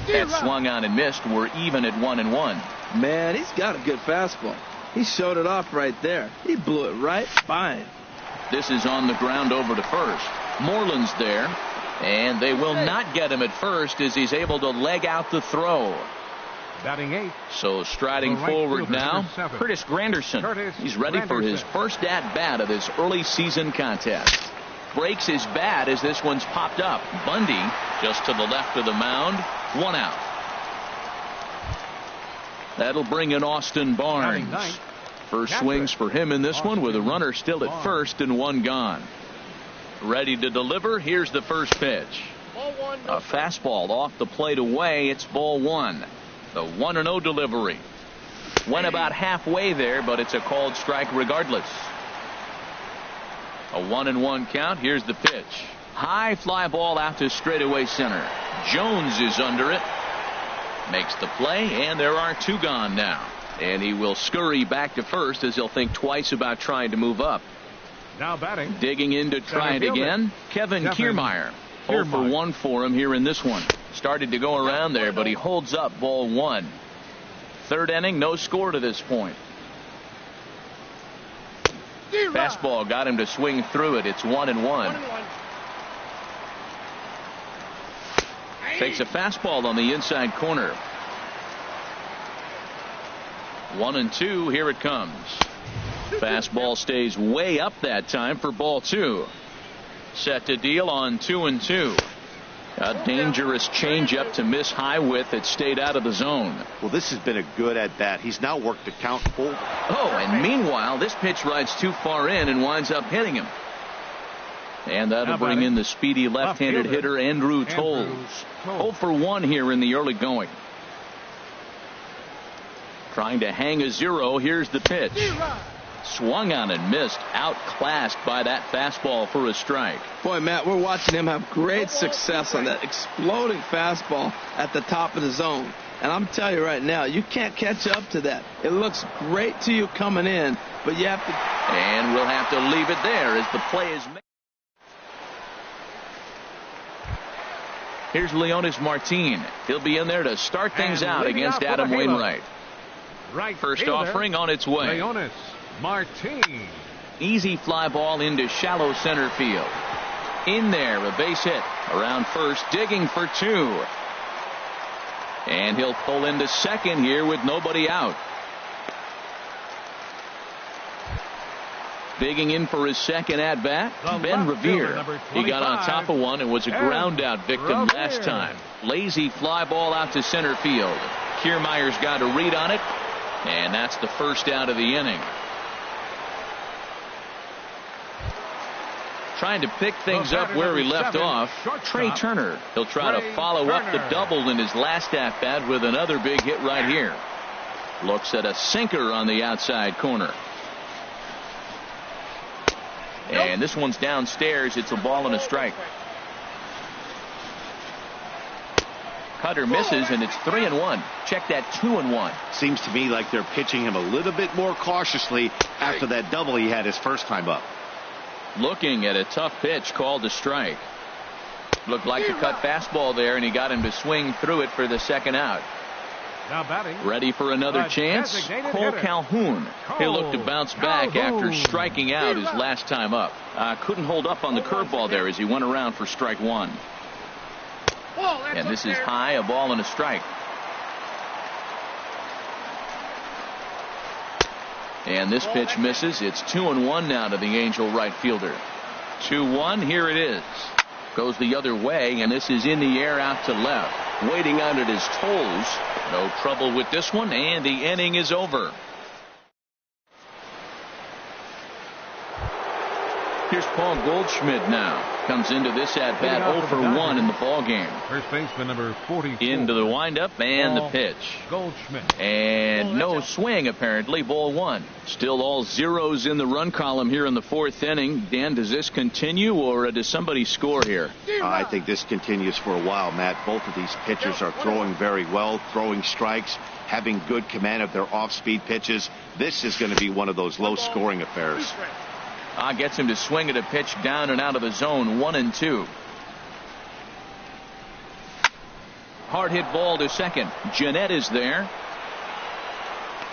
That swung on and missed. We're even at 1-1. Man, he's got a good fastball. He showed it off right there. He blew it right by him. This is on the ground over to first. Moreland's there. And they will not get him at first as he's able to leg out the throw. Batting 8. So striding forward now, Curtis Granderson. He's ready for his first at-bat of this early season contest. Breaks his bat as this one's popped up. Bundy just to the left of the mound. 1 out. That'll bring in Austin Barnes. First swings for him in this one with a runner still at first and 1 gone. Ready to deliver. Here's the first pitch. A fastball off the plate away. It's ball 1. The 1-0 delivery. Went about halfway there, but it's a called strike regardless. A 1-1 count. Here's the pitch. High fly ball out to straightaway center. Jones is under it. Makes the play, and there are 2 gone now. And he will scurry back to first as he'll think twice about trying to move up. Now batting. Digging in to try it again, Kevin Kiermaier. 0 for 1 for him here in this one. Started to go around there, but he holds up ball 1. Third inning, no score to this point. Fastball got him to swing through it. It's 1-1. Takes a fastball on the inside corner. 1-2. Here it comes. Fastball stays way up that time for ball 2. Set to deal on 2-2. A dangerous changeup to miss high with. It stayed out of the zone. Well, this has been a good at bat. He's now worked the count full. Oh, and meanwhile, this pitch rides too far in and winds up hitting him. And that'll bring in the speedy left-handed hitter Andrew Toles. 0 for 1 here in the early going. Trying to hang a 0. Here's the pitch. Swung on and missed. Outclassed by that fastball for a strike. Boy, Matt, we're watching him have great success on that exploding fastball at the top of the zone. And I'm telling you right now, you can't catch up to that. It looks great to you coming in, but you have to. And we'll have to leave it there as the play is made. Here's Leonis Martin. He'll be in there to start things out against Adam Wainwright. Right. First offering on its way. Leonis Martin. Easy fly ball into shallow center field. In there, a base hit. Around first, digging for 2. And he'll pull into second here with nobody out. Digging in for his second at-bat, Ben Revere. He got on top of one and was a ground-out victim last time. Lazy fly ball out to center field. Kiermaier's got a read on it, and that's the first out of the inning. Trying to pick things up where he left off, Trey Turner. He'll try to follow up the double in his last at-bat with another big hit right here. Looks at a sinker on the outside corner. And this one's downstairs. It's a ball and a strike. Cutter misses, and it's 3-1. Check that 2-1. Seems to me like they're pitching him a little bit more cautiously after that double he had his first time up. Looking at a tough pitch called a strike. Looked like a cut fastball there, and he got him to swing through it for the second out. Now batting. Ready for another chance? Cole Calhoun. He'll look to bounce back after striking out his last time up. Couldn't hold up on the curveball there as he went around for strike 1. And this is high, a ball and a strike. And this pitch misses. It's 2-1 now to the Angel right fielder. 2-1. Here it is. Goes the other way, and this is in the air out to left. Waiting out at his toes. No trouble with this one, and the inning is over. Here's Paul Goldschmidt now. Comes into this at bat 0 for 1 in the ball game. First baseman number 44. Into the windup and the pitch. Goldschmidt. And no swing apparently. Ball 1. Still all zeros in the run column here in the 4th inning. Dan, does this continue or does somebody score here? I think this continues for a while, Matt. Both of these pitchers are throwing very well, throwing strikes, having good command of their off-speed pitches. This is going to be one of those low-scoring affairs. Gets him to swing at a pitch down and out of the zone. 1-2. Hard hit ball to second. Jeanette is there.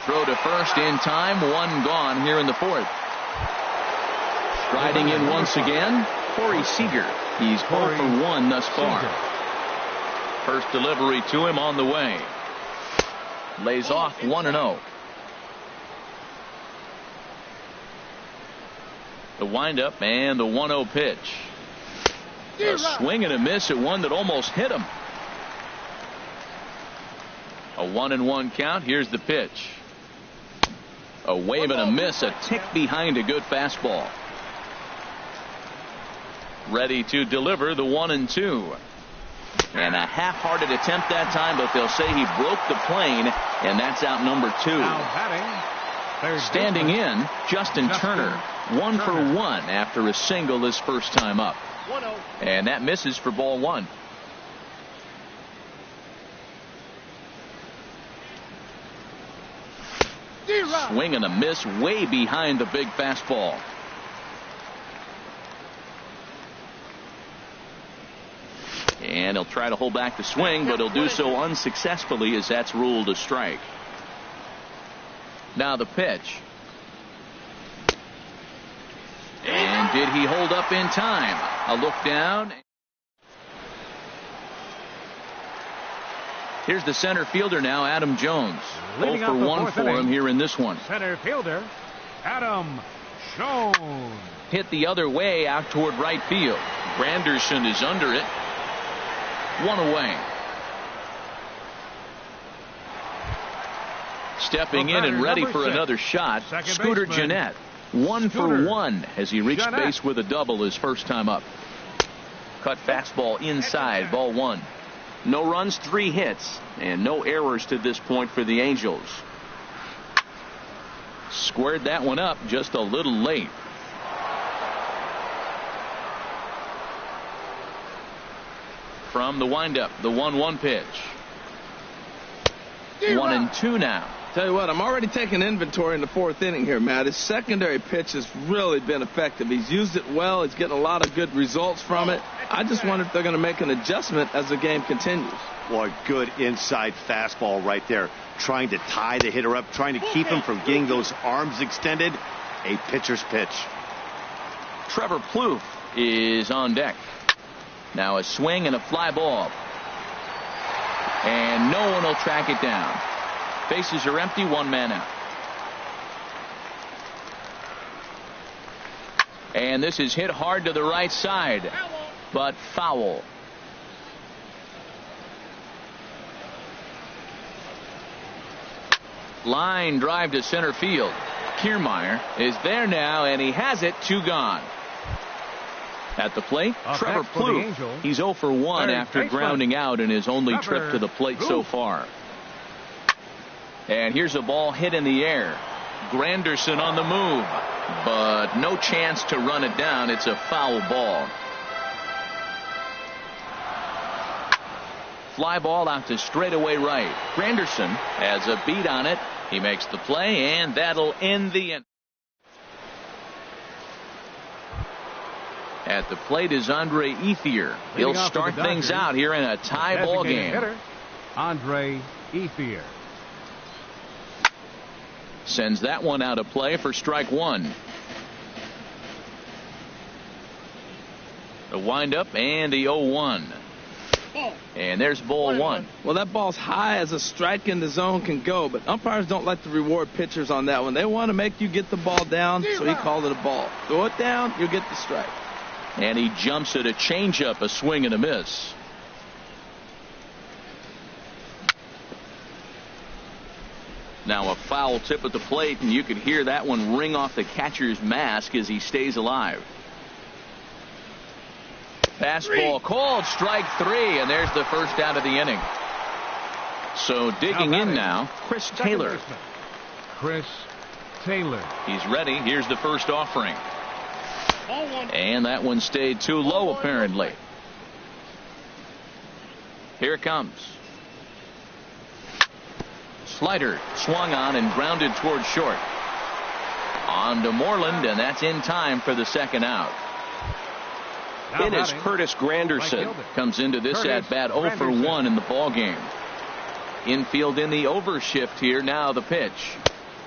Throw to first in time. 1 gone here in the 4th. Striding in once again, Corey Seager. He's 0 for 1 thus far. First delivery to him on the way. Lays off 1-0. The windup and the 1-0 pitch. A swing and a miss at one that almost hit him. A 1-1 count. Here's the pitch. A wave and a miss, a tick behind a good fastball. Ready to deliver the 1-2. And a half-hearted attempt that time, but they'll say he broke the plane, and that's out number 2. Standing in, Justin Turner. 1 for 1 after a single his first time up. And that misses for ball 1. Swing and a miss way behind the big fastball. And he'll try to hold back the swing, but he'll do so unsuccessfully as that's ruled a strike. Now the pitch. And did he hold up in time? A look down. Here's the center fielder now, Adam Jones. 0 for 1 for him here in this one. Center fielder, Adam Jones. Hit the other way out toward right field. Granderson is under it. 1 away. Stepping in and ready for another shot, Scooter Jeanette. 1 for 1 as he reached base with a double his first time up. Cut fastball inside, ball 1. No runs, 3 hits, and no errors to this point for the Angels. Squared that one up just a little late. From the windup, the 1-1 pitch. 1-2 now. Tell you what, I'm already taking inventory in the fourth inning here, Matt. His secondary pitch has really been effective. He's used it well. He's getting a lot of good results from it. I just wonder if they're going to make an adjustment as the game continues. Boy, good inside fastball right there. Trying to tie the hitter up, trying to keep him from getting those arms extended. A pitcher's pitch. Trevor Plouffe is on deck. Now a swing and a fly ball. And no one will track it down. Bases are empty, one man out. And this is hit hard to the right side, but foul. Line drive to center field. Kiermaier is there now, and he has it. 2 gone. At the plate, Trevor Plouffe. He's 0 for 1 after grounding out in his only trip to the plate so far. And here's a ball hit in the air. Granderson on the move, but no chance to run it down. It's a foul ball. Fly ball out to straightaway right. Granderson has a beat on it. He makes the play, and that'll end the inning. At the plate is Andre Ethier. He'll start things out here in a tie ball game. Hitter, Andre Ethier. Sends that one out of play for strike 1. A windup and the 0-1. And there's ball 1. Well, that ball's high as a strike in the zone can go, but umpires don't like to reward pitchers on that one. They want to make you get the ball down, so he called it a ball. Throw it down, you'll get the strike. And he jumps at a changeup, a swing and a miss. Now a foul tip at the plate, and you could hear that one ring off the catcher's mask as he stays alive. Fastball called, strike 3, and there's the first out of the inning. So digging in now, Chris Taylor. Chris Taylor. He's ready. Here's the first offering. And that one stayed too low, apparently. Here it comes. Slider swung on and grounded towards short. On to Moreland, and that's in time for the second out. It is Curtis Granderson. Comes into this at-bat 0 for 1 in the ballgame. Infield in the overshift here. Now the pitch.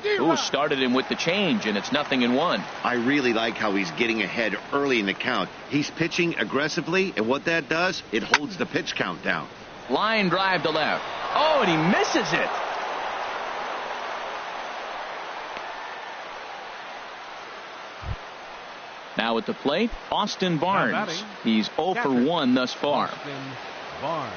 Ooh, started him with the change, and it's 0-1. I really like how he's getting ahead early in the count. He's pitching aggressively, and what that does, it holds the pitch count down. Line drive to left. Oh, and he misses it. Now at the plate, Austin Barnes. He's 0 for 1 thus far. Austin Barnes.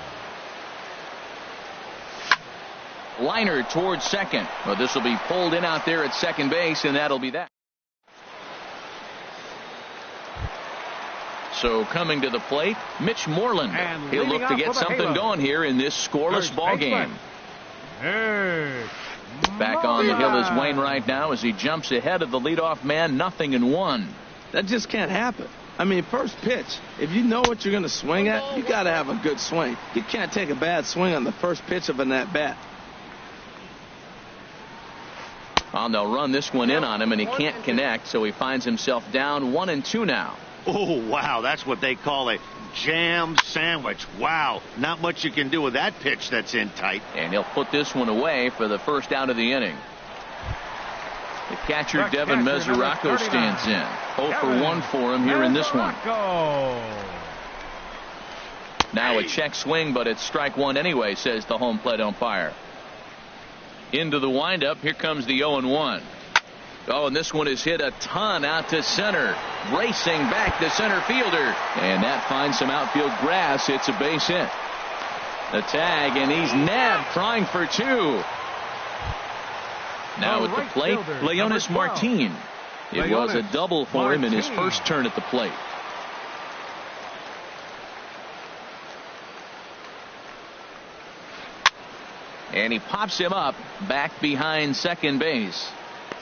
Liner towards second. Well, this will be pulled in out there at second base, and that'll be that. So coming to the plate, Mitch Moreland. He'll look to get something going here in this scoreless ball game. Back on the hill is Wainwright now as he jumps ahead of the leadoff man. 0-1. That just can't happen. I mean, first pitch, if you know what you're going to swing at, you got to have a good swing. You can't take a bad swing on the first pitch of an at-bat. Well, they'll run this one in on him, and he can't connect, so he finds himself down 1-2 now. Oh, wow, that's what they call a jam sandwich. Wow, not much you can do with that pitch that's in tight. And he'll put this one away for the first out of the inning. The catcher, Devin Mesoraco, stands in. 0 for 1 for him here in this one. Now a check swing, but it's strike 1 anyway, says the home plate umpire. Into the windup. Here comes the 0-1. Oh, and this one is hit a ton out to center. Racing back the center fielder. And that finds some outfield grass. It's a base hit. The tag, and he's nabbed, trying for 2. Now at the plate, Leonis Martin. It was a double for him in his first turn at the plate. And he pops him up back behind second base.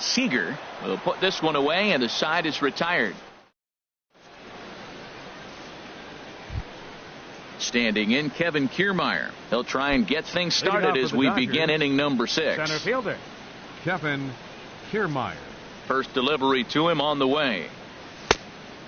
Seager will put this one away, and the side is retired. Standing in, Kevin Kiermaier. He'll try and get things started as we begin inning number 6. Center fielder, Kevin Kiermaier. First delivery to him on the way.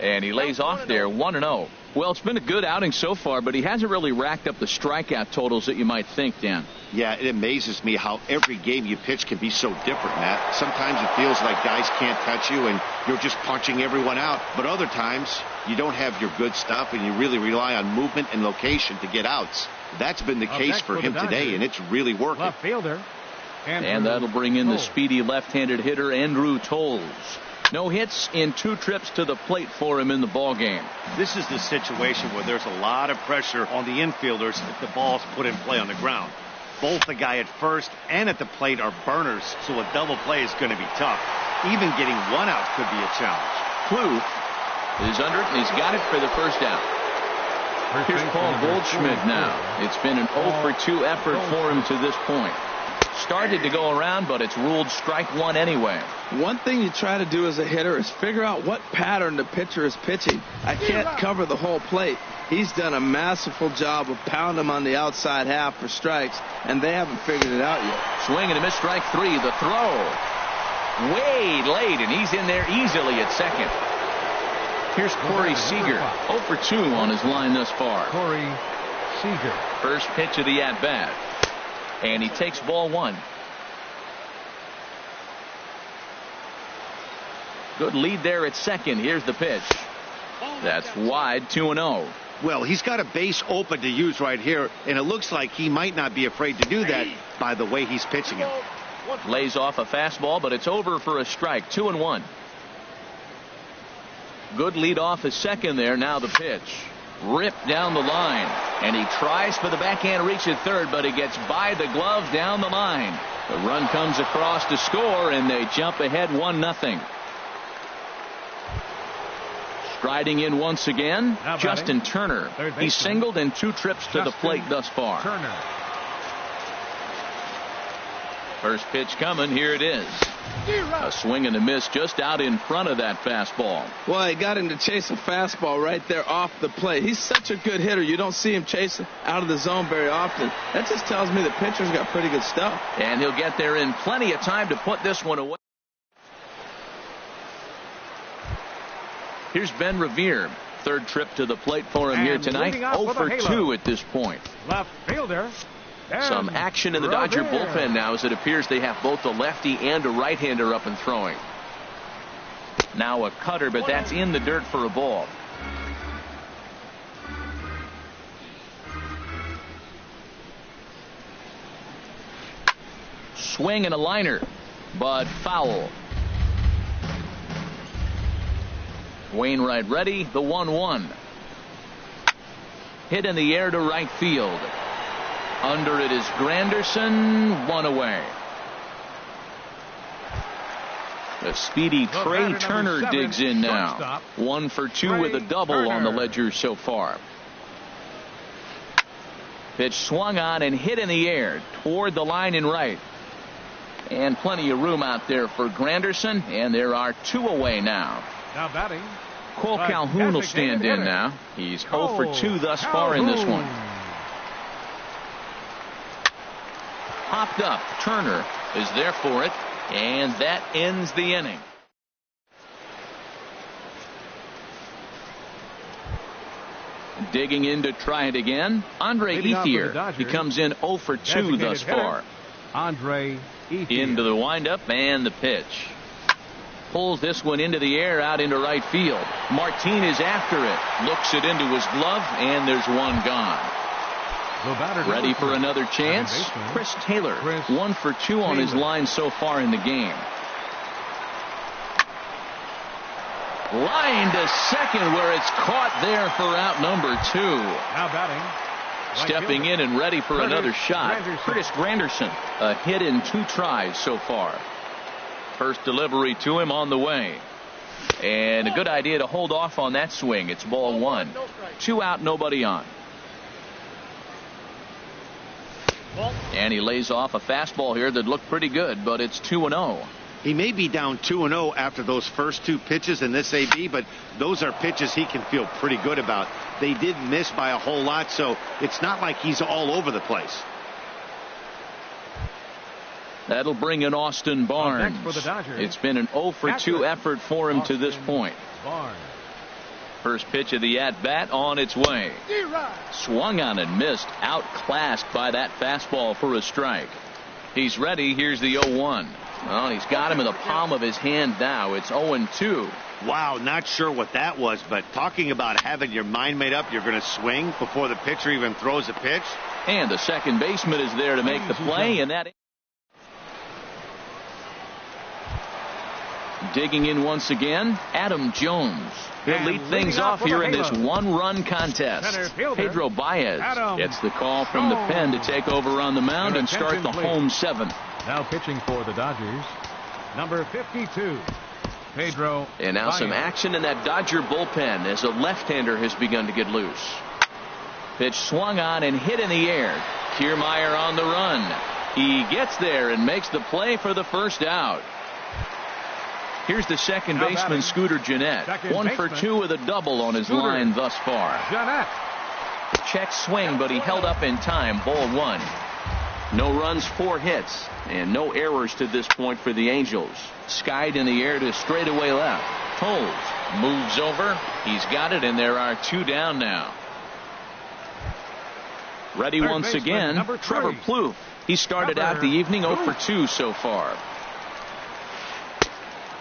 And he lays off there, 1-0. Well, it's been a good outing so far, but he hasn't really racked up the strikeout totals that you might think, Dan. Yeah, it amazes me how every game you pitch can be so different, Matt. Sometimes it feels like guys can't touch you and you're just punching everyone out. But other times you don't have your good stuff and you really rely on movement and location to get outs. That's been the case for him today, and it's really working. Left fielder. And that'll bring in the speedy left-handed hitter, Andrew Toles. No hits in 2 trips to the plate for him in the ball game. This is the situation where there's a lot of pressure on the infielders if the ball's put in play on the ground. Both the guy at first and at the plate are burners, so a double play is going to be tough. Even getting 1 out could be a challenge. Klugh is under it, and he's got it for the first out. Here's Paul Goldschmidt now. It's been an 0-for-2 effort for him to this point. Started to go around, but it's ruled strike 1 anyway. One thing you try to do as a hitter is figure out what pattern the pitcher is pitching. I can't cover the whole plate. He's done a masterful job of pounding him on the outside half for strikes, and they haven't figured it out yet. Swing and a miss, strike 3. The throw. Way late, and he's in there easily at second. Here's Corey Seager. 0-for-2 on his line thus far. Corey Seager. First pitch of the at-bat. And he takes ball 1. Good lead there at second. Here's the pitch. That's wide, 2-0. Well, he's got a base open to use right here, and it looks like he might not be afraid to do that by the way he's pitching it. Lays off a fastball, but it's over for a strike. 2-1. Good lead off at second there. Now the pitch. Ripped down the line, and he tries for the backhand reach at third, but he gets by the glove down the line. The run comes across to score, and they jump ahead 1-0. Striding in once again, Justin Turner. He's singled in 2 trips to the plate thus far. Turner. First pitch coming. Here it is. A swing and a miss just out in front of that fastball. Well, he got him to chase a fastball right there off the plate. He's such a good hitter. You don't see him chasing out of the zone very often. That just tells me the pitcher's got pretty good stuff. And he'll get there in plenty of time to put this one away. Here's Ben Revere. Third trip to the plate for him here tonight. 0-for-2 at this point. Left fielder. Some action in the Dodger bullpen now, as it appears they have both a lefty and a right-hander up and throwing. Now a cutter, but that's in the dirt for a ball. Swing and a liner, but foul. Wainwright ready, the 1-1. Hit in the air to right field. Under it is Granderson, 1 away. The speedy Trey Turner digs in now. 1-for-2 with a double on the ledger so far. Pitch swung on and hit in the air toward the line in right. And plenty of room out there for Granderson, and there are 2 away now. Now batting. Cole Calhoun will stand in now. He's 0-for-2 thus far in this one. Popped up. Turner is there for it, and that ends the inning. Digging in to try it again, Andre Ethier. He comes in 0-for-2 thus far. Andre Ethier. Into the windup and the pitch. Pulls this one into the air out into right field. Martinez after it. Looks it into his glove, and there's one gone. Ready for another chance. Chris Taylor. 1-for-2 on his line so far in the game. Line to second, where it's caught there for out number 2. Now batting. Stepping in and ready for another shot. Curtis Granderson. A hit in 2 tries so far. First delivery to him on the way. And a good idea to hold off on that swing. It's ball 1. 2 out, nobody on. And he lays off a fastball here that looked pretty good, but it's 2-0. He may be down 2-0 after those first two pitches in this AB, but those are pitches he can feel pretty good about. They did miss by a whole lot, so it's not like he's all over the place. That'll bring in Austin Barnes. For the Dodgers, it's been an 0 for 2 effort for him to this point. Barnes. First pitch of the at-bat on its way. Swung on and missed. Outclassed by that fastball for a strike. He's ready. Here's the 0-1. Well, he's got him in the palm of his hand now. It's 0-2. Wow, not sure what that was, but talking about having your mind made up, you're going to swing before the pitcher even throws a pitch. And the second baseman is there to make the play, and that... Digging in once again, Adam Jones. He'll lead things off here in this one-run contest. Pedro Baez gets the call from the pen to take over on the mound and start the home seventh. Now pitching for the Dodgers, number 52, Pedro. And now some action in that Dodger bullpen as a left-hander has begun to get loose. Pitch swung on and hit in the air. Kiermaier on the run. He gets there and makes the play for the first out. Here's the second baseman, Scooter Gennett. 1 for 2 with a double on his line thus far. Gennett. Check swing, but he held up in time. Ball 1. No runs, 4 hits, and no errors to this point for the Angels. Skied in the air to straightaway left. Toles moves over. He's got it, and there are 2 down now. Ready once again, Trevor Plouffe. He started out the evening 0 for 2 so far.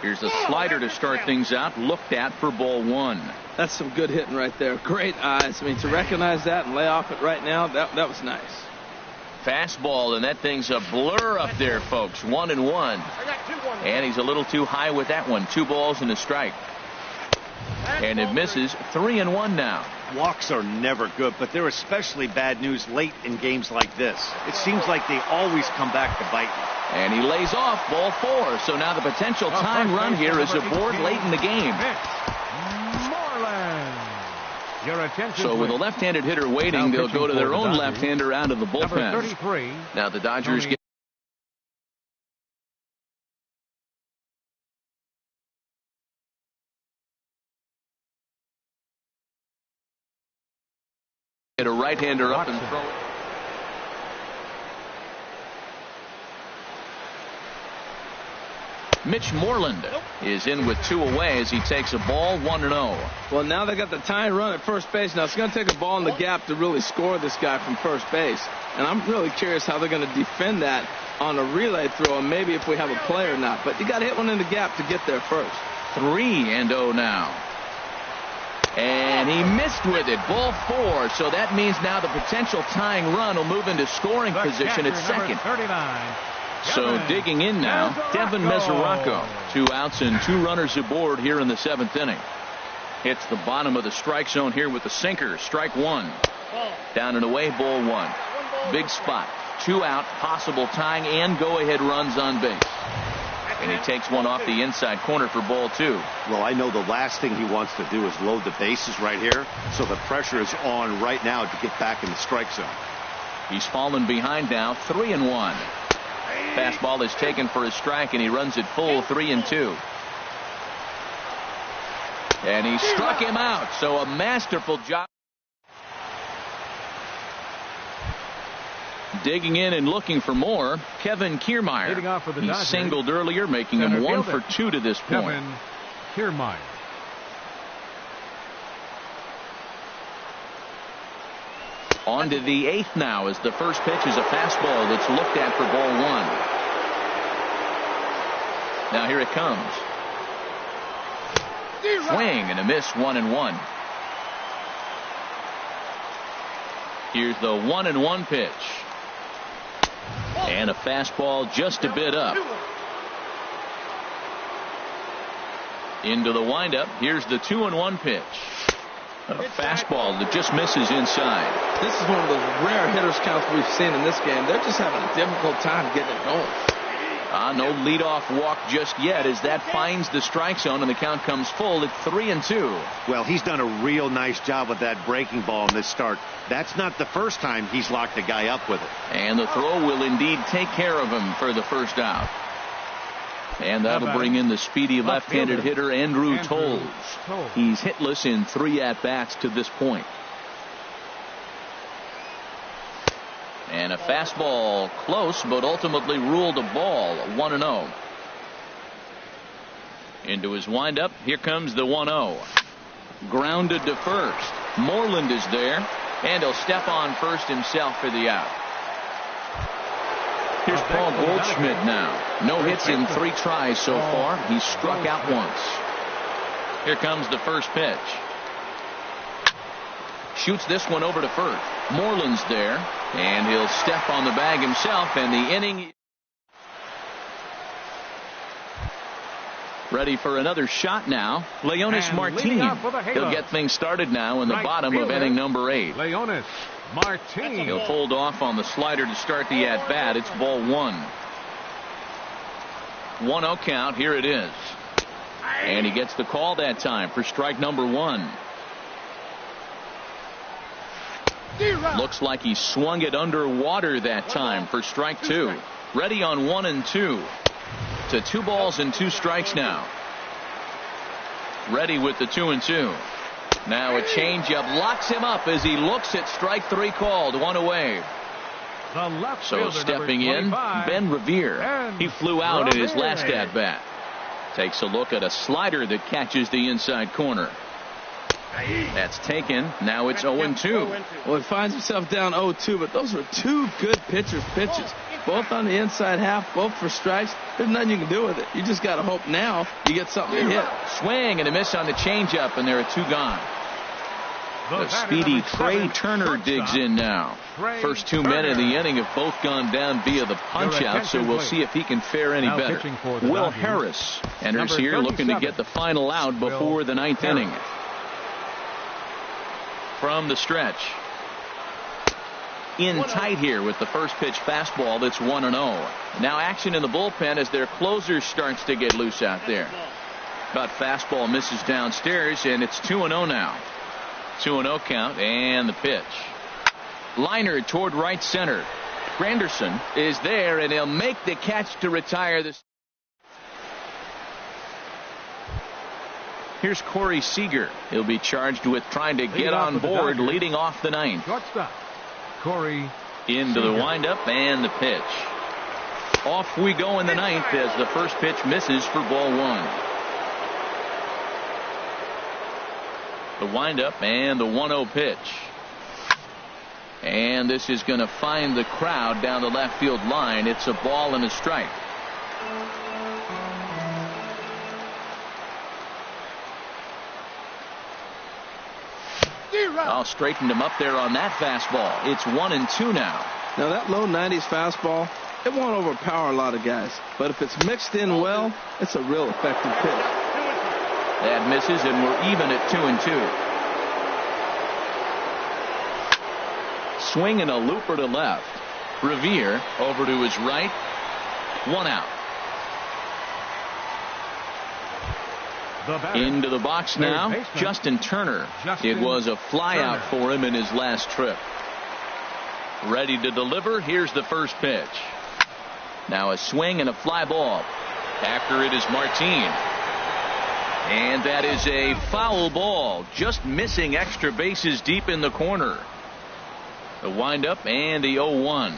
Here's a slider to start things out, looked at for ball 1. That's some good hitting right there. Great eyes. I mean, to recognize that and lay off it right now, that was nice. Fastball, and that thing's a blur up there, folks. 1-1. And he's a little too high with that one. 2 balls and a strike. And it misses. 3-1 now. Walks are never good, but they're especially bad news late in games like this. It seems like they always come back to bite you. And he lays off ball 4. So now the potential tying run here is aboard late in the game. So with a left-handed hitter waiting, they'll go to their own left-hander out of the bullpen. Now the Dodgers get a right-hander up and throw it. Mitch Moreland is in with 2 away as he takes a ball 1-0. Well, now they got the tying run at first base. Now it's going to take a ball in the gap to really score this guy from first base. And I'm really curious how they're going to defend that on a relay throw, and maybe if we have a play or not. But you got to hit one in the gap to get there first. 3-0 now. And he missed with it. Ball 4. So that means now the potential tying run will move into scoring position at second. 39. So digging in now, Devin Mesoraco. 2 outs and 2 runners aboard here in the 7th inning. Hits the bottom of the strike zone here with the sinker. Strike 1. Down and away, ball 1. Big spot. 2 out, possible tying and go-ahead runs on base. And he takes one off the inside corner for ball 2. Well, I know the last thing he wants to do is load the bases right here. So the pressure is on right now to get back in the strike zone. He's fallen behind now, 3-1. Fastball is taken for a strike, and he runs it full, 3-2. And he struck him out. So a masterful job. Digging in and looking for more, Kevin Kiermaier. He singled earlier, making him 1 for 2 to this point. Kevin Kiermaier. On to the 8th now as the first pitch is a fastball that's looked at for ball 1. Now here it comes. Swing and a miss, 1-1. Here's the 1-1 pitch. And a fastball just a bit up. Into the windup. Here's the 2-1 pitch. A fastball that just misses inside. This is one of those rare hitters counts we've seen in this game. They're just having a difficult time getting it going. No leadoff walk just yet as that finds the strike zone and the count comes full at 3-2. Well, he's done a real nice job with that breaking ball in this start. That's not the first time he's locked a guy up with it. And the throw will indeed take care of him for the first out. And that'll bring in the speedy left-handed hitter Andrew Toles. He's hitless in 3 at-bats to this point. And a fastball close, but ultimately ruled a ball. 1-0. Into his windup. Here comes the 1-0. Grounded to first. Moreland is there, and he'll step on first himself for the out. Here's Paul Goldschmidt now. No hits in 3 tries so far. He's struck out once. Here comes the first pitch. Shoots this one over to first. Moreland's there, and he'll step on the bag himself, and the inning. Ready for another shot now. Leonis Martin. He'll get things started now in the bottom of inning number 8. Leonis Martin. He'll hold off on the slider to start the at-bat. It's ball 1. 1-0 count. Here it is. And he gets the call that time for strike number 1. Looks like he swung it underwater that time for strike 2. Ready on 1 and 2. To 2 balls and 2 strikes now. Ready with the 2 and 2. Now a changeup locks him up as he looks at strike 3 called. 1 away. So stepping in, Ben Revere. He flew out in his last at bat. Takes a look at a slider that catches the inside corner. That's taken. Now it's 0-2. Well, he finds himself down 0-2, but those were 2 good pitches. Both on the inside half, both for strikes. There's nothing you can do with it. You just got to hope now you get something to hit. Swing and a miss on the changeup, and there are 2 gone. The speedy Trey Turner digs in now. First 2 men in the inning have both gone down via the punch-out, so we'll see if he can fare any better. Will Harris enters here looking to get the final out before the 9th inning. From the stretch. In tight here with the first pitch fastball. That's 1-0. Now action in the bullpen as their closer starts to get loose out there. But fastball misses downstairs, and it's 2-0 now. 2-0 count, and the pitch. Liner toward right center. Granderson is there, and he'll make the catch to retire this. Here's Corey Seager. He'll be charged with trying to get on board leading off the 9th. Shortstop Corey into the windup and the pitch. Off we go in the 9th as the first pitch misses for ball 1. The windup and the 1-0 pitch. And this is going to find the crowd down the left field line. It's a ball and a strike. I'll straighten him up there on that fastball. It's 1-2 now. Now that low 90s fastball, it won't overpower a lot of guys. But if it's mixed in well, it's a real effective pitch. That misses, and we're even at 2-2. Swing and a looper to left. Revere over to his right. 1 out. Into the box now, Justin Turner. It was a flyout for him in his last trip. Ready to deliver. Here's the first pitch. Now a swing and a fly ball. After it is Martin. And that is a foul ball. Just missing extra bases deep in the corner. The windup and the 0-1.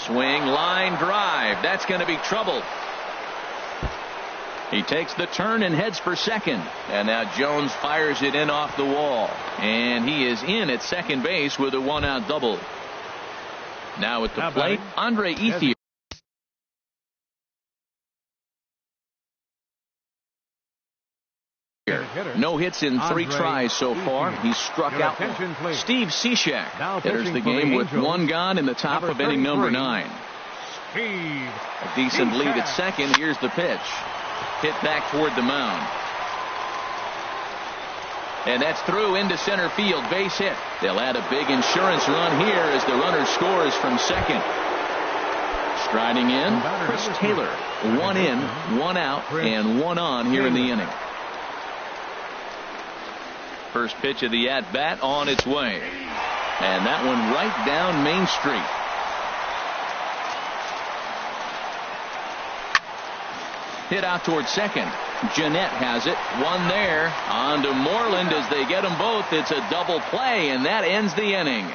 Swing, line drive. That's going to be trouble. He takes the turn and heads for second. And now Jones fires it in off the wall. And he is in at second base with a 1-out double. Now at the plate, Andre Ethier. No hits in 3 tries so far. He's struck out. Steve Cishek enters the game with 1 gone in the top of inning number 9. A decent lead at second. Here's the pitch. Hit back toward the mound. And that's through into center field. Base hit. They'll add a big insurance run here as the runner scores from second. Striding in, Chris Taylor. 1 in, 1 out, and 1 on here in the inning. First pitch of the at-bat on its way. And that one right down Main Street. Hit out towards second. Jeanette has it. One there. On to Moreland as they get them both. It's a double play, and that ends the inning.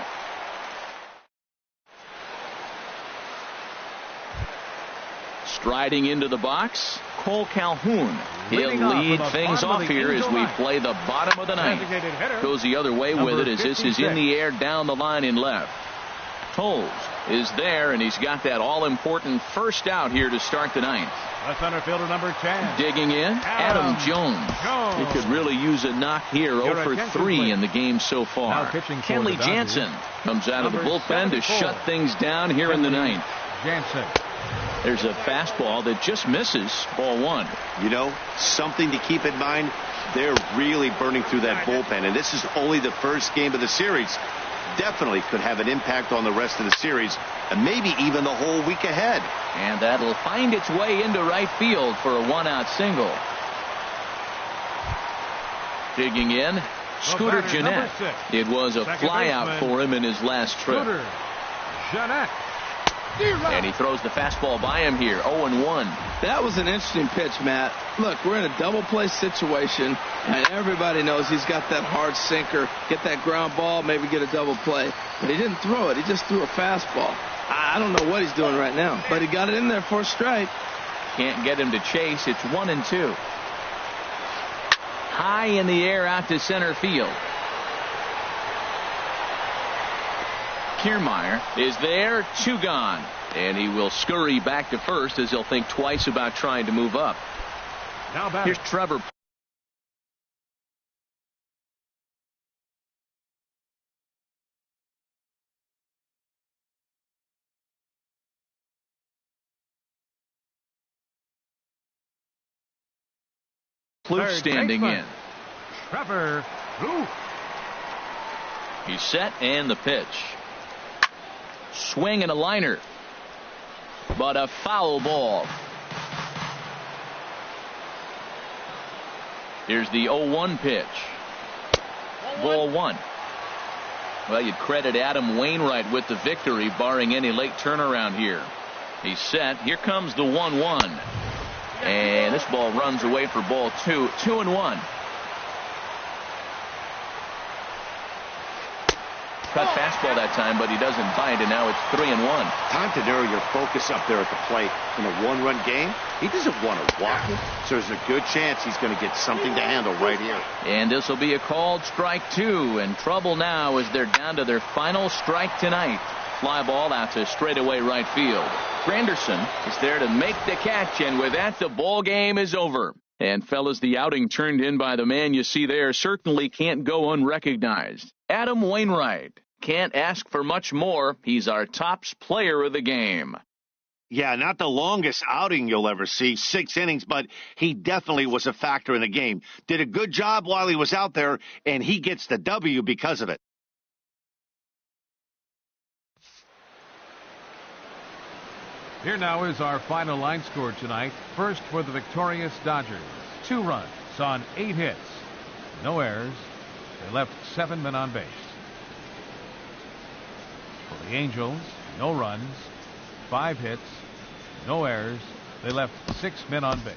Striding into the box, Cole Calhoun. He'll lead things off here as we play the bottom of the ninth. Goes the other way with it as this is in the air down the line in left. Tolles is there, and he's got that all-important first out here to start the ninth. Left center fielder number 10. Digging in, Adam Jones. He could really use a knock here. 0 for 3 in the game so far. Kenley Jansen comes out of the bullpen to shut things down here in the ninth. Jansen. There's a fastball that just misses. Ball 1. You know, something to keep in mind, they're really burning through that bullpen, and this is only the first game of the series. Definitely could have an impact on the rest of the series and maybe even the whole week ahead. And that'll find its way into right field for a one-out single. Digging in, Scooter Jeanette. It was a flyout for him in his last trip. Scooter Jeanette. And he throws the fastball by him here. 0-1. That was an interesting pitch, Matt. Look, we're in a double play situation, and everybody knows he's got that hard sinker. Get that ground ball, maybe get a double play. But he didn't throw it. He just threw a fastball. I don't know what he's doing right now, but he got it in there for a strike. Can't get him to chase. It's 1-2. High in the air out to center field. Kiermaier is there, 2 gone. And he will scurry back to first as he'll think twice about trying to move up. Now back. Here's Trevor. Plouffe standing in. Trevor Plouffe. He's set and the pitch. Swing and a liner, but a foul ball. Here's the 0-1 pitch. Ball 1. Well, you'd credit Adam Wainwright with the victory, barring any late turnaround here. He's set. Here comes the 1-1. And this ball runs away for ball 2. 2-1. Cut fastball that time, but he doesn't bite, and now it's 3-1. Time to narrow your focus up there at the plate. In a one-run game, he doesn't want to walk it, so there's a good chance he's going to get something to handle right here. And this will be a called strike 2, and trouble now as they're down to their final strike tonight. Fly ball out to straightaway right field. Granderson is there to make the catch, and with that, the ball game is over. And fellas, the outing turned in by the man you see there certainly can't go unrecognized. Adam Wainwright. Can't ask for much more. He's our tops player of the game. Yeah, not the longest outing you'll ever see, 6 innings, but he definitely was a factor in the game. Did a good job while he was out there, and he gets the W because of it. Here now is our final line score tonight. First for the victorious Dodgers. 2 runs on 8 hits. No errors. They left 7 men on base. For the Angels, no runs, 5 hits, no errors. They left 6 men on base.